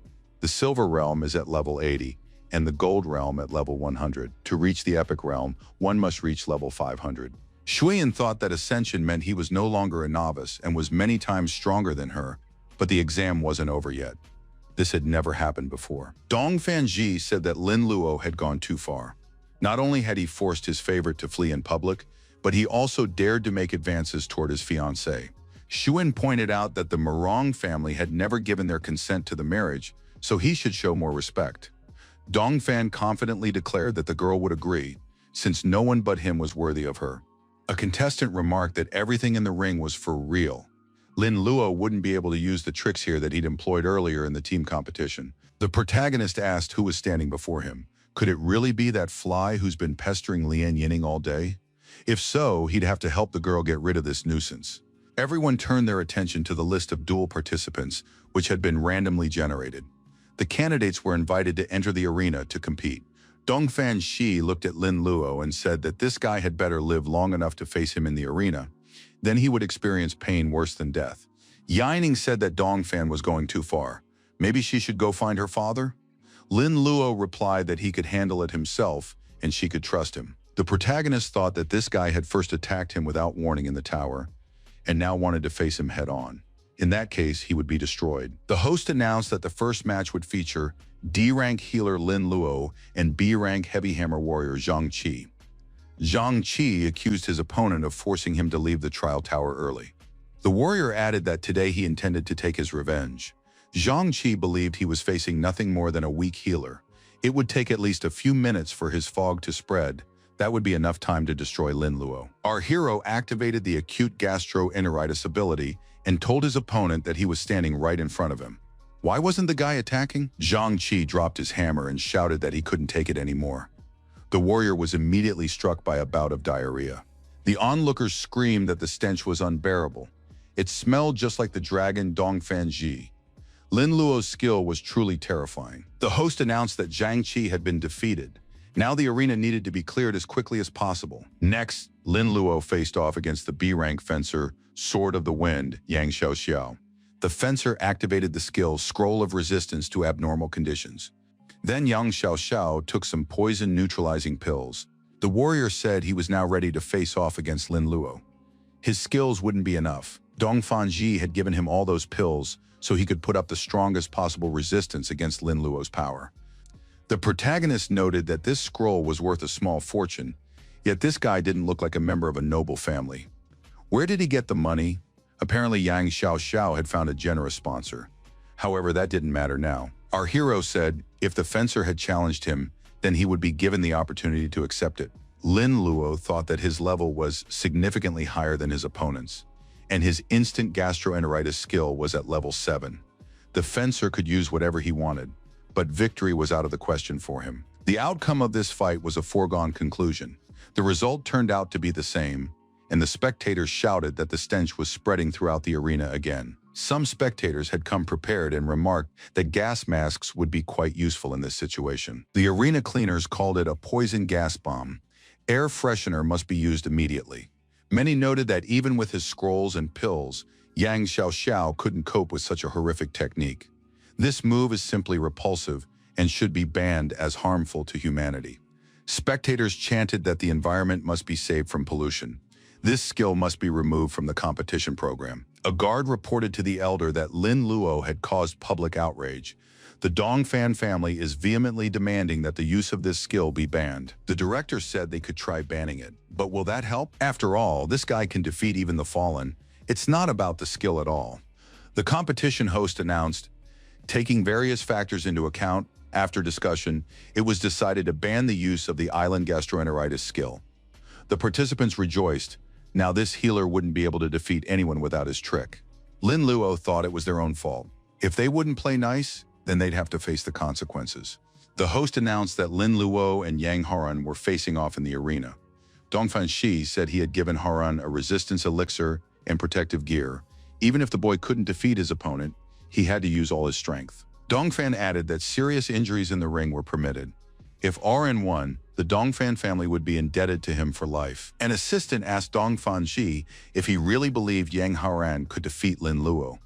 The Silver Realm is at level 80, and the Gold Realm at level 100. To reach the Epic Realm, one must reach level 500. Shuyan thought that Ascension meant he was no longer a novice and was many times stronger than her, but the exam wasn't over yet. This had never happened before. Dong Fanji said that Lin Luo had gone too far. Not only had he forced his favorite to flee in public, but he also dared to make advances toward his fiancée. Shuyan pointed out that the Morong family had never given their consent to the marriage, so he should show more respect. Dongfan confidently declared that the girl would agree, since no one but him was worthy of her. A contestant remarked that everything in the ring was for real. Lin Luo wouldn't be able to use the tricks here that he'd employed earlier in the team competition. The protagonist asked who was standing before him. Could it really be that fly who's been pestering Lian Yining all day? If so, he'd have to help the girl get rid of this nuisance. Everyone turned their attention to the list of duel participants, which had been randomly generated. The candidates were invited to enter the arena to compete. Dongfan Shi looked at Lin Luo and said that this guy had better live long enough to face him in the arena. Then he would experience pain worse than death. Yining said that Dongfan was going too far. Maybe she should go find her father? Lin Luo replied that he could handle it himself and she could trust him. The protagonist thought that this guy had first attacked him without warning in the tower and now wanted to face him head-on. In that case, he would be destroyed. The host announced that the first match would feature D-rank healer Lin Luo and B-rank heavy hammer warrior Zhang Qi. Zhang Qi accused his opponent of forcing him to leave the trial tower early. The warrior added that today he intended to take his revenge. Zhang Qi believed he was facing nothing more than a weak healer. It would take at least a few minutes for his fog to spread. That would be enough time to destroy Lin Luo. Our hero activated the acute gastroenteritis ability and told his opponent that he was standing right in front of him. Why wasn't the guy attacking? Zhang Qi dropped his hammer and shouted that he couldn't take it anymore. The warrior was immediately struck by a bout of diarrhea. The onlookers screamed that the stench was unbearable. It smelled just like the dragon Dongfan Ji. Lin Luo's skill was truly terrifying. The host announced that Zhang Qi had been defeated. Now the arena needed to be cleared as quickly as possible. Next, Lin Luo faced off against the B-rank fencer, Sword of the Wind, Yang Xiaoxiao. The fencer activated the skill Scroll of Resistance to abnormal conditions. Then Yang Xiaoxiao took some poison-neutralizing pills. The warrior said he was now ready to face off against Lin Luo. His skills wouldn't be enough. Dongfan Ji had given him all those pills so he could put up the strongest possible resistance against Lin Luo's power. The protagonist noted that this scroll was worth a small fortune, yet this guy didn't look like a member of a noble family. Where did he get the money? Apparently Yang Xiaoxiao had found a generous sponsor. However, that didn't matter now. Our hero said if the fencer had challenged him, then he would be given the opportunity to accept it. Lin Luo thought that his level was significantly higher than his opponent's, and his instant gastroenteritis skill was at level 7. The fencer could use whatever he wanted, but victory was out of the question for him. The outcome of this fight was a foregone conclusion. The result turned out to be the same, and the spectators shouted that the stench was spreading throughout the arena again. Some spectators had come prepared and remarked that gas masks would be quite useful in this situation. The arena cleaners called it a poison gas bomb. Air freshener must be used immediately. Many noted that even with his scrolls and pills, Yang Xiaoxiao couldn't cope with such a horrific technique. This move is simply repulsive and should be banned as harmful to humanity. Spectators chanted that the environment must be saved from pollution. This skill must be removed from the competition program. A guard reported to the elder that Lin Luo had caused public outrage. The Dongfan family is vehemently demanding that the use of this skill be banned. The director said they could try banning it, but will that help? After all, this guy can defeat even the fallen. It's not about the skill at all. The competition host announced, taking various factors into account, after discussion, it was decided to ban the use of the island gastroenteritis skill. The participants rejoiced. Now this healer wouldn't be able to defeat anyone without his trick. Lin Luo thought it was their own fault. If they wouldn't play nice, then they'd have to face the consequences. The host announced that Lin Luo and Yang Haran were facing off in the arena. Dongfan Shi said he had given Haran a resistance elixir and protective gear. Even if the boy couldn't defeat his opponent, he had to use all his strength. Dongfan added that serious injuries in the ring were permitted. If RN won, the Dongfan family would be indebted to him for life. An assistant asked Dongfan Ji if he really believed Yang Haran could defeat Lin Luo.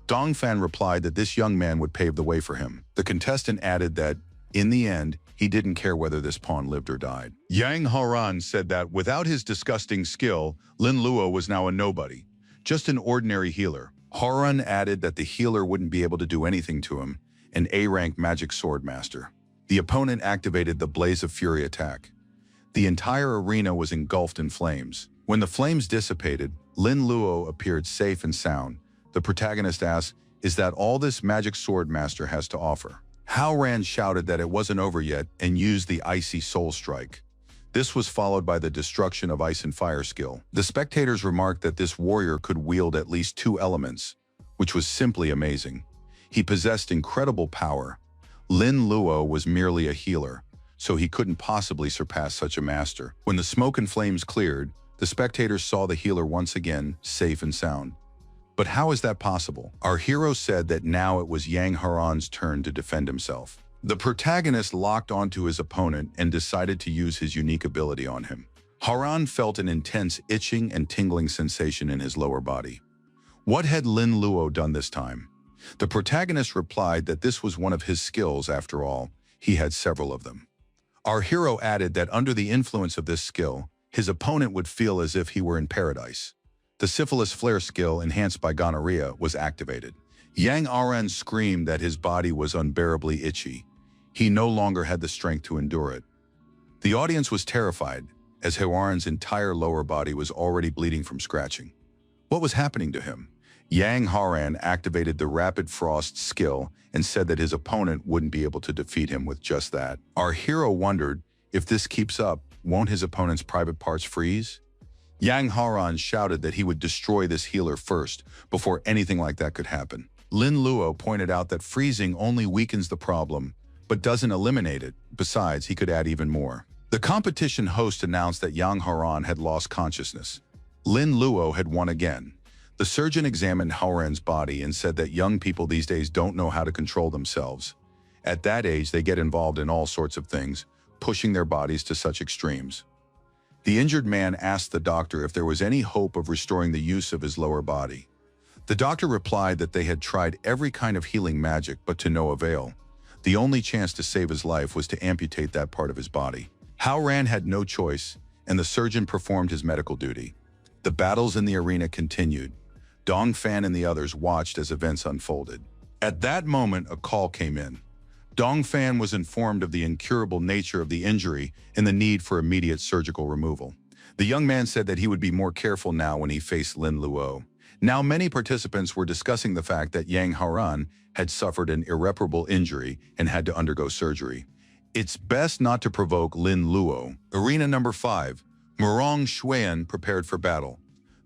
Dongfan replied that this young man would pave the way for him. The contestant added that In the end, he didn't care whether this pawn lived or died. Yang Haran said that without his disgusting skill, Lin Luo was now a nobody, just an ordinary healer. Haran added that the healer wouldn't be able to do anything to him, an A-rank magic sword master. The opponent activated the Blaze of Fury attack. The entire arena was engulfed in flames. When the flames dissipated, Lin Luo appeared safe and sound. The protagonist asked, "Is that all this magic sword master has to offer?" Hao Ran shouted that it wasn't over yet and used the Icy Soul Strike. This was followed by the Destruction of Ice and Fire skill. The spectators remarked that this warrior could wield at least 2 elements, which was simply amazing. He possessed incredible power. Lin Luo was merely a healer, so he couldn't possibly surpass such a master. When the smoke and flames cleared, the spectators saw the healer once again, safe and sound. But how is that possible? Our hero said that now it was Yang Haran's turn to defend himself. The protagonist locked onto his opponent and decided to use his unique ability on him. Haran felt an intense itching and tingling sensation in his lower body. What had Lin Luo done this time? The protagonist replied that this was one of his skills after all. He had several of them. Our hero added that under the influence of this skill, his opponent would feel as if he were in paradise. The Syphilis Flare skill, enhanced by gonorrhea, was activated. Yang Aran screamed that his body was unbearably itchy. He no longer had the strength to endure it. The audience was terrified, as Haran's entire lower body was already bleeding from scratching. What was happening to him? Yang Haran activated the Rapid Frost skill and said that his opponent wouldn't be able to defeat him with just that. Our hero wondered, if this keeps up, won't his opponent's private parts freeze? Yang Haran shouted that he would destroy this healer first, before anything like that could happen. Lin Luo pointed out that freezing only weakens the problem, but doesn't eliminate it. Besides, he could add even more. The competition host announced that Yang Haran had lost consciousness. Lin Luo had won again. The surgeon examined Haran's body and said that young people these days don't know how to control themselves. At that age, they get involved in all sorts of things, pushing their bodies to such extremes. The injured man asked the doctor if there was any hope of restoring the use of his lower body. The doctor replied that they had tried every kind of healing magic, but to no avail. The only chance to save his life was to amputate that part of his body. Hao Ran had no choice, and the surgeon performed his medical duty. The battles in the arena continued. Dong Fan and the others watched as events unfolded. At that moment, a call came in. Dong Fan was informed of the incurable nature of the injury and the need for immediate surgical removal. The young man said that he would be more careful now when he faced Lin Luo. Now many participants were discussing the fact that Yang Haran had suffered an irreparable injury and had to undergo surgery. It's best not to provoke Lin Luo. Arena number 5. Murong Xuan prepared for battle.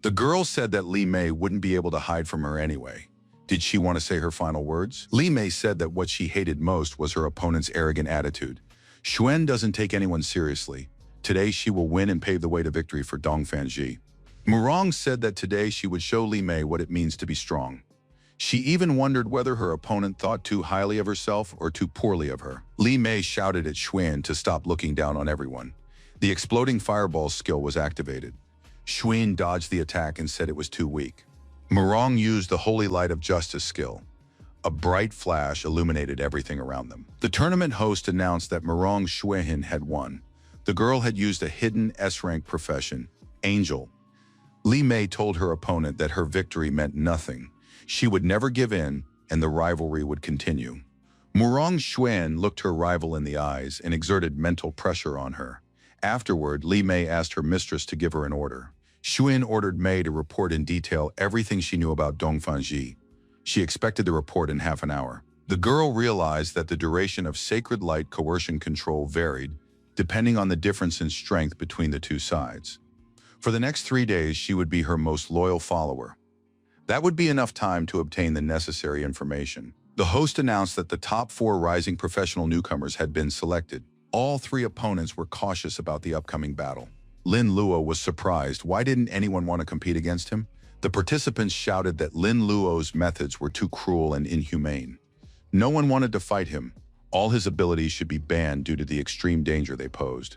The girl said that Li Mei wouldn't be able to hide from her anyway. Did she want to say her final words? Li Mei said that what she hated most was her opponent's arrogant attitude. Xuan doesn't take anyone seriously. Today she will win and pave the way to victory for Dong Fanji. Murong said that today she would show Li Mei what it means to be strong. She even wondered whether her opponent thought too highly of herself or too poorly of her. Li Mei shouted at Xuan to stop looking down on everyone. The exploding fireball skill was activated. Xuan dodged the attack and said it was too weak. Murong used the Holy Light of Justice skill. A bright flash illuminated everything around them. The tournament host announced that Murong Xuehin had won. The girl had used a hidden S-rank profession, Angel. Li Mei told her opponent that her victory meant nothing. She would never give in, and the rivalry would continue. Murong Xuan looked her rival in the eyes and exerted mental pressure on her. Afterward, Li Mei asked her mistress to give her an order. Xuan ordered Mei to report in detail everything she knew about Dongfanji. She expected the report in half an hour. The girl realized that the duration of sacred light coercion control varied, depending on the difference in strength between the two sides. For the next 3 days, she would be her most loyal follower. That would be enough time to obtain the necessary information. The host announced that the top 4 rising professional newcomers had been selected. All 3 opponents were cautious about the upcoming battle. Lin Luo was surprised. Why didn't anyone want to compete against him? The participants shouted that Lin Luo's methods were too cruel and inhumane. No one wanted to fight him. All his abilities should be banned due to the extreme danger they posed.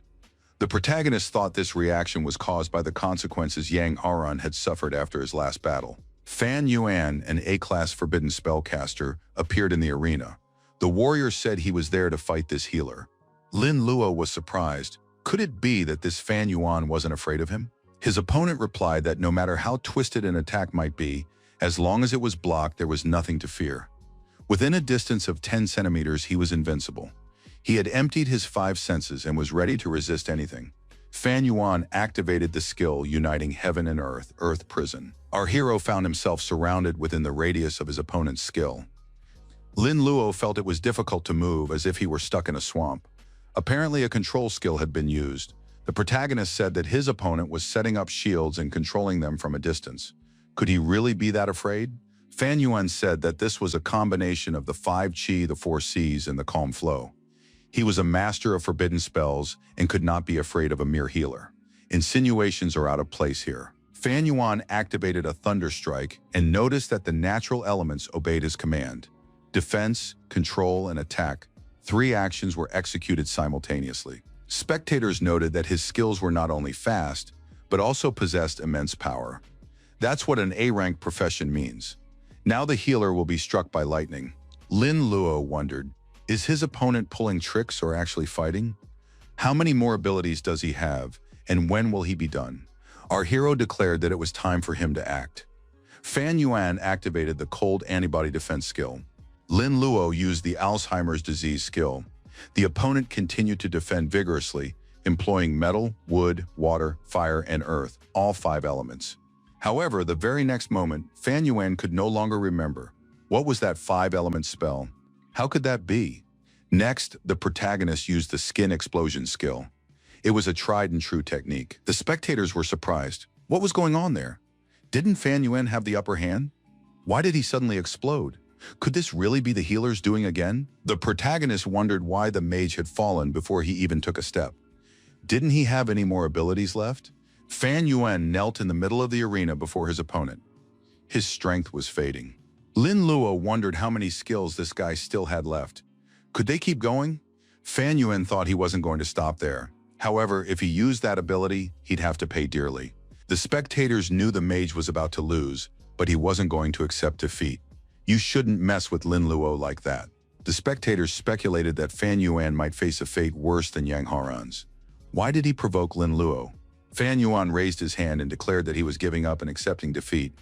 The protagonist thought this reaction was caused by the consequences Yang Haran had suffered after his last battle. Fan Yuan, an A-class forbidden spellcaster, appeared in the arena. The warrior said he was there to fight this healer. Lin Luo was surprised. Could it be that this Fan Yuan wasn't afraid of him? His opponent replied that no matter how twisted an attack might be, as long as it was blocked, there was nothing to fear. Within a distance of 10 centimeters, he was invincible. He had emptied his 5 senses and was ready to resist anything. Fan Yuan activated the skill uniting heaven and earth prison. Our hero found himself surrounded within the radius of his opponent's skill. Lin Luo felt it was difficult to move, as if he were stuck in a swamp. Apparently a control skill had been used. The protagonist said that his opponent was setting up shields and controlling them from a distance. Could he really be that afraid? Fan Yuan said that this was a combination of the 5 Qi, the 4 Cs, and the calm flow. He was a master of forbidden spells and could not be afraid of a mere healer. Insinuations are out of place here. Fan Yuan activated a thunder strike and noticed that the natural elements obeyed his command. Defense, control, and attack. 3 actions were executed simultaneously. Spectators noted that his skills were not only fast, but also possessed immense power. That's what an A-rank profession means. Now the healer will be struck by lightning. Lin Luo wondered, is his opponent pulling tricks or actually fighting? How many more abilities does he have, and when will he be done? Our hero declared that it was time for him to act. Fan Yuan activated the cold antibody defense skill. Lin Luo used the Alzheimer's disease skill. The opponent continued to defend vigorously, employing metal, wood, water, fire, and earth, all 5 elements. However, the very next moment, Fan Yuan could no longer remember. What was that 5-element spell? How could that be? Next, the protagonist used the skin explosion skill. It was a tried-and-true technique. The spectators were surprised. What was going on there? Didn't Fan Yuan have the upper hand? Why did he suddenly explode? Could this really be the healer's doing again? The protagonist wondered why the mage had fallen before he even took a step. Didn't he have any more abilities left? Fan Yuan knelt in the middle of the arena before his opponent. His strength was fading. Lin Luo wondered how many skills this guy still had left. Could they keep going? Fan Yuan thought he wasn't going to stop there. However, if he used that ability, he'd have to pay dearly. The spectators knew the mage was about to lose, but he wasn't going to accept defeat. You shouldn't mess with Lin Luo like that. The spectators speculated that Fan Yuan might face a fate worse than Yang Haran's. Why did he provoke Lin Luo? Fan Yuan raised his hand and declared that he was giving up and accepting defeat.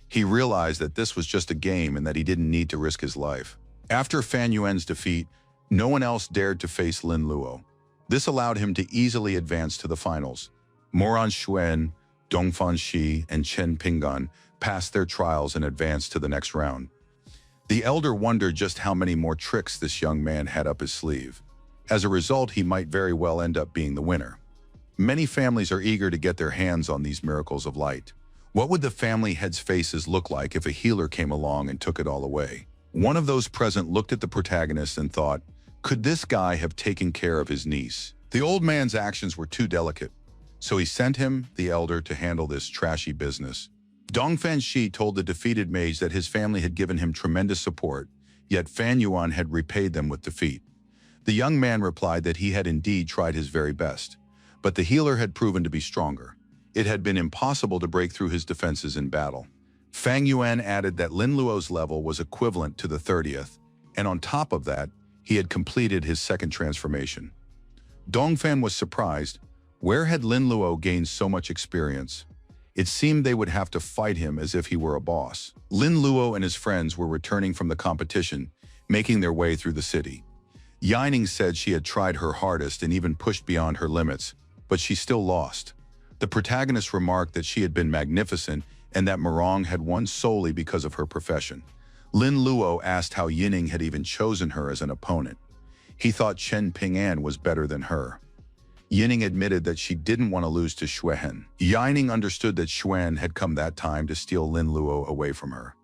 He realized that this was just a game and that he didn't need to risk his life. After Fan Yuan's defeat, no one else dared to face Lin Luo. This allowed him to easily advance to the finals. Moran Xuan, Dongfan Shi, and Chen Pinggan passed their trials and advanced to the next round. The elder wondered just how many more tricks this young man had up his sleeve. As a result, he might very well end up being the winner. Many families are eager to get their hands on these miracles of light. What would the family heads' faces look like if a healer came along and took it all away? One of those present looked at the protagonist and thought, could this guy have taken care of his niece? The old man's actions were too delicate, so he sent him, the elder, to handle this trashy business. Dongfan Shi told the defeated mage that his family had given him tremendous support, yet Fan Yuan had repaid them with defeat. The young man replied that he had indeed tried his very best, but the healer had proven to be stronger. It had been impossible to break through his defenses in battle. Fan Yuan added that Lin Luo's level was equivalent to the 30th, and on top of that, he had completed his second transformation. Dongfan was surprised. Where had Lin Luo gained so much experience? It seemed they would have to fight him as if he were a boss. Lin Luo and his friends were returning from the competition, making their way through the city. Yining said she had tried her hardest and even pushed beyond her limits, but she still lost. The protagonist remarked that she had been magnificent and that Morong had won solely because of her profession. Lin Luo asked how Yining had even chosen her as an opponent. He thought Chen Ping'an was better than her. Yining admitted that she didn't want to lose to Xuan. Yining understood that Xuan had come that time to steal Lin Luo away from her.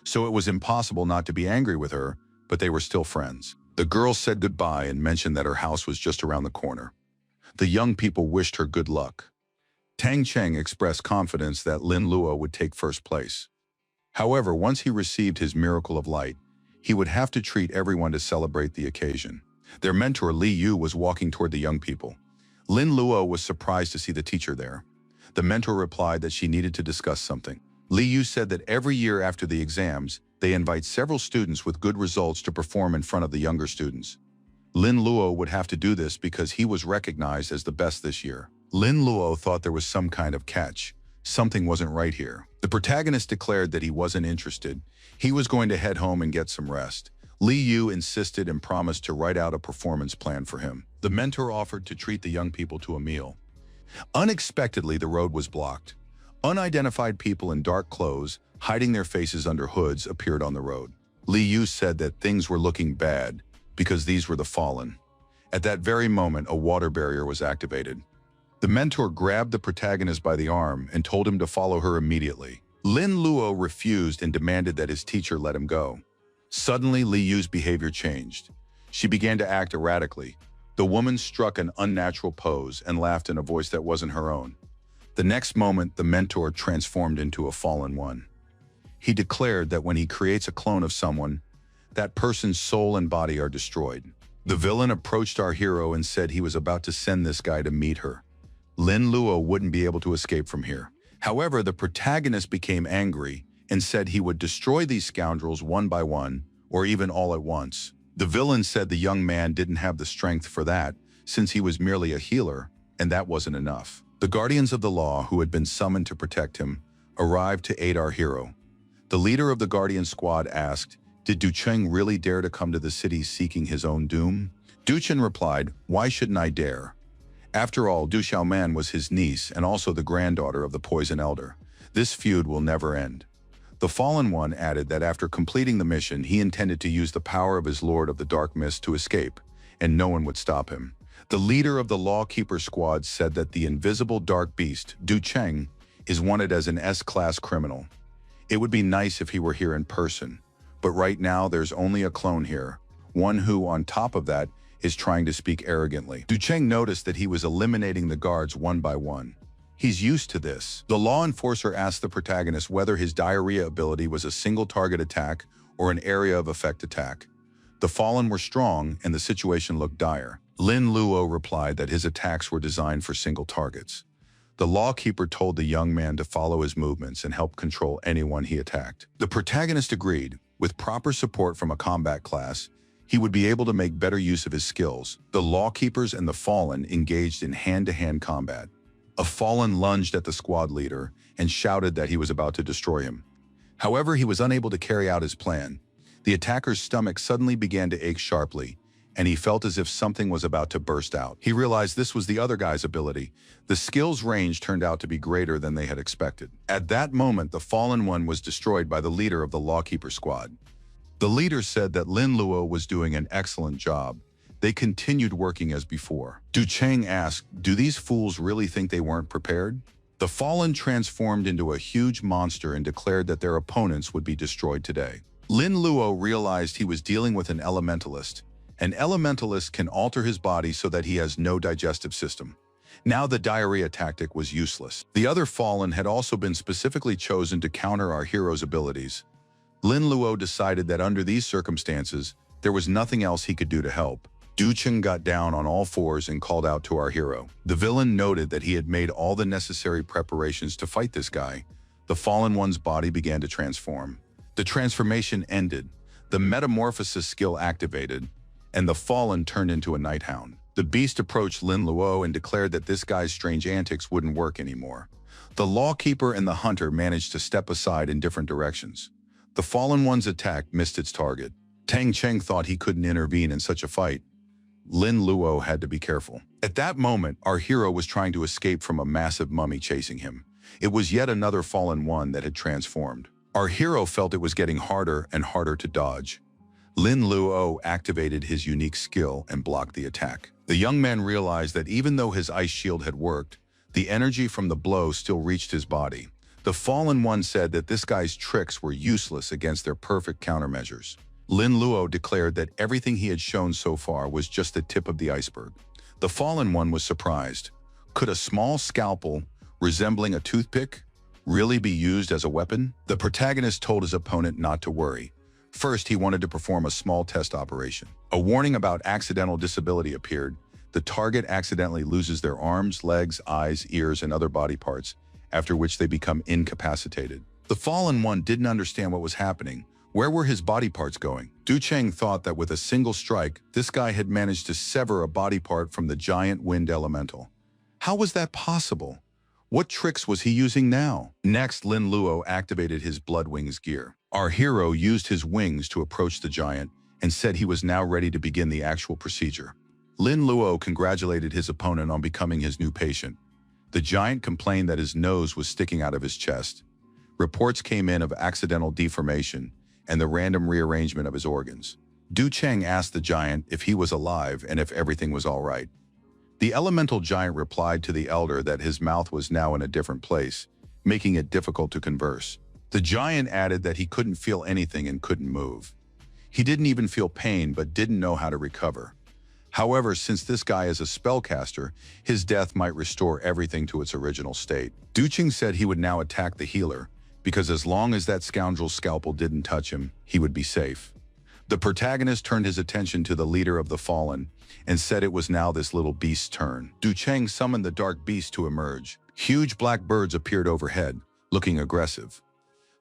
So it was impossible not to be angry with her, but they were still friends. The girl said goodbye and mentioned that her house was just around the corner. The young people wished her good luck. Tang Cheng expressed confidence that Lin Luo would take first place. However, once he received his miracle of light, he would have to treat everyone to celebrate the occasion. Their mentor Li Yu was walking toward the young people. Lin Luo was surprised to see the teacher there. The mentor replied that she needed to discuss something. Li Yu said that every year after the exams, they invite several students with good results to perform in front of the younger students. Lin Luo would have to do this because he was recognized as the best this year. Lin Luo thought there was some kind of catch. Something wasn't right here. The protagonist declared that he wasn't interested. He was going to head home and get some rest. Li Yu insisted and promised to write out a performance plan for him. The mentor offered to treat the young people to a meal. Unexpectedly, the road was blocked. Unidentified people in dark clothes, hiding their faces under hoods, appeared on the road. Li Yu said that things were looking bad because these were the fallen. At that very moment, a water barrier was activated. The mentor grabbed the protagonist by the arm and told him to follow her immediately. Lin Luo refused and demanded that his teacher let him go. Suddenly, Li Yu's behavior changed. She began to act erratically. The woman struck an unnatural pose and laughed in a voice that wasn't her own. The next moment, the mentor transformed into a fallen one. He declared that when he creates a clone of someone, that person's soul and body are destroyed. The villain approached our hero and said he was about to send this guy to meet her. Lin Luo wouldn't be able to escape from here. However, the protagonist became angry and said he would destroy these scoundrels one by one, or even all at once. The villain said the young man didn't have the strength for that, since he was merely a healer, and that wasn't enough. The guardians of the law, who had been summoned to protect him, arrived to aid our hero. The leader of the guardian squad asked, "Did Du Cheng really dare to come to the city seeking his own doom?" Du Cheng replied, "Why shouldn't I dare? After all, Du Xiaoman was his niece and also the granddaughter of the Poison Elder. This feud will never end." The Fallen One added that after completing the mission, he intended to use the power of his Lord of the Dark Mist to escape, and no one would stop him. The leader of the Lawkeeper Squad said that the invisible dark beast, Du Cheng, is wanted as an S-class criminal. It would be nice if he were here in person, but right now there's only a clone here, one who, on top of that, is trying to speak arrogantly. Du Cheng noticed that he was eliminating the guards one by one. He's used to this. The law enforcer asked the protagonist whether his diarrhea ability was a single target attack or an area of effect attack. The Fallen were strong and the situation looked dire. Lin Luo replied that his attacks were designed for single targets. The lawkeeper told the young man to follow his movements and help control anyone he attacked. The protagonist agreed. With proper support from a combat class, he would be able to make better use of his skills. The lawkeepers and the Fallen engaged in hand-to-hand combat. A Fallen lunged at the squad leader and shouted that he was about to destroy him. However, he was unable to carry out his plan. The attacker's stomach suddenly began to ache sharply, and he felt as if something was about to burst out. He realized this was the other guy's ability. The skill's range turned out to be greater than they had expected. At that moment, the Fallen One was destroyed by the leader of the Lawkeeper Squad. The leader said that Lin Luo was doing an excellent job. They continued working as before. Du Cheng asked, "Do these fools really think they weren't prepared?" The Fallen transformed into a huge monster and declared that their opponents would be destroyed today. Lin Luo realized he was dealing with an elementalist. An elementalist can alter his body so that he has no digestive system. Now the diarrhea tactic was useless. The other Fallen had also been specifically chosen to counter our hero's abilities. Lin Luo decided that under these circumstances, there was nothing else he could do to help. Du Cheng got down on all fours and called out to our hero. The villain noted that he had made all the necessary preparations to fight this guy. The Fallen One's body began to transform. The transformation ended, the metamorphosis skill activated, and the Fallen turned into a night hound. The beast approached Lin Luo and declared that this guy's strange antics wouldn't work anymore. The lawkeeper and the hunter managed to step aside in different directions. The Fallen One's attack missed its target. Tang Cheng thought he couldn't intervene in such a fight. Lin Luo had to be careful. At that moment, our hero was trying to escape from a massive mummy chasing him. It was yet another Fallen One that had transformed. Our hero felt it was getting harder and harder to dodge. Lin Luo activated his unique skill and blocked the attack. The young man realized that even though his ice shield had worked, the energy from the blow still reached his body. The Fallen One said that this guy's tricks were useless against their perfect countermeasures. Lin Luo declared that everything he had shown so far was just the tip of the iceberg. The Fallen One was surprised. Could a small scalpel, resembling a toothpick, really be used as a weapon? The protagonist told his opponent not to worry. First, he wanted to perform a small test operation. A warning about accidental disability appeared. The target accidentally loses their arms, legs, eyes, ears, and other body parts, after which they become incapacitated. The Fallen One didn't understand what was happening. Where were his body parts going? Du Cheng thought that with a single strike, this guy had managed to sever a body part from the giant wind elemental. How was that possible? What tricks was he using now? Next, Lin Luo activated his Blood Wings gear. Our hero used his wings to approach the giant and said he was now ready to begin the actual procedure. Lin Luo congratulated his opponent on becoming his new patient. The giant complained that his nose was sticking out of his chest. Reports came in of accidental deformation and the random rearrangement of his organs. Du Cheng asked the giant if he was alive and if everything was all right. The elemental giant replied to the elder that his mouth was now in a different place, making it difficult to converse. The giant added that he couldn't feel anything and couldn't move. He didn't even feel pain but didn't know how to recover. However, since this guy is a spellcaster, his death might restore everything to its original state. Du Cheng said he would now attack the healer, because as long as that scoundrel's scalpel didn't touch him, he would be safe. The protagonist turned his attention to the leader of the fallen and said it was now this little beast's turn. Du Cheng summoned the dark beast to emerge. Huge black birds appeared overhead, looking aggressive.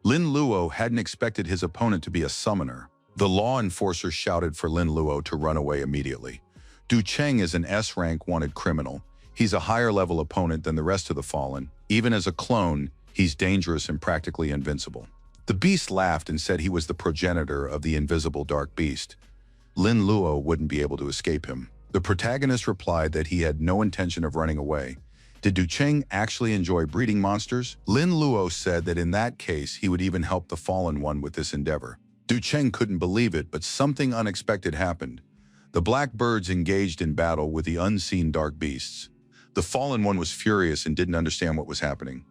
Lin Luo hadn't expected his opponent to be a summoner. The law enforcer shouted for Lin Luo to run away immediately. Du Cheng is an S-rank wanted criminal. He's a higher-level opponent than the rest of the fallen. Even as a clone, he's dangerous and practically invincible. The beast laughed and said he was the progenitor of the invisible dark beast. Lin Luo wouldn't be able to escape him. The protagonist replied that he had no intention of running away. Did Du Cheng actually enjoy breeding monsters? Lin Luo said that in that case, he would even help the fallen one with this endeavor. Du Cheng couldn't believe it, but something unexpected happened. The black birds engaged in battle with the unseen dark beasts. The fallen one was furious and didn't understand what was happening.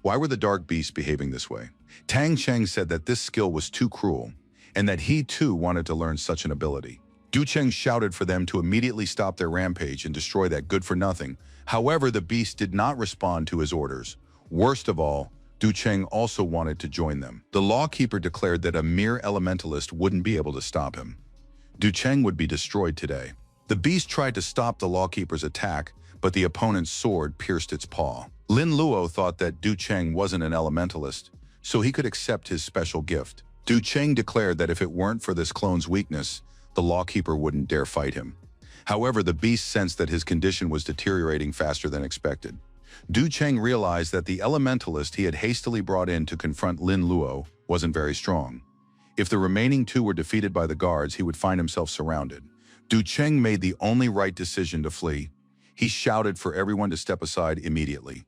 Why were the dark beasts behaving this way? Tang Cheng said that this skill was too cruel, and that he too wanted to learn such an ability. Du Cheng shouted for them to immediately stop their rampage and destroy that good-for-nothing. However, the beast did not respond to his orders. Worst of all, Du Cheng also wanted to join them. The lawkeeper declared that a mere elementalist wouldn't be able to stop him. Du Cheng would be destroyed today. The beast tried to stop the lawkeeper's attack, but the opponent's sword pierced its paw. Lin Luo thought that Du Cheng wasn't an elementalist, so he could accept his special gift. Du Cheng declared that if it weren't for this clone's weakness, the lawkeeper wouldn't dare fight him. However, the beast sensed that his condition was deteriorating faster than expected. Du Cheng realized that the elementalist he had hastily brought in to confront Lin Luo wasn't very strong. If the remaining two were defeated by the guards, he would find himself surrounded. Du Cheng made the only right decision to flee. He shouted for everyone to step aside immediately.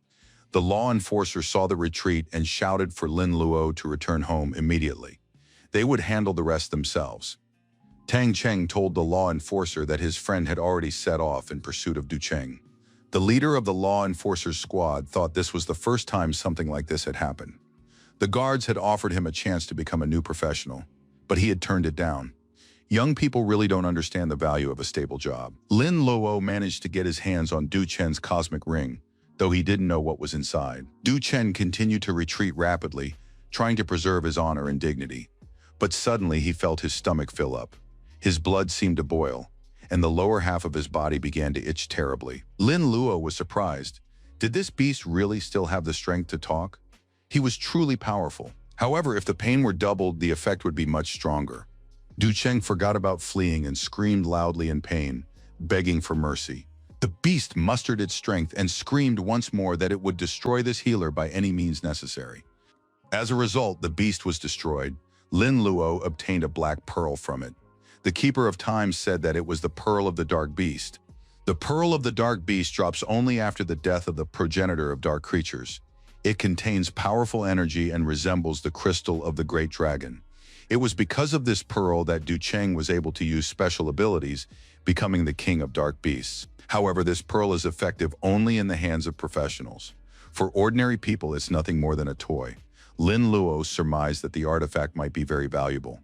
The law enforcer saw the retreat and shouted for Lin Luo to return home immediately. They would handle the rest themselves. Tang Cheng told the law enforcer that his friend had already set off in pursuit of Du Cheng. The leader of the law enforcer's squad thought this was the first time something like this had happened. The guards had offered him a chance to become a new professional, but he had turned it down. Young people really don't understand the value of a stable job. Lin Luo managed to get his hands on Du Chen's cosmic ring, though he didn't know what was inside. Du Chen continued to retreat rapidly, trying to preserve his honor and dignity. But suddenly he felt his stomach fill up. His blood seemed to boil, and the lower half of his body began to itch terribly. Lin Luo was surprised. Did this beast really still have the strength to talk? He was truly powerful. However, if the pain were doubled, the effect would be much stronger. Du Cheng forgot about fleeing and screamed loudly in pain, begging for mercy. The beast mustered its strength and screamed once more that it would destroy this healer by any means necessary. As a result, the beast was destroyed. Lin Luo obtained a black pearl from it. The Keeper of Time said that it was the Pearl of the Dark Beast. The Pearl of the Dark Beast drops only after the death of the progenitor of dark creatures. It contains powerful energy and resembles the crystal of the Great Dragon. It was because of this pearl that Du Cheng was able to use special abilities, becoming the King of Dark Beasts. However, this pearl is effective only in the hands of professionals. For ordinary people, it's nothing more than a toy. Lin Luo surmised that the artifact might be very valuable.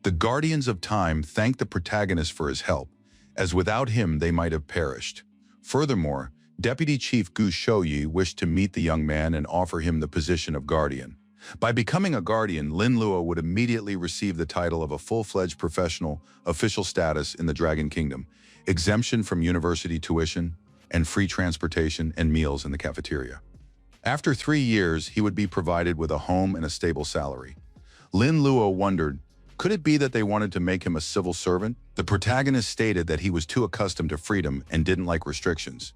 The Guardians of Time thanked the protagonist for his help, as without him they might have perished. Furthermore, Deputy Chief Gu Shouyi wished to meet the young man and offer him the position of guardian. By becoming a guardian, Lin Luo would immediately receive the title of a full-fledged professional, official status in the Dragon Kingdom, exemption from university tuition, and free transportation and meals in the cafeteria. After 3 years, he would be provided with a home and a stable salary. Lin Luo wondered, Could it be that they wanted to make him a civil servant? The protagonist stated that he was too accustomed to freedom and didn't like restrictions.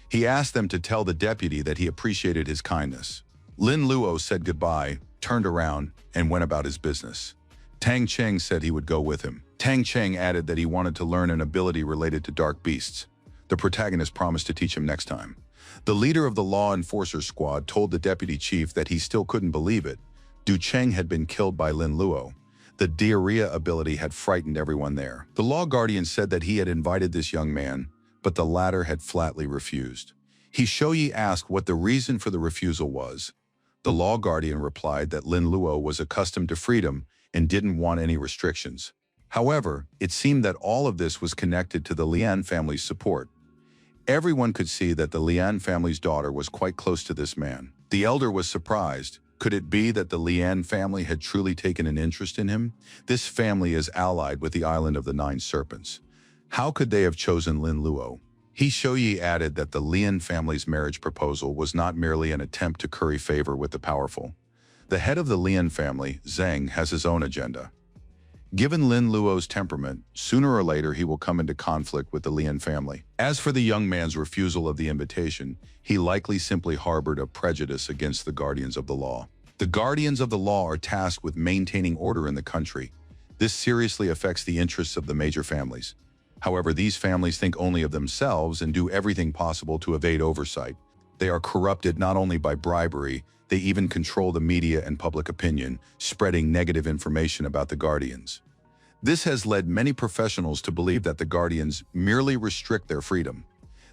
He asked them to tell the deputy that he appreciated his kindness. Lin Luo said goodbye, turned around, and went about his business. Tang Cheng said he would go with him. Tang Cheng added that he wanted to learn an ability related to dark beasts. The protagonist promised to teach him next time. The leader of the law enforcers squad told the deputy chief that he still couldn't believe it. Du Cheng had been killed by Lin Luo. The diarrhea ability had frightened everyone there. The law guardian said that he had invited this young man, but the latter had flatly refused. He Shoyi asked what the reason for the refusal was. The law guardian replied that Lin Luo was accustomed to freedom and didn't want any restrictions. However, it seemed that all of this was connected to the Lian family's support. Everyone could see that the Lian family's daughter was quite close to this man. The elder was surprised. Could it be that the Lian family had truly taken an interest in him? This family is allied with the Island of the Nine Serpents. How could they have chosen Lin Luo? He Shoyi added that the Lian family's marriage proposal was not merely an attempt to curry favor with the powerful. The head of the Lian family, Zheng, has his own agenda. Given Lin Luo's temperament, sooner or later he will come into conflict with the Lian family. As for the young man's refusal of the invitation, he likely simply harbored a prejudice against the guardians of the law. The guardians of the law are tasked with maintaining order in the country. This seriously affects the interests of the major families. However, these families think only of themselves and do everything possible to evade oversight. They are corrupted not only by bribery, they even control the media and public opinion, spreading negative information about the guardians. This has led many professionals to believe that the guardians merely restrict their freedom.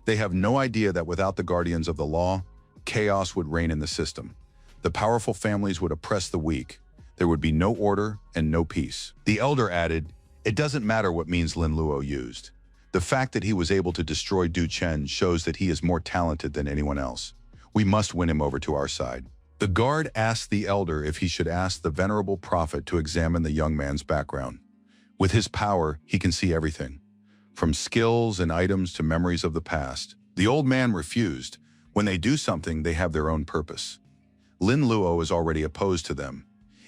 They have no idea that without the guardians of the law, chaos would reign in the system. The powerful families would oppress the weak. There would be no order and no peace. The elder added, "It doesn't matter what means Lin Luo used. The fact that he was able to destroy Du Chen shows that he is more talented than anyone else. We must win him over to our side." The guard asked the elder if he should ask the venerable prophet to examine the young man's background. With his power, he can see everything, from skills and items to memories of the past. The old man refused. When they do something, they have their own purpose. Lin Luo is already opposed to them.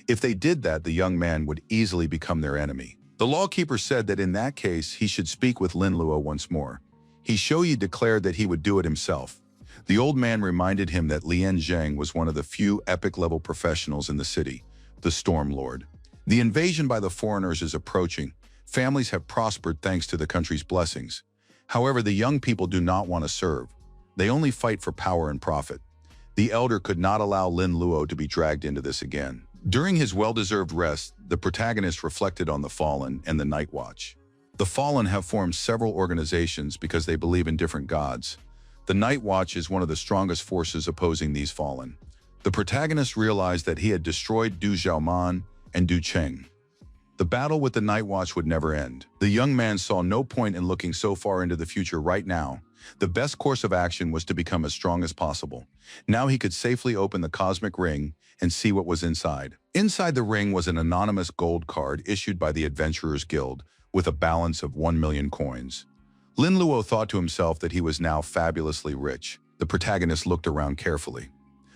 If they did that, the young man would easily become their enemy. The lawkeeper said that in that case, he should speak with Lin Luo once more. He Shoyi declared that he would do it himself. The old man reminded him that Lian Zheng was one of the few epic-level professionals in the city, the Storm Lord. The invasion by the foreigners is approaching. Families have prospered thanks to the country's blessings. However, the young people do not want to serve. They only fight for power and profit. The elder could not allow Lin Luo to be dragged into this again. During his well-deserved rest, the protagonist reflected on the Fallen and the Night Watch. The Fallen have formed several organizations because they believe in different gods. The Night Watch is one of the strongest forces opposing these Fallen. The protagonist realized that he had destroyed Du Xiaoman and Du Cheng. The battle with the Night Watch would never end. The young man saw no point in looking so far into the future right now. The best course of action was to become as strong as possible. Now he could safely open the cosmic ring and see what was inside. Inside the ring was an anonymous gold card issued by the Adventurers Guild with a balance of 1 million coins. Lin Luo thought to himself that he was now fabulously rich. The protagonist looked around carefully.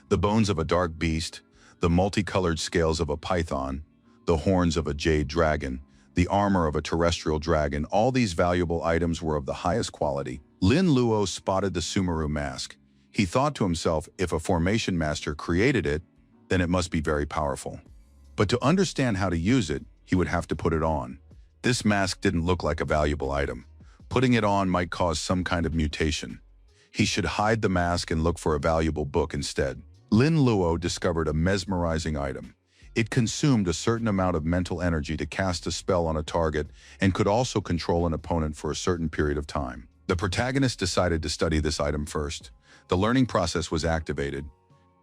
The bones of a dark beast, the multicolored scales of a python, the horns of a jade dragon, the armor of a terrestrial dragon, all these valuable items were of the highest quality. Lin Luo spotted the Sumeru mask. He thought to himself, if a formation master created it, then it must be very powerful. But to understand how to use it, he would have to put it on. This mask didn't look like a valuable item. Putting it on might cause some kind of mutation. He should hide the mask and look for a valuable book instead. Lin Luo discovered a mesmerizing item. It consumed a certain amount of mental energy to cast a spell on a target and could also control an opponent for a certain period of time. The protagonist decided to study this item first. The learning process was activated.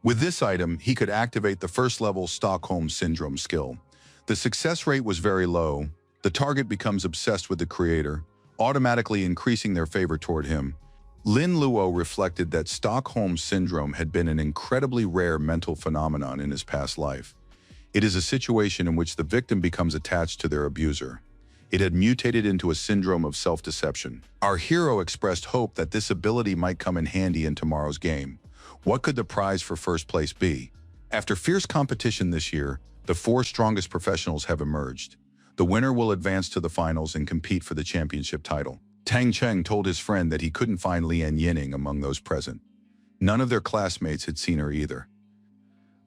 With this item, he could activate the first-level Stockholm Syndrome skill. The success rate was very low. The target becomes obsessed with the creator, automatically increasing their favor toward him. Lin Luo reflected that Stockholm Syndrome had been an incredibly rare mental phenomenon in his past life. It is a situation in which the victim becomes attached to their abuser. It had mutated into a syndrome of self-deception. Our hero expressed hope that this ability might come in handy in tomorrow's game. What could the prize for first place be? After fierce competition this year, the 4 strongest professionals have emerged. The winner will advance to the finals and compete for the championship title. Tang Cheng told his friend that he couldn't find Lian Yining among those present. None of their classmates had seen her either.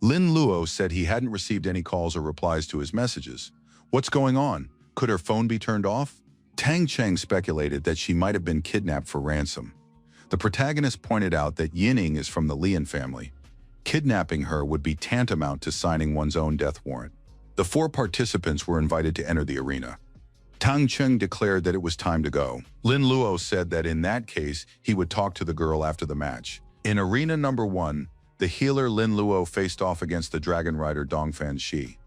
Lin Luo said he hadn't received any calls or replies to his messages. What's going on? Could her phone be turned off? Tang Cheng speculated that she might have been kidnapped for ransom. The protagonist pointed out that Yining is from the Lian family. Kidnapping her would be tantamount to signing one's own death warrant. The 4 participants were invited to enter the arena. Tang Cheng declared that it was time to go. Lin Luo said that in that case, he would talk to the girl after the match. In arena number 1, the healer Lin Luo faced off against the dragon rider Dongfan Shi.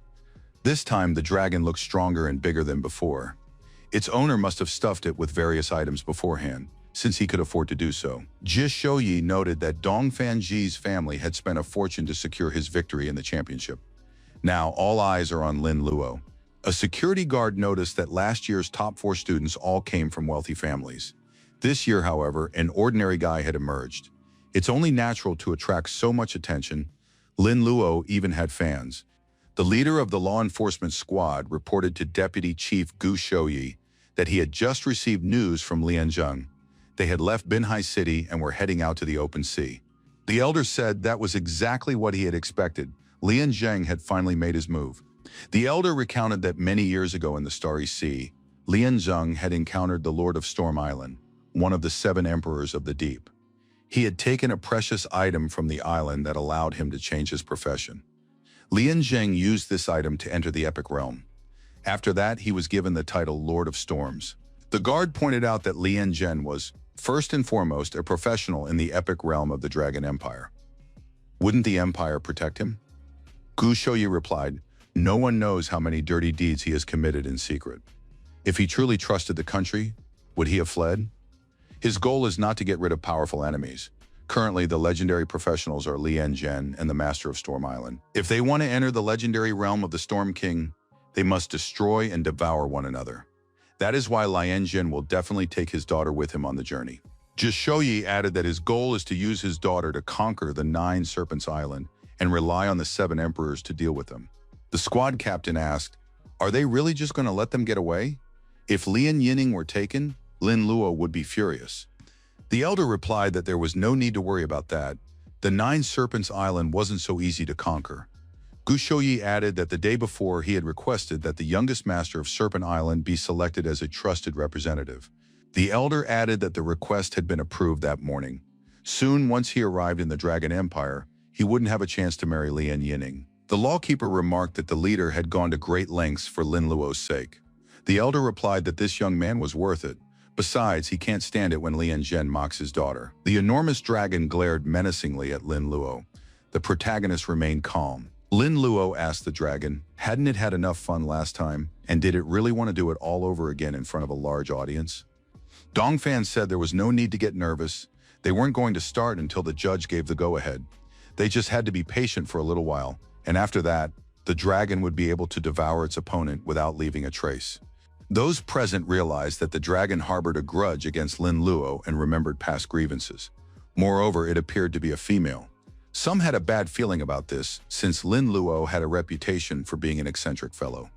This time, the dragon looked stronger and bigger than before. Its owner must have stuffed it with various items beforehand, since he could afford to do so. Ji Shouyi noted that Dongfan Ji's family had spent a fortune to secure his victory in the championship. Now, all eyes are on Lin Luo. A security guard noticed that last year's top 4 students all came from wealthy families. This year, however, an ordinary guy had emerged. It's only natural to attract so much attention. Lin Luo even had fans. The leader of the law enforcement squad reported to Deputy Chief Gu Shouyi that he had just received news from Lianzheng. They had left Binhai City and were heading out to the open sea. The elder said that was exactly what he had expected. Lianzheng had finally made his move. The elder recounted that many years ago in the Starry Sea, Lianzheng had encountered the Lord of Storm Island, one of the 7 emperors of the deep. He had taken a precious item from the island that allowed him to change his profession. Lianzheng used this item to enter the epic realm. After that, he was given the title Lord of Storms. The guard pointed out that Lianzheng was, first and foremost, a professional in the epic realm of the Dragon Empire. Wouldn't the Empire protect him? Gu Shouyi replied, no one knows how many dirty deeds he has committed in secret. If he truly trusted the country, would he have fled? His goal is not to get rid of powerful enemies. Currently, the legendary professionals are Lianzheng and the Master of Storm Island. If they want to enter the legendary realm of the Storm King, they must destroy and devour one another. That is why Lianzheng will definitely take his daughter with him on the journey. Ji Shouyi added that his goal is to use his daughter to conquer the 9 Serpents Island and rely on the 7 emperors to deal with them. The squad captain asked, are they really just going to let them get away? If Lian Yining were taken, Lin Luo would be furious. The elder replied that there was no need to worry about that. The 9 Serpents Island wasn't so easy to conquer. Gu Shouyi added that the day before he had requested that the youngest master of Serpent Island be selected as a trusted representative. The elder added that the request had been approved that morning. Soon, once he arrived in the Dragon Empire, he wouldn't have a chance to marry Lian Yining. The lawkeeper remarked that the leader had gone to great lengths for Lin Luo's sake. The elder replied that this young man was worth it. Besides, he can't stand it when Lianzheng mocks his daughter. The enormous dragon glared menacingly at Lin Luo. The protagonist remained calm. Lin Luo asked the dragon, hadn't it had enough fun last time, and did it really want to do it all over again in front of a large audience? Dongfan said there was no need to get nervous. They weren't going to start until the judge gave the go-ahead. They just had to be patient for a little while, and after that, the dragon would be able to devour its opponent without leaving a trace. Those present realized that the dragon harbored a grudge against Lin Luo and remembered past grievances. Moreover, it appeared to be a female. Some had a bad feeling about this, since Lin Luo had a reputation for being an eccentric fellow.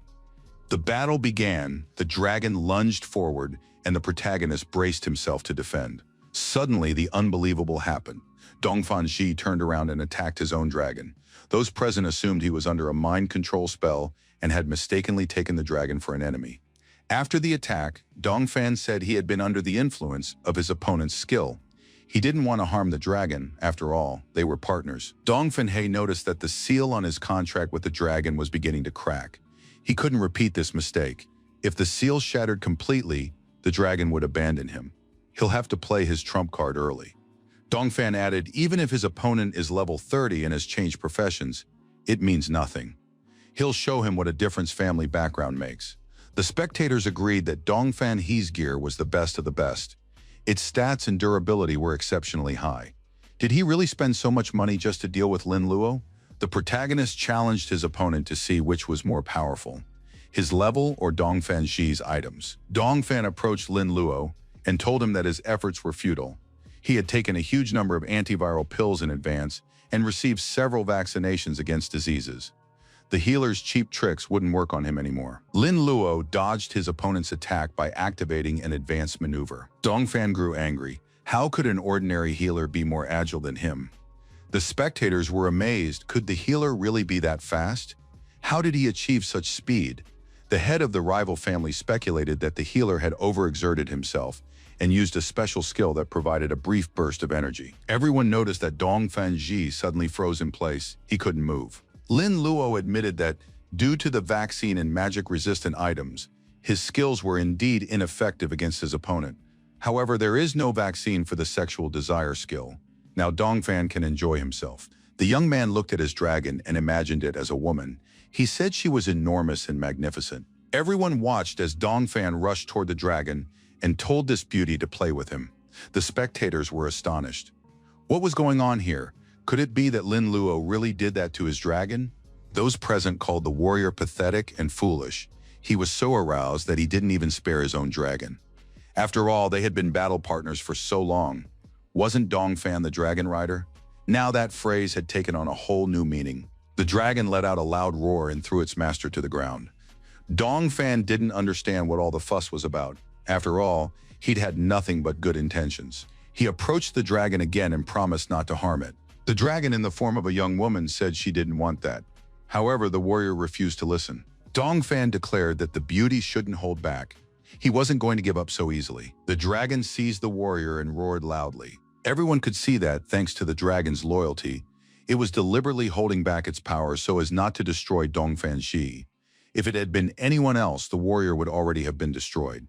The battle began, the dragon lunged forward, and the protagonist braced himself to defend. Suddenly, the unbelievable happened. Dongfan Ji turned around and attacked his own dragon. Those present assumed he was under a mind control spell and had mistakenly taken the dragon for an enemy. After the attack, Dongfan said he had been under the influence of his opponent's skill. He didn't want to harm the dragon. After all, they were partners. Dongfan He noticed that the seal on his contract with the dragon was beginning to crack. He couldn't repeat this mistake. If the seal shattered completely, the dragon would abandon him. He'll have to play his trump card early. Dongfan added, even if his opponent is level 30 and has changed professions, it means nothing. He'll show him what a difference family background makes. The spectators agreed that Dongfan He's gear was the best of the best. Its stats and durability were exceptionally high. Did he really spend so much money just to deal with Lin Luo? The protagonist challenged his opponent to see which was more powerful, his level or Dongfan Ji's items. Dongfan approached Lin Luo and told him that his efforts were futile. He had taken a huge number of antiviral pills in advance and received several vaccinations against diseases. The healer's cheap tricks wouldn't work on him anymore. Lin Luo dodged his opponent's attack by activating an advanced maneuver. Dongfan grew angry. How could an ordinary healer be more agile than him? The spectators were amazed. Could the healer really be that fast? How did he achieve such speed? The head of the rival family speculated that the healer had overexerted himself and used a special skill that provided a brief burst of energy. Everyone noticed that Dongfan Ji suddenly froze in place. He couldn't move. Lin Luo admitted that, due to the vaccine and magic-resistant items, his skills were indeed ineffective against his opponent. However, there is no vaccine for the sexual desire skill. Now Dongfan can enjoy himself. The young man looked at his dragon and imagined it as a woman. He said she was enormous and magnificent. Everyone watched as Dongfan rushed toward the dragon and told this beauty to play with him. The spectators were astonished. What was going on here? Could it be that Lin Luo really did that to his dragon? Those present called the warrior pathetic and foolish. He was so aroused that he didn't even spare his own dragon. After all, they had been battle partners for so long. Wasn't Dongfan the dragon rider? Now that phrase had taken on a whole new meaning. The dragon let out a loud roar and threw its master to the ground. Dongfan didn't understand what all the fuss was about. After all, he'd had nothing but good intentions. He approached the dragon again and promised not to harm it. The dragon, in the form of a young woman, said she didn't want that. However, the warrior refused to listen. Dongfan declared that the beauty shouldn't hold back. He wasn't going to give up so easily. The dragon seized the warrior and roared loudly. Everyone could see that, thanks to the dragon's loyalty, it was deliberately holding back its power so as not to destroy Dongfan Shi. If it had been anyone else, the warrior would already have been destroyed.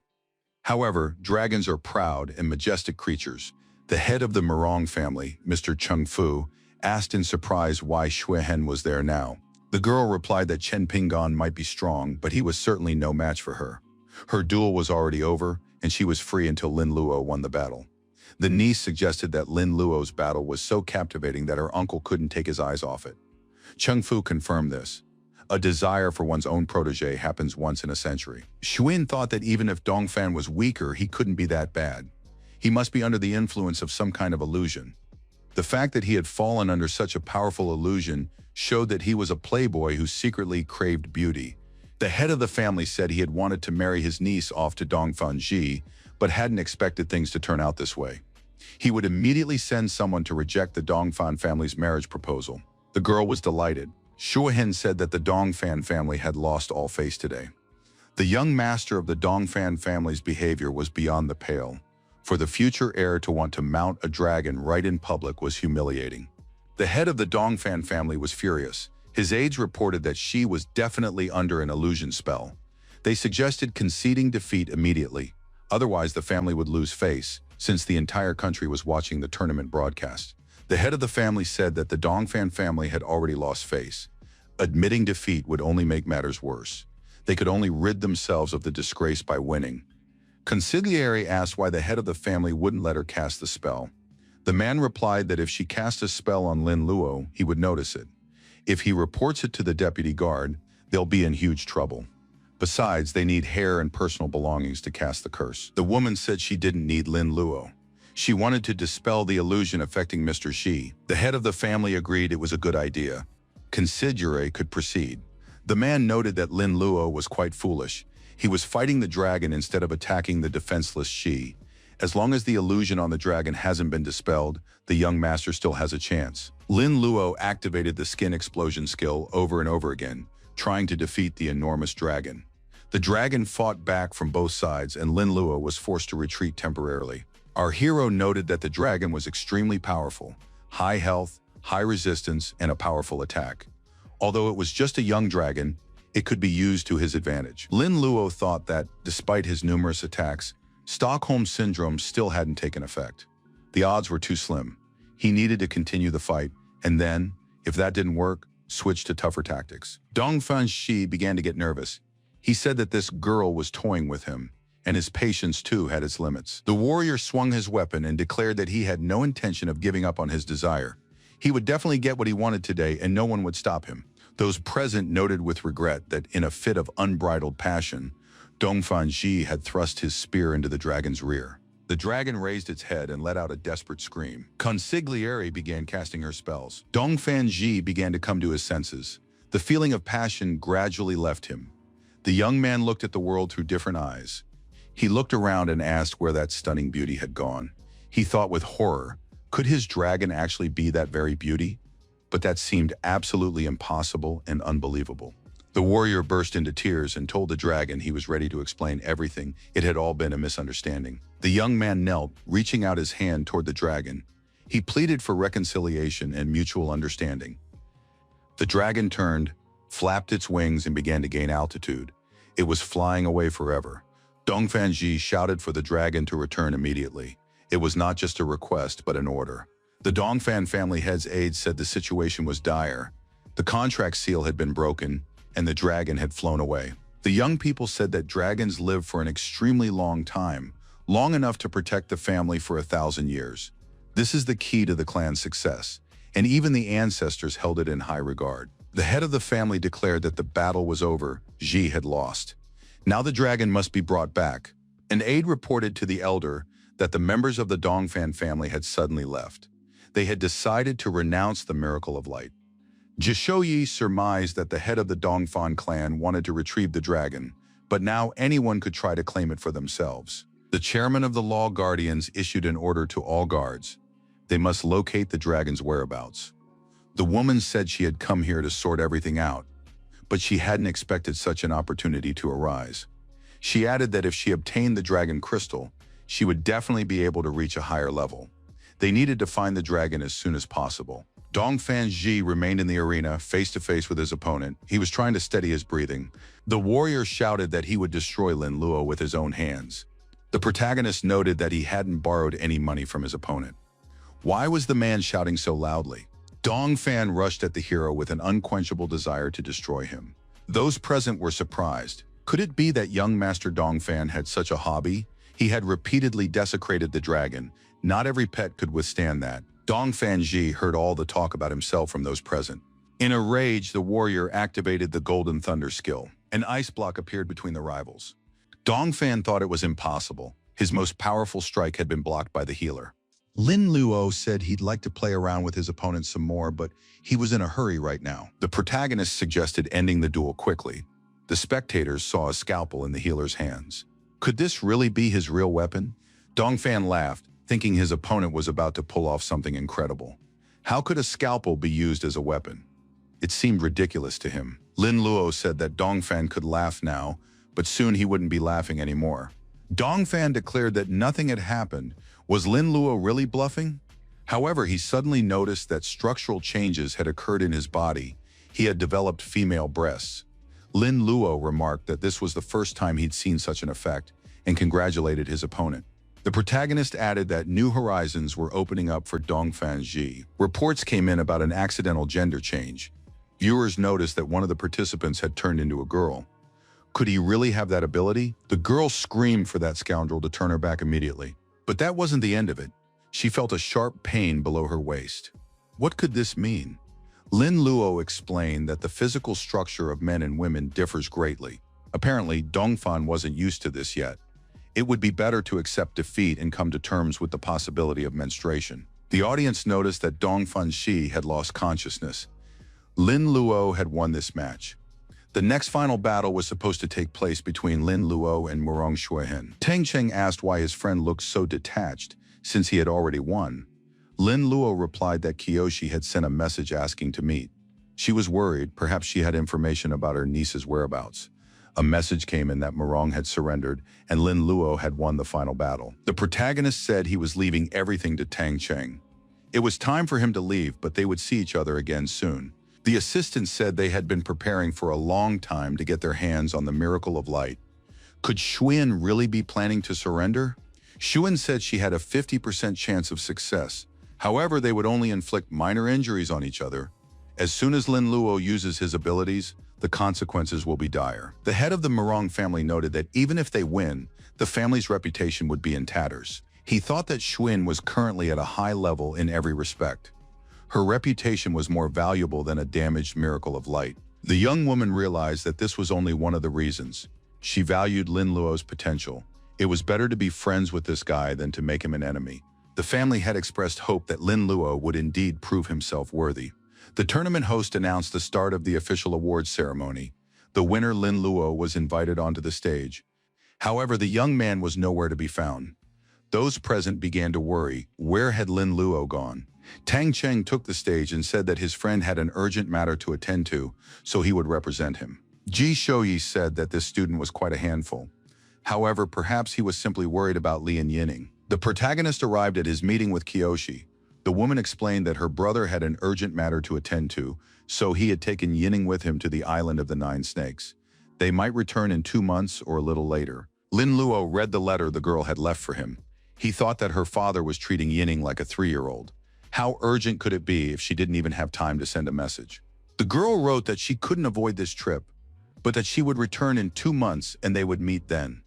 However, dragons are proud and majestic creatures. The head of the Merong family, Mr. Chung Fu, asked in surprise why Xue Hen was there now. The girl replied that Chen Pinggan might be strong, but he was certainly no match for her. Her duel was already over, and she was free until Lin Luo won the battle. The niece suggested that Lin Luo's battle was so captivating that her uncle couldn't take his eyes off it. Chung Fu confirmed this. A desire for one's own protege happens once in a century. Xuan thought that even if Dongfan was weaker, he couldn't be that bad. He must be under the influence of some kind of illusion. The fact that he had fallen under such a powerful illusion showed that he was a playboy who secretly craved beauty. The head of the family said he had wanted to marry his niece off to Dongfan Ji, but hadn't expected things to turn out this way. He would immediately send someone to reject the Dongfan family's marriage proposal. The girl was delighted. Xue Hen said that the Dongfan family had lost all face today. The young master of the Dongfan family's behavior was beyond the pale. For the future heir to want to mount a dragon right in public was humiliating. The head of the Dongfan family was furious. His aides reported that she was definitely under an illusion spell. They suggested conceding defeat immediately. Otherwise, the family would lose face, since the entire country was watching the tournament broadcast. The head of the family said that the Dongfan family had already lost face. Admitting defeat would only make matters worse. They could only rid themselves of the disgrace by winning. Consigliere asked why the head of the family wouldn't let her cast the spell. The man replied that if she cast a spell on Lin Luo, he would notice it. If he reports it to the deputy guard, they'll be in huge trouble. Besides, they need hair and personal belongings to cast the curse. The woman said she didn't need Lin Luo. She wanted to dispel the illusion affecting Mr. Shi. The head of the family agreed it was a good idea. Consigliere could proceed. The man noted that Lin Luo was quite foolish. He was fighting the dragon instead of attacking the defenseless Shi. As long as the illusion on the dragon hasn't been dispelled, the young master still has a chance. Lin Luo activated the skin explosion skill over and over again, trying to defeat the enormous dragon. The dragon fought back from both sides, and Lin Luo was forced to retreat temporarily. Our hero noted that the dragon was extremely powerful, high health, high resistance, and a powerful attack. Although it was just a young dragon, it could be used to his advantage. Lin Luo thought that, despite his numerous attacks, Stockholm Syndrome still hadn't taken effect. The odds were too slim. He needed to continue the fight, and then, if that didn't work, switch to tougher tactics. Dongfan Shi began to get nervous. He said that this girl was toying with him, and his patience too had its limits. The warrior swung his weapon and declared that he had no intention of giving up on his desire. He would definitely get what he wanted today, and no one would stop him. Those present noted with regret that in a fit of unbridled passion, Dongfan Ji had thrust his spear into the dragon's rear. The dragon raised its head and let out a desperate scream. Consigliere began casting her spells. Dongfan Ji began to come to his senses. The feeling of passion gradually left him. The young man looked at the world through different eyes. He looked around and asked where that stunning beauty had gone. He thought with horror, could his dragon actually be that very beauty? But that seemed absolutely impossible and unbelievable. The warrior burst into tears and told the dragon he was ready to explain everything. It had all been a misunderstanding. The young man knelt, reaching out his hand toward the dragon. He pleaded for reconciliation and mutual understanding. The dragon turned, flapped its wings, and began to gain altitude. It was flying away forever. Dongfanji shouted for the dragon to return immediately. It was not just a request, but an order. The Dongfan family head's aides said the situation was dire. The contract seal had been broken, and the dragon had flown away. The young people said that dragons live for an extremely long time, long enough to protect the family for 1,000 years. This is the key to the clan's success, and even the ancestors held it in high regard. The head of the family declared that the battle was over. Ji had lost. Now the dragon must be brought back. An aide reported to the elder that the members of the Dongfan family had suddenly left. They had decided to renounce the miracle of light. Jishoyi surmised that the head of the Dongfan clan wanted to retrieve the dragon, but now anyone could try to claim it for themselves. The chairman of the law guardians issued an order to all guards. They must locate the dragon's whereabouts. The woman said she had come here to sort everything out, but she hadn't expected such an opportunity to arise. She added that if she obtained the dragon crystal, she would definitely be able to reach a higher level. They needed to find the dragon as soon as possible. Dongfan Ji remained in the arena, face-to-face with his opponent. He was trying to steady his breathing. The warrior shouted that he would destroy Lin Luo with his own hands. The protagonist noted that he hadn't borrowed any money from his opponent. Why was the man shouting so loudly? Dongfan rushed at the hero with an unquenchable desire to destroy him. Those present were surprised. Could it be that young Master Dongfan had such a hobby? He had repeatedly desecrated the dragon. Not every pet could withstand that. Dongfan Ji heard all the talk about himself from those present. In a rage, the warrior activated the Golden Thunder skill. An ice block appeared between the rivals. Dongfan thought it was impossible. His most powerful strike had been blocked by the healer. Lin Luo said he'd like to play around with his opponent some more, but he was in a hurry right now. The protagonist suggested ending the duel quickly. The spectators saw a scalpel in the healer's hands. Could this really be his real weapon? Dongfan laughed, thinking his opponent was about to pull off something incredible. How could a scalpel be used as a weapon? It seemed ridiculous to him. Lin Luo said that Dongfan could laugh now, but soon he wouldn't be laughing anymore. Dongfan declared that nothing had happened. Was Lin Luo really bluffing? However, he suddenly noticed that structural changes had occurred in his body. He had developed female breasts. Lin Luo remarked that this was the first time he'd seen such an effect and congratulated his opponent. The protagonist added that new horizons were opening up for Dongfan Ji. Reports came in about an accidental gender change. Viewers noticed that one of the participants had turned into a girl. Could he really have that ability? The girl screamed for that scoundrel to turn her back immediately. But that wasn't the end of it. She felt a sharp pain below her waist. What could this mean? Lin Luo explained that the physical structure of men and women differs greatly. Apparently, Dongfan wasn't used to this yet. It would be better to accept defeat and come to terms with the possibility of menstruation. The audience noticed that Dongfan Shi had lost consciousness. Lin Luo had won this match. The next final battle was supposed to take place between Lin Luo and Murong Shuihen. Tang Cheng asked why his friend looked so detached, since he had already won. Lin Luo replied that Kiyoshi had sent a message asking to meet. She was worried, perhaps she had information about her niece's whereabouts. A message came in that Murong had surrendered and Lin Luo had won the final battle. The protagonist said he was leaving everything to Tang Cheng. It was time for him to leave, but they would see each other again soon. The assistant said they had been preparing for a long time to get their hands on the miracle of light. Could Shuin really be planning to surrender? Shuin said she had a 50% chance of success. However, they would only inflict minor injuries on each other. As soon as Lin Luo uses his abilities, the consequences will be dire. The head of the Murong family noted that even if they win, the family's reputation would be in tatters. He thought that Shuin was currently at a high level in every respect. Her reputation was more valuable than a damaged miracle of light. The young woman realized that this was only one of the reasons. She valued Lin Luo's potential. It was better to be friends with this guy than to make him an enemy. The family had expressed hope that Lin Luo would indeed prove himself worthy. The tournament host announced the start of the official awards ceremony. The winner, Lin Luo, was invited onto the stage. However, the young man was nowhere to be found. Those present began to worry. Where had Lin Luo gone? Tang Cheng took the stage and said that his friend had an urgent matter to attend to, so he would represent him. Ji Shouyi said that this student was quite a handful. However, perhaps he was simply worried about Li and Yining. The protagonist arrived at his meeting with Kyoshi. The woman explained that her brother had an urgent matter to attend to, so he had taken Yining with him to the island of the 9 snakes. They might return in 2 months or a little later. Lin Luo read the letter the girl had left for him. He thought that her father was treating Yining like a 3-year-old. How urgent could it be if she didn't even have time to send a message? The girl wrote that she couldn't avoid this trip, but that she would return in 2 months and they would meet then.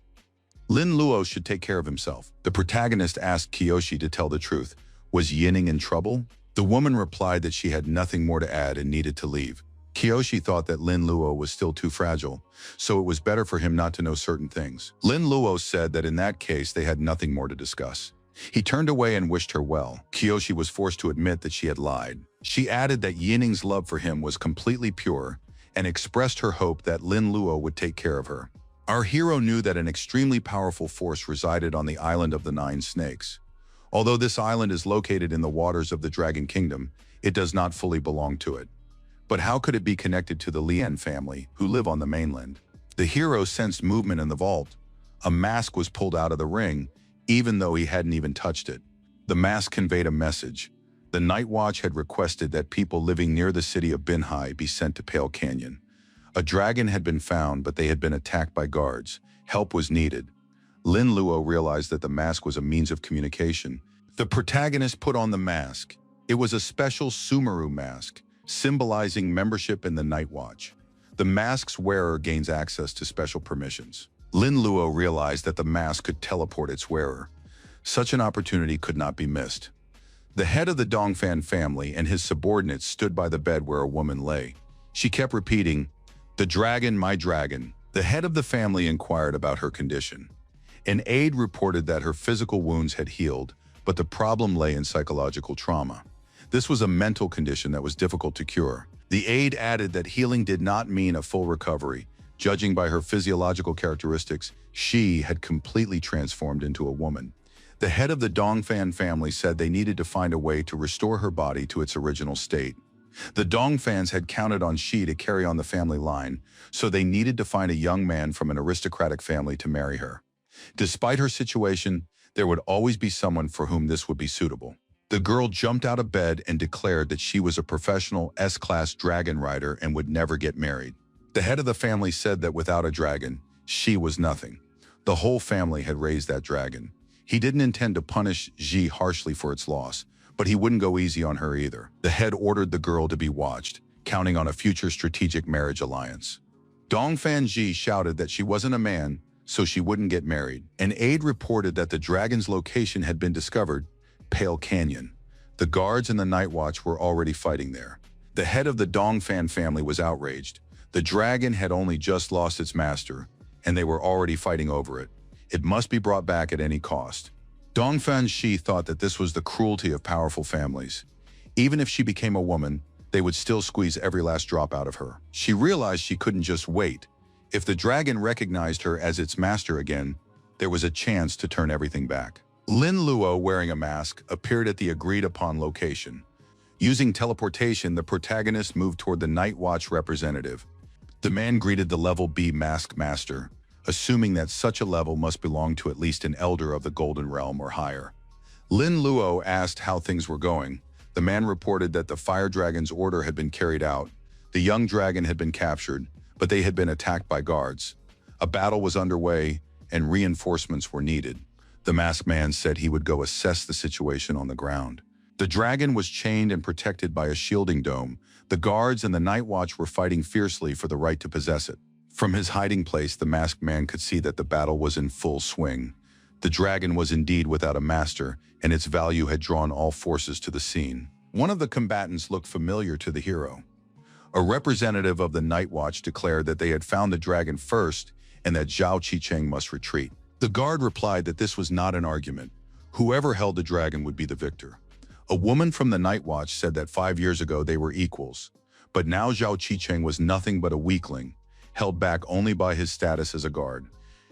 Lin Luo should take care of himself. The protagonist asked Kyoshi to tell the truth. Was Yining in trouble? The woman replied that she had nothing more to add and needed to leave. Kyoshi thought that Lin Luo was still too fragile, so it was better for him not to know certain things. Lin Luo said that in that case they had nothing more to discuss. He turned away and wished her well. Kyoshi was forced to admit that she had lied. She added that Yining's love for him was completely pure and expressed her hope that Lin Luo would take care of her. Our hero knew that an extremely powerful force resided on the island of the 9 snakes. Although this island is located in the waters of the Dragon Kingdom, it does not fully belong to it. But how could it be connected to the Lian family, who live on the mainland? The hero sensed movement in the vault. A mask was pulled out of the ring, even though he hadn't even touched it. The mask conveyed a message. The Night Watch had requested that people living near the city of Binhai be sent to Pale Canyon. A dragon had been found, but they had been attacked by guards. Help was needed. Lin Luo realized that the mask was a means of communication. The protagonist put on the mask. It was a special Sumeru mask, symbolizing membership in the Night Watch. The mask's wearer gains access to special permissions. Lin Luo realized that the mask could teleport its wearer. Such an opportunity could not be missed. The head of the Dongfan family and his subordinates stood by the bed where a woman lay. She kept repeating, "The dragon, my dragon." The head of the family inquired about her condition. An aide reported that her physical wounds had healed, but the problem lay in psychological trauma. This was a mental condition that was difficult to cure. The aide added that healing did not mean a full recovery. Judging by her physiological characteristics, she had completely transformed into a woman. The head of the Dongfan family said they needed to find a way to restore her body to its original state. The Dongfans had counted on Shi to carry on the family line, so they needed to find a young man from an aristocratic family to marry her. Despite her situation, there would always be someone for whom this would be suitable. The girl jumped out of bed and declared that she was a professional S-class dragon rider and would never get married. The head of the family said that without a dragon, she was nothing. The whole family had raised that dragon. He didn't intend to punish Ji harshly for its loss, but he wouldn't go easy on her either. The head ordered the girl to be watched, counting on a future strategic marriage alliance. Dongfan Ji shouted that she wasn't a man, so she wouldn't get married. An aide reported that the dragon's location had been discovered, Pale Canyon. The guards and the Night Watch were already fighting there. The head of the Dongfan family was outraged. The dragon had only just lost its master, and they were already fighting over it. It must be brought back at any cost. Dongfan Shi thought that this was the cruelty of powerful families. Even if she became a woman, they would still squeeze every last drop out of her. She realized she couldn't just wait. If the dragon recognized her as its master again, there was a chance to turn everything back. Lin Luo, wearing a mask, appeared at the agreed-upon location. Using teleportation, the protagonist moved toward the Night Watch representative. The man greeted the level B mask master, assuming that such a level must belong to at least an elder of the Golden Realm or higher. Lin Luo asked how things were going. The man reported that the fire dragon's order had been carried out. The young dragon had been captured, but they had been attacked by guards. A battle was underway, and reinforcements were needed. The masked man said he would go assess the situation on the ground. The dragon was chained and protected by a shielding dome. The guards and the Night Watch were fighting fiercely for the right to possess it. From his hiding place, the masked man could see that the battle was in full swing. The dragon was indeed without a master, and its value had drawn all forces to the scene. One of the combatants looked familiar to the hero. A representative of the Night Watch declared that they had found the dragon first and that Zhao Qicheng must retreat. The guard replied that this was not an argument. Whoever held the dragon would be the victor. A woman from the Night Watch said that 5 years ago they were equals, but now Zhao Qicheng was nothing but a weakling, held back only by his status as a guard.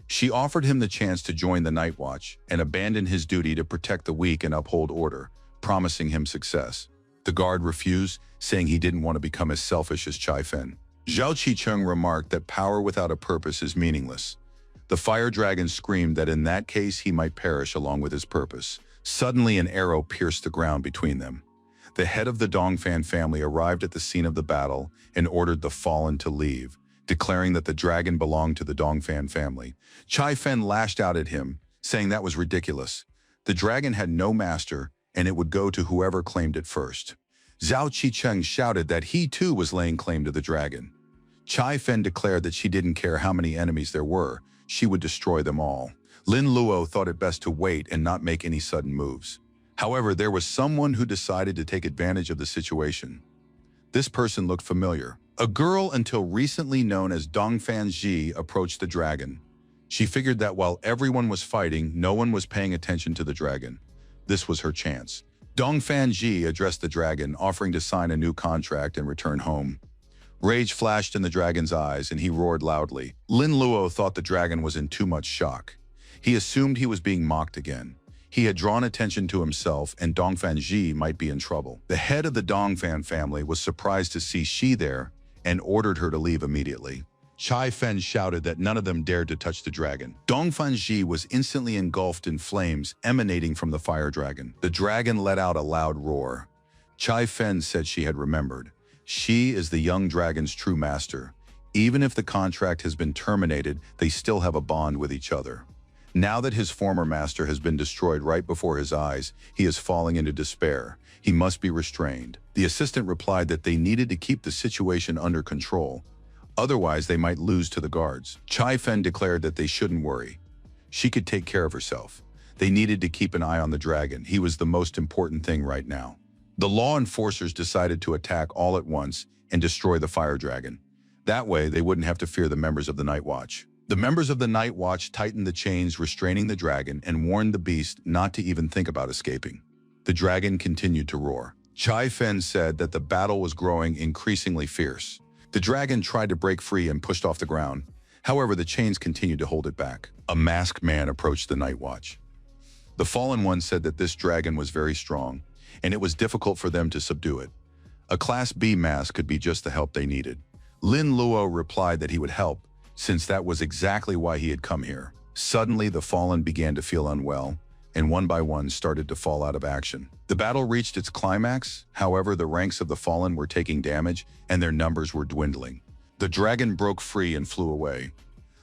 She offered him the chance to join the Night Watch and abandon his duty to protect the weak and uphold order, promising him success. The guard refused, saying he didn't want to become as selfish as Chai Fen. Zhao Qicheng remarked that power without a purpose is meaningless. The fire dragon screamed that in that case he might perish along with his purpose. Suddenly an arrow pierced the ground between them. The head of the Dongfan family arrived at the scene of the battle and ordered the fallen to leave, declaring that the dragon belonged to the Dongfan family. Chai Fen lashed out at him, saying that was ridiculous. The dragon had no master, and it would go to whoever claimed it first. Zhao Qicheng shouted that he too was laying claim to the dragon. Chai Fen declared that she didn't care how many enemies there were, she would destroy them all. Lin Luo thought it best to wait and not make any sudden moves. However, there was someone who decided to take advantage of the situation. This person looked familiar. A girl until recently known as Dongfan Ji approached the dragon. She figured that while everyone was fighting, no one was paying attention to the dragon. This was her chance. Dongfan Ji addressed the dragon, offering to sign a new contract and return home. Rage flashed in the dragon's eyes, and he roared loudly. Lin Luo thought the dragon was in too much shock. He assumed he was being mocked again. He had drawn attention to himself, and Dongfan Ji might be in trouble. The head of the Dongfan family was surprised to see Shi there and ordered her to leave immediately. Chai Fen shouted that none of them dared to touch the dragon. Dongfan Ji was instantly engulfed in flames emanating from the fire dragon. The dragon let out a loud roar. Chai Fen said she had remembered. She is the young dragon's true master. Even if the contract has been terminated, they still have a bond with each other. Now that his former master has been destroyed right before his eyes, he is falling into despair. He must be restrained. The assistant replied that they needed to keep the situation under control. Otherwise, they might lose to the guards. Chai Fen declared that they shouldn't worry. She could take care of herself. They needed to keep an eye on the dragon. He was the most important thing right now. The law enforcers decided to attack all at once and destroy the fire dragon. That way, they wouldn't have to fear the members of the Night Watch. The members of the Night Watch tightened the chains restraining the dragon and warned the beast not to even think about escaping. The dragon continued to roar. Chai Fen said that the battle was growing increasingly fierce. The dragon tried to break free and pushed off the ground. However, the chains continued to hold it back. A masked man approached the Night Watch. The Fallen One said that this dragon was very strong, and it was difficult for them to subdue it. A Class B mask could be just the help they needed. Lin Luo replied that he would help, since that was exactly why he had come here. Suddenly, the Fallen began to feel unwell, and one by one started to fall out of action. The battle reached its climax. However, the ranks of the Fallen were taking damage, and their numbers were dwindling. The dragon broke free and flew away.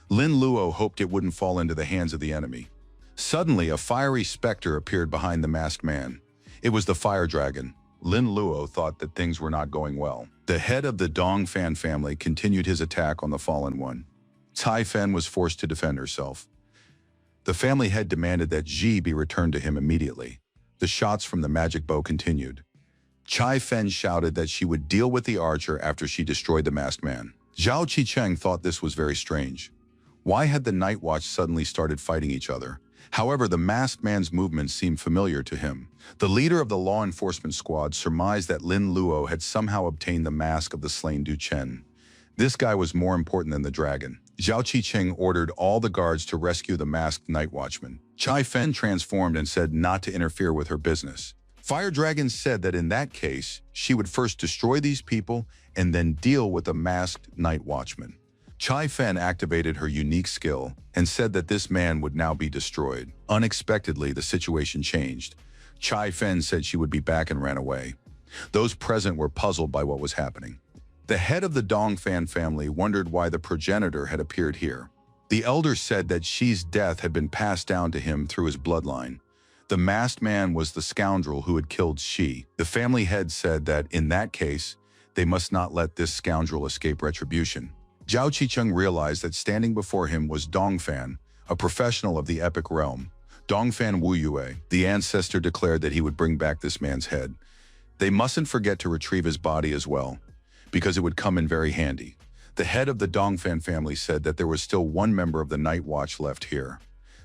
Lin Luo hoped it wouldn't fall into the hands of the enemy. Suddenly, a fiery specter appeared behind the masked man. It was the fire dragon. Lin Luo thought that things were not going well. The head of the Dongfan family continued his attack on the Fallen One. Chai Fen was forced to defend herself. The family head demanded that Ji be returned to him immediately. The shots from the magic bow continued. Chai Fen shouted that she would deal with the archer after she destroyed the masked man. Zhao Qicheng thought this was very strange. Why had the Night Watch suddenly started fighting each other? However, the masked man's movements seemed familiar to him. The leader of the law enforcement squad surmised that Lin Luo had somehow obtained the mask of the slain Du Chen. This guy was more important than the dragon. Zhao Qicheng ordered all the guards to rescue the masked night watchman. Chai Fen transformed and said not to interfere with her business. Fire Dragon said that in that case, she would first destroy these people and then deal with the masked night watchman. Chai Fen activated her unique skill and said that this man would now be destroyed. Unexpectedly, the situation changed. Chai Fen said she would be back and ran away. Those present were puzzled by what was happening. The head of the Dongfan family wondered why the progenitor had appeared here. The elder said that Xi's death had been passed down to him through his bloodline. The masked man was the scoundrel who had killed Xi. The family head said that, in that case, they must not let this scoundrel escape retribution. Zhao Qicheng realized that standing before him was Dongfan, a professional of the epic realm. Dongfan Wuyue, the ancestor, declared that he would bring back this man's head. They mustn't forget to retrieve his body as well, because it would come in very handy. The head of the Dongfan family said that there was still one member of the Night Watch left here.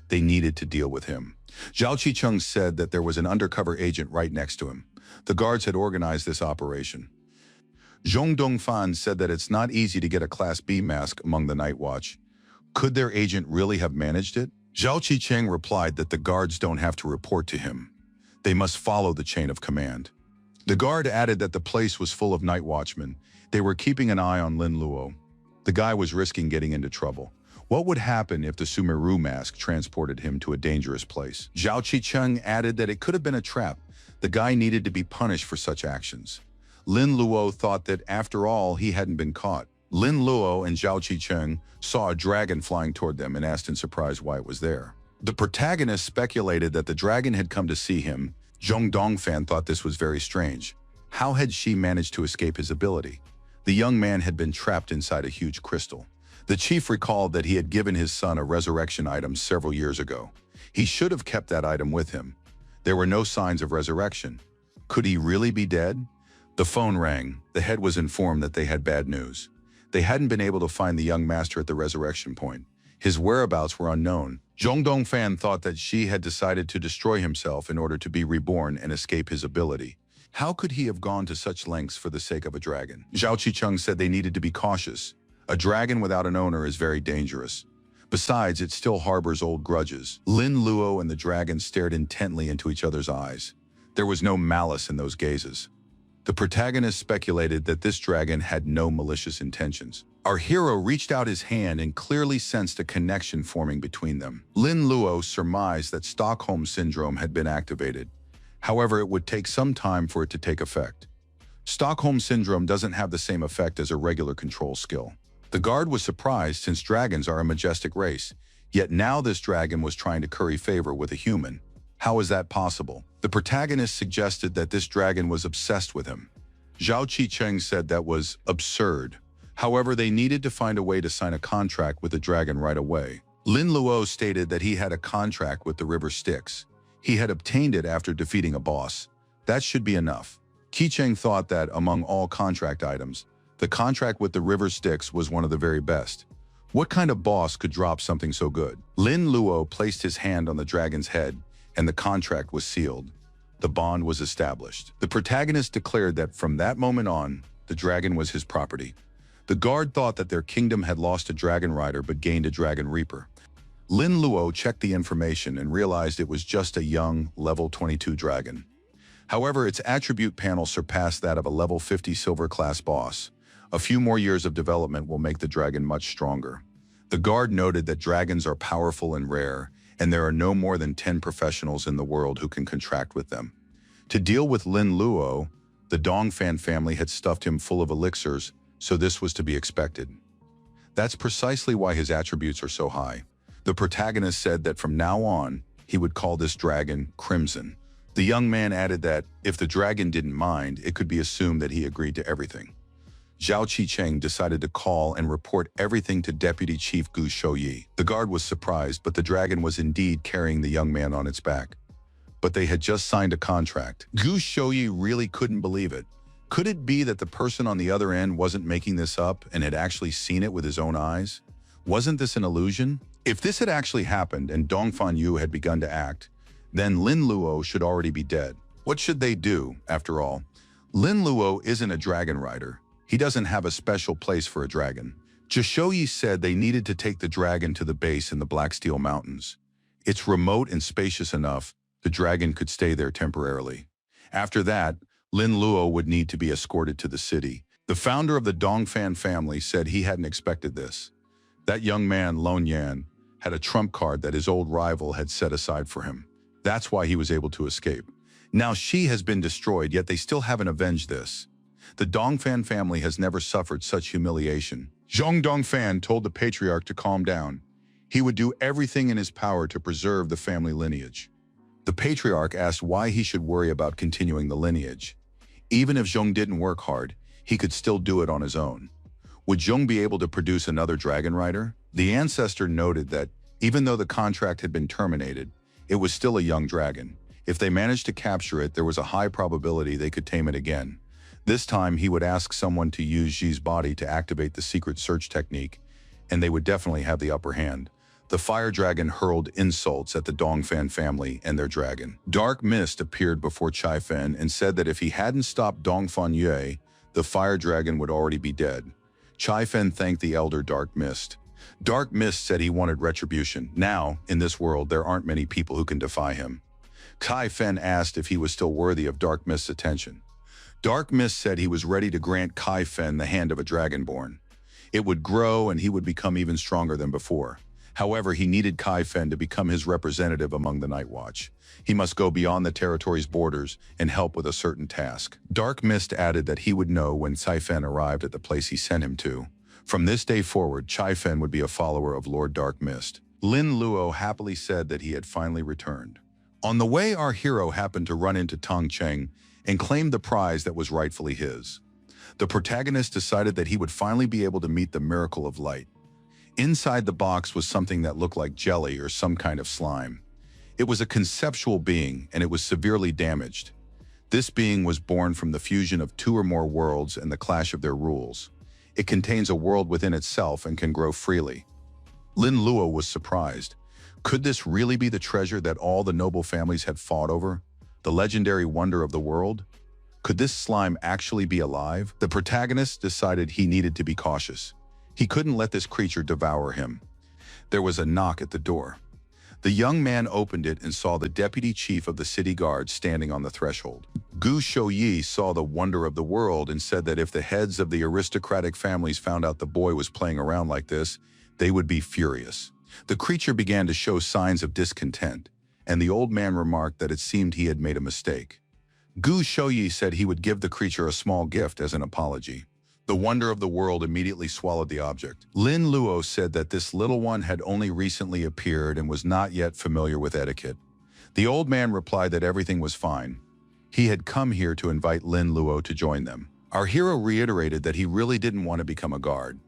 They needed to deal with him. Zhao Qicheng said that there was an undercover agent right next to him. The guards had organized this operation. Zhong Dongfan said that it's not easy to get a Class B mask among the Night Watch. Could their agent really have managed it? Zhao Qicheng replied that the guards don't have to report to him. They must follow the chain of command. The guard added that the place was full of night watchmen. They were keeping an eye on Lin Luo. The guy was risking getting into trouble. What would happen if the Sumeru mask transported him to a dangerous place? Zhao Qicheng added that it could have been a trap. The guy needed to be punished for such actions. Lin Luo thought that, after all, he hadn't been caught. Lin Luo and Zhao Qicheng saw a dragon flying toward them and asked in surprise why it was there. The protagonist speculated that the dragon had come to see him. Zhong Dongfan thought this was very strange. How had she managed to escape his ability? The young man had been trapped inside a huge crystal. The chief recalled that he had given his son a resurrection item several years ago. He should have kept that item with him. There were no signs of resurrection. Could he really be dead? The phone rang. The head was informed that they had bad news. They hadn't been able to find the young master at the resurrection point. His whereabouts were unknown. Zhong Dongfan thought that she had decided to destroy himself in order to be reborn and escape his ability. How could he have gone to such lengths for the sake of a dragon? Zhao Qicheng said they needed to be cautious. A dragon without an owner is very dangerous. Besides, it still harbors old grudges. Lin Luo and the dragon stared intently into each other's eyes. There was no malice in those gazes. The protagonist speculated that this dragon had no malicious intentions. Our hero reached out his hand and clearly sensed a connection forming between them. Lin Luo surmised that Stockholm Syndrome had been activated. However, it would take some time for it to take effect. Stockholm Syndrome doesn't have the same effect as a regular control skill. The guard was surprised since dragons are a majestic race, yet now this dragon was trying to curry favor with a human. How is that possible? The protagonist suggested that this dragon was obsessed with him. Zhao Qicheng said that was absurd. However, they needed to find a way to sign a contract with the dragon right away. Lin Luo stated that he had a contract with the River Styx. He had obtained it after defeating a boss. That should be enough. Qicheng thought that among all contract items, the contract with the River Styx was one of the very best. What kind of boss could drop something so good? Lin Luo placed his hand on the dragon's head, and the contract was sealed. The bond was established. The protagonist declared that from that moment on, the dragon was his property. The guard thought that their kingdom had lost a dragon rider but gained a dragon reaper. Lin Luo checked the information and realized it was just a young, level 22 dragon. However, its attribute panel surpassed that of a level 50 silver class boss. A few more years of development will make the dragon much stronger. The guard noted that dragons are powerful and rare, and there are no more than 10 professionals in the world who can contract with them. To deal with Lin Luo, the Dongfan family had stuffed him full of elixirs, so this was to be expected. That's precisely why his attributes are so high. The protagonist said that from now on, he would call this dragon Crimson. The young man added that if the dragon didn't mind, it could be assumed that he agreed to everything. Zhao Qicheng decided to call and report everything to Deputy Chief Gu Shouyi. The guard was surprised, but the dragon was indeed carrying the young man on its back. But they had just signed a contract. Gu Shouyi really couldn't believe it. Could it be that the person on the other end wasn't making this up and had actually seen it with his own eyes? Wasn't this an illusion? If this had actually happened and Dongfan Yu had begun to act, then Lin Luo should already be dead. What should they do, after all? Lin Luo isn't a dragon rider. He doesn't have a special place for a dragon. Jishoyi said they needed to take the dragon to the base in the Black Steel Mountains. It's remote and spacious enough, the dragon could stay there temporarily. After that, Lin Luo would need to be escorted to the city. The founder of the Dongfan family said he hadn't expected this. That young man, Lon Yan, had a trump card that his old rival had set aside for him. That's why he was able to escape. Now she has been destroyed, yet they still haven't avenged this. The Dongfan family has never suffered such humiliation. Zhong Dongfan told the patriarch to calm down. He would do everything in his power to preserve the family lineage. The patriarch asked why he should worry about continuing the lineage. Even if Zhong didn't work hard, he could still do it on his own. Would Zhong be able to produce another dragon rider? The ancestor noted that even though the contract had been terminated, it was still a young dragon. If they managed to capture it, there was a high probability they could tame it again. This time, he would ask someone to use Xi's body to activate the secret search technique, and they would definitely have the upper hand. The fire dragon hurled insults at the Dongfan family and their dragon. Dark Mist appeared before Chai Fen and said that if he hadn't stopped Dongfan Yue, the fire dragon would already be dead. Chai Fen thanked the elder Dark Mist. Dark Mist said he wanted retribution. Now, in this world, there aren't many people who can defy him. Chai Fen asked if he was still worthy of Dark Mist's attention. Dark Mist said he was ready to grant Chai Fen the hand of a dragonborn. It would grow and he would become even stronger than before. However, he needed Chai Fen to become his representative among the Night Watch. He must go beyond the territory's borders and help with a certain task. Dark Mist added that he would know when Chai Fen arrived at the place he sent him to. From this day forward, Chai Fen would be a follower of Lord Dark Mist. Lin Luo happily said that he had finally returned. On the way, our hero happened to run into Tong Cheng and claimed the prize that was rightfully his. The protagonist decided that he would finally be able to meet the miracle of light. Inside the box was something that looked like jelly or some kind of slime. It was a conceptual being, and it was severely damaged. This being was born from the fusion of two or more worlds and the clash of their rules. It contains a world within itself and can grow freely. Lin Luo was surprised. Could this really be the treasure that all the noble families had fought over? The legendary wonder of the world? Could this slime actually be alive? The protagonist decided he needed to be cautious. He couldn't let this creature devour him. There was a knock at the door. The young man opened it and saw the deputy chief of the city guard standing on the threshold. Gu Shouyi saw the wonder of the world and said that if the heads of the aristocratic families found out the boy was playing around like this, they would be furious. The creature began to show signs of discontent, and the old man remarked that it seemed he had made a mistake. Gu Shouyi said he would give the creature a small gift as an apology. The wonder of the world immediately swallowed the object. Lin Luo said that this little one had only recently appeared and was not yet familiar with etiquette. The old man replied that everything was fine. He had come here to invite Lin Luo to join them. Our hero reiterated that he really didn't want to become a guard.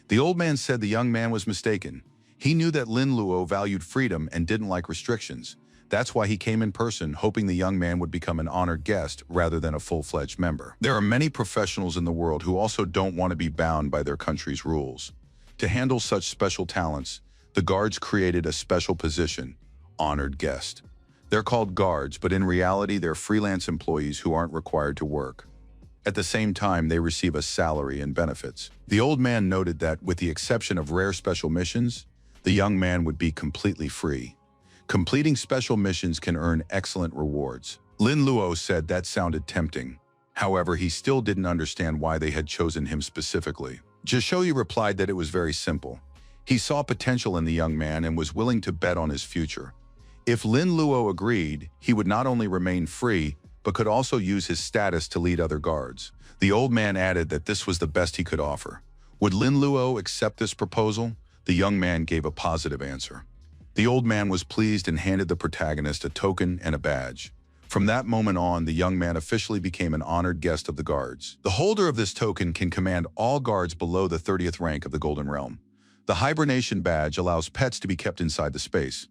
The old man said the young man was mistaken. He knew that Lin Luo valued freedom and didn't like restrictions. That's why he came in person, hoping the young man would become an honored guest rather than a full-fledged member. There are many professionals in the world who also don't want to be bound by their country's rules. To handle such special talents, the guards created a special position, honored guest. They're called guards, but in reality, they're freelance employees who aren't required to work. At the same time, they receive a salary and benefits. The old man noted that, with the exception of rare special missions, the young man would be completely free. Completing special missions can earn excellent rewards. Lin Luo said that sounded tempting. However, he still didn't understand why they had chosen him specifically. Jishoyi replied that it was very simple. He saw potential in the young man and was willing to bet on his future. If Lin Luo agreed, he would not only remain free, but could also use his status to lead other guards. The old man added that this was the best he could offer. Would Lin Luo accept this proposal? The young man gave a positive answer. The old man was pleased and handed the protagonist a token and a badge. From that moment on, the young man officially became an honored guest of the guards. The holder of this token can command all guards below the 30th rank of the Golden Realm. The hibernation badge allows pets to be kept inside the space.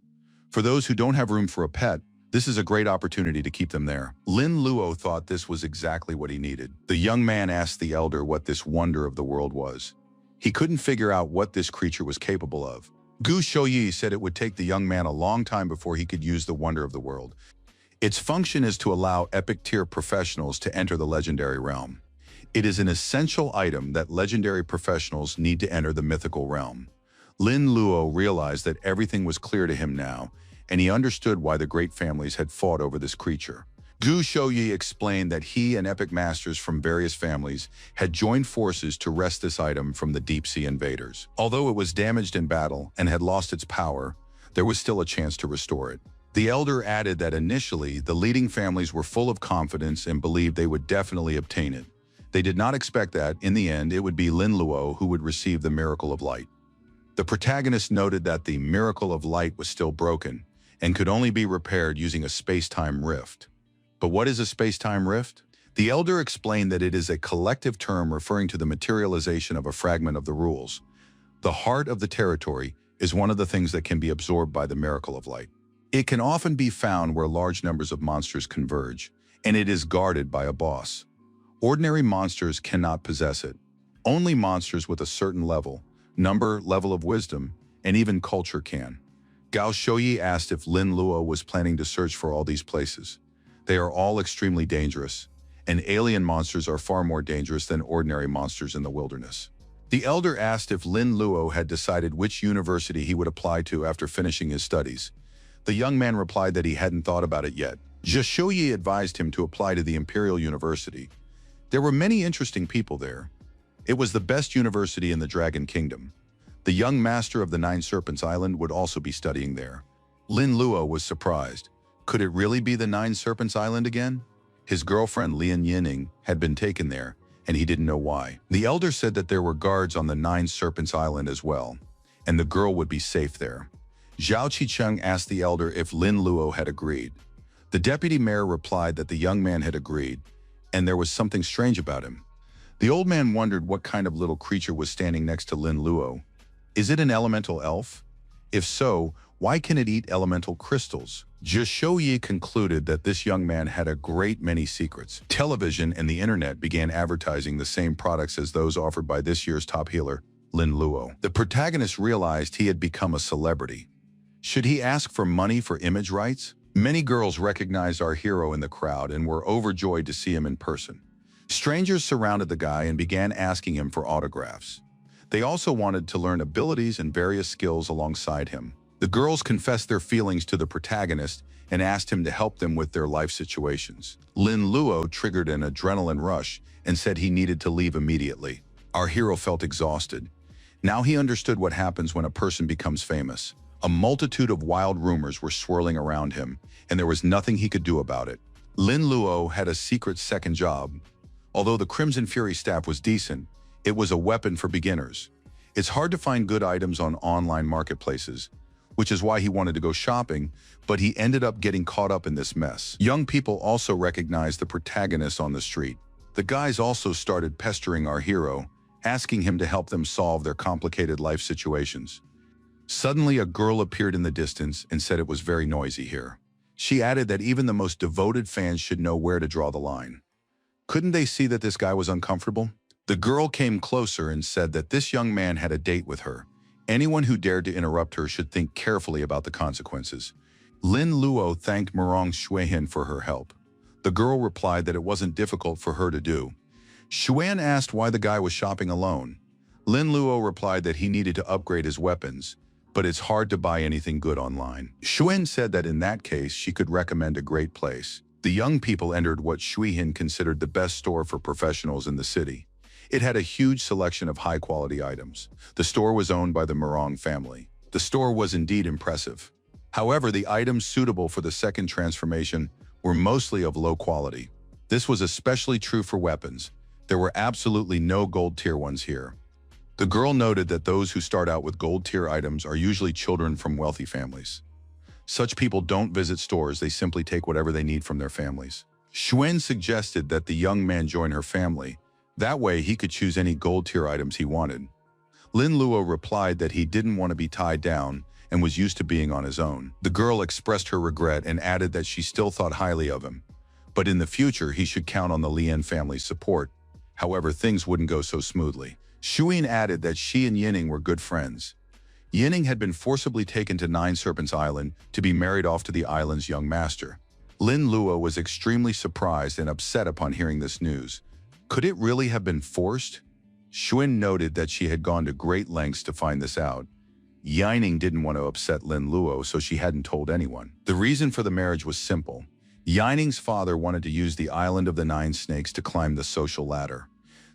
For those who don't have room for a pet, this is a great opportunity to keep them there. Lin Luo thought this was exactly what he needed. The young man asked the elder what this wonder of the world was. He couldn't figure out what this creature was capable of. Gu Shouyi said it would take the young man a long time before he could use the wonder of the world. Its function is to allow epic-tier professionals to enter the legendary realm. It is an essential item that legendary professionals need to enter the mythical realm. Lin Luo realized that everything was clear to him now, and he understood why the great families had fought over this creature. Gu Shouyi explained that he and epic masters from various families had joined forces to wrest this item from the deep-sea invaders. Although it was damaged in battle and had lost its power, there was still a chance to restore it. The elder added that initially, the leading families were full of confidence and believed they would definitely obtain it. They did not expect that, in the end, it would be Lin Luo who would receive the miracle of light. The protagonist noted that the miracle of light was still broken and could only be repaired using a space-time rift. But what is a space-time rift? The elder explained that it is a collective term referring to the materialization of a fragment of the rules. The heart of the territory is one of the things that can be absorbed by the miracle of light. It can often be found where large numbers of monsters converge, and it is guarded by a boss. Ordinary monsters cannot possess it. Only monsters with a certain level of wisdom, and even culture can. Gao Shouyi asked if Lin Luo was planning to search for all these places. They are all extremely dangerous, and alien monsters are far more dangerous than ordinary monsters in the wilderness. The elder asked if Lin Luo had decided which university he would apply to after finishing his studies. The young man replied that he hadn't thought about it yet. Zhe Shouyi advised him to apply to the Imperial University. There were many interesting people there. It was the best university in the Dragon Kingdom. The young master of the Nine Serpents Island would also be studying there. Lin Luo was surprised. Could it really be the Nine Serpents Island again? His girlfriend Lian Yining had been taken there, and he didn't know why. The elder said that there were guards on the Nine Serpents Island as well, and the girl would be safe there. Zhao Qicheng asked the elder if Lin Luo had agreed. The deputy mayor replied that the young man had agreed, and there was something strange about him. The old man wondered what kind of little creature was standing next to Lin Luo. Is it an elemental elf? If so, why can it eat elemental crystals? Zhe Shouyi concluded that this young man had a great many secrets. Television and the internet began advertising the same products as those offered by this year's top healer, Lin Luo. The protagonist realized he had become a celebrity. Should he ask for money for image rights? Many girls recognized our hero in the crowd and were overjoyed to see him in person. Strangers surrounded the guy and began asking him for autographs. They also wanted to learn abilities and various skills alongside him. The girls confessed their feelings to the protagonist and asked him to help them with their life situations. Lin Luo triggered an adrenaline rush and said he needed to leave immediately. Our hero felt exhausted. Now he understood what happens when a person becomes famous. A multitude of wild rumors were swirling around him, and there was nothing he could do about it. Lin Luo had a secret second job. Although the Crimson Fury staff was decent, it was a weapon for beginners. It's hard to find good items on online marketplaces, which is why he wanted to go shopping, but he ended up getting caught up in this mess. Young people also recognized the protagonist on the street. The guys also started pestering our hero, asking him to help them solve their complicated life situations. Suddenly, a girl appeared in the distance and said it was very noisy here. She added that even the most devoted fans should know where to draw the line. Couldn't they see that this guy was uncomfortable? The girl came closer and said that this young man had a date with her. Anyone who dared to interrupt her should think carefully about the consequences. Lin Luo thanked Murong Xuehin for her help. The girl replied that it wasn't difficult for her to do. Xuan asked why the guy was shopping alone. Lin Luo replied that he needed to upgrade his weapons, but it's hard to buy anything good online. Xuan said that in that case, she could recommend a great place. The young people entered what Xuehin considered the best store for professionals in the city. It had a huge selection of high-quality items. The store was owned by the Murong family. The store was indeed impressive. However, the items suitable for the second transformation were mostly of low quality. This was especially true for weapons. There were absolutely no gold-tier ones here. The girl noted that those who start out with gold-tier items are usually children from wealthy families. Such people don't visit stores, they simply take whatever they need from their families. Xuan suggested that the young man join her family. That way, he could choose any gold-tier items he wanted. Lin Luo replied that he didn't want to be tied down and was used to being on his own. The girl expressed her regret and added that she still thought highly of him, but in the future, he should count on the Lian family's support. However, things wouldn't go so smoothly. Xuan added that she and Yining were good friends. Yining had been forcibly taken to Nine Serpents Island to be married off to the island's young master. Lin Luo was extremely surprised and upset upon hearing this news. Could it really have been forced? Xuan noted that she had gone to great lengths to find this out. Yining didn't want to upset Lin Luo, so she hadn't told anyone. The reason for the marriage was simple. Yining's father wanted to use the Island of the Nine Snakes to climb the social ladder.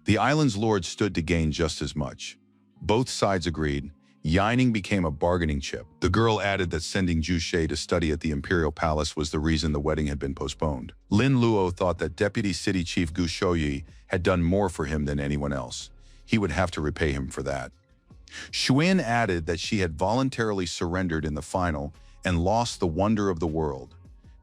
The island's lord stood to gain just as much. Both sides agreed. Yining became a bargaining chip. The girl added that sending Zhu Shay to study at the Imperial Palace was the reason the wedding had been postponed. Lin Luo thought that Deputy City Chief Gu Shouyi had done more for him than anyone else. He would have to repay him for that. Xuan added that she had voluntarily surrendered in the final and lost the wonder of the world.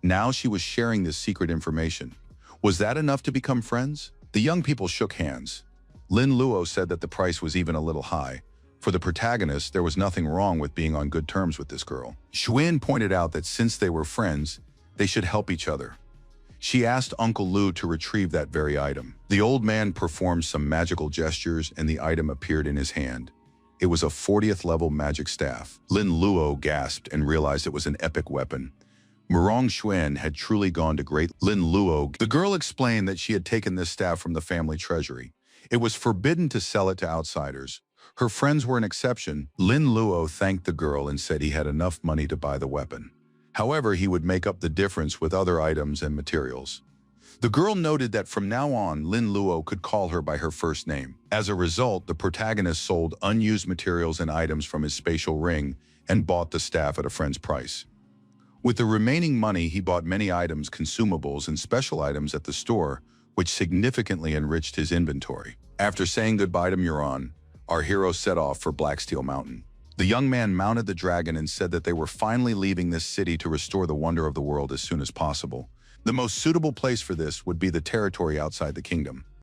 Now she was sharing this secret information. Was that enough to become friends? The young people shook hands. Lin Luo said that the price was even a little high. For the protagonist, there was nothing wrong with being on good terms with this girl. Xuan pointed out that since they were friends, they should help each other. She asked Uncle Lu to retrieve that very item. The old man performed some magical gestures and the item appeared in his hand. It was a 40th level magic staff. Lin Luo gasped and realized it was an epic weapon. Murong Xuan had truly gone to great. Lin Luo. The girl explained that she had taken this staff from the family treasury. It was forbidden to sell it to outsiders. Her friends were an exception. Lin Luo thanked the girl and said he had enough money to buy the weapon. However, he would make up the difference with other items and materials. The girl noted that from now on, Lin Luo could call her by her first name. As a result, the protagonist sold unused materials and items from his spatial ring and bought the staff at a friend's price. With the remaining money, he bought many items, consumables, and special items at the store, which significantly enriched his inventory. After saying goodbye to Muron, our hero set off for Blacksteel Mountain. The young man mounted the dragon and said that they were finally leaving this city to restore the wonder of the world as soon as possible. The most suitable place for this would be the territory outside the kingdom.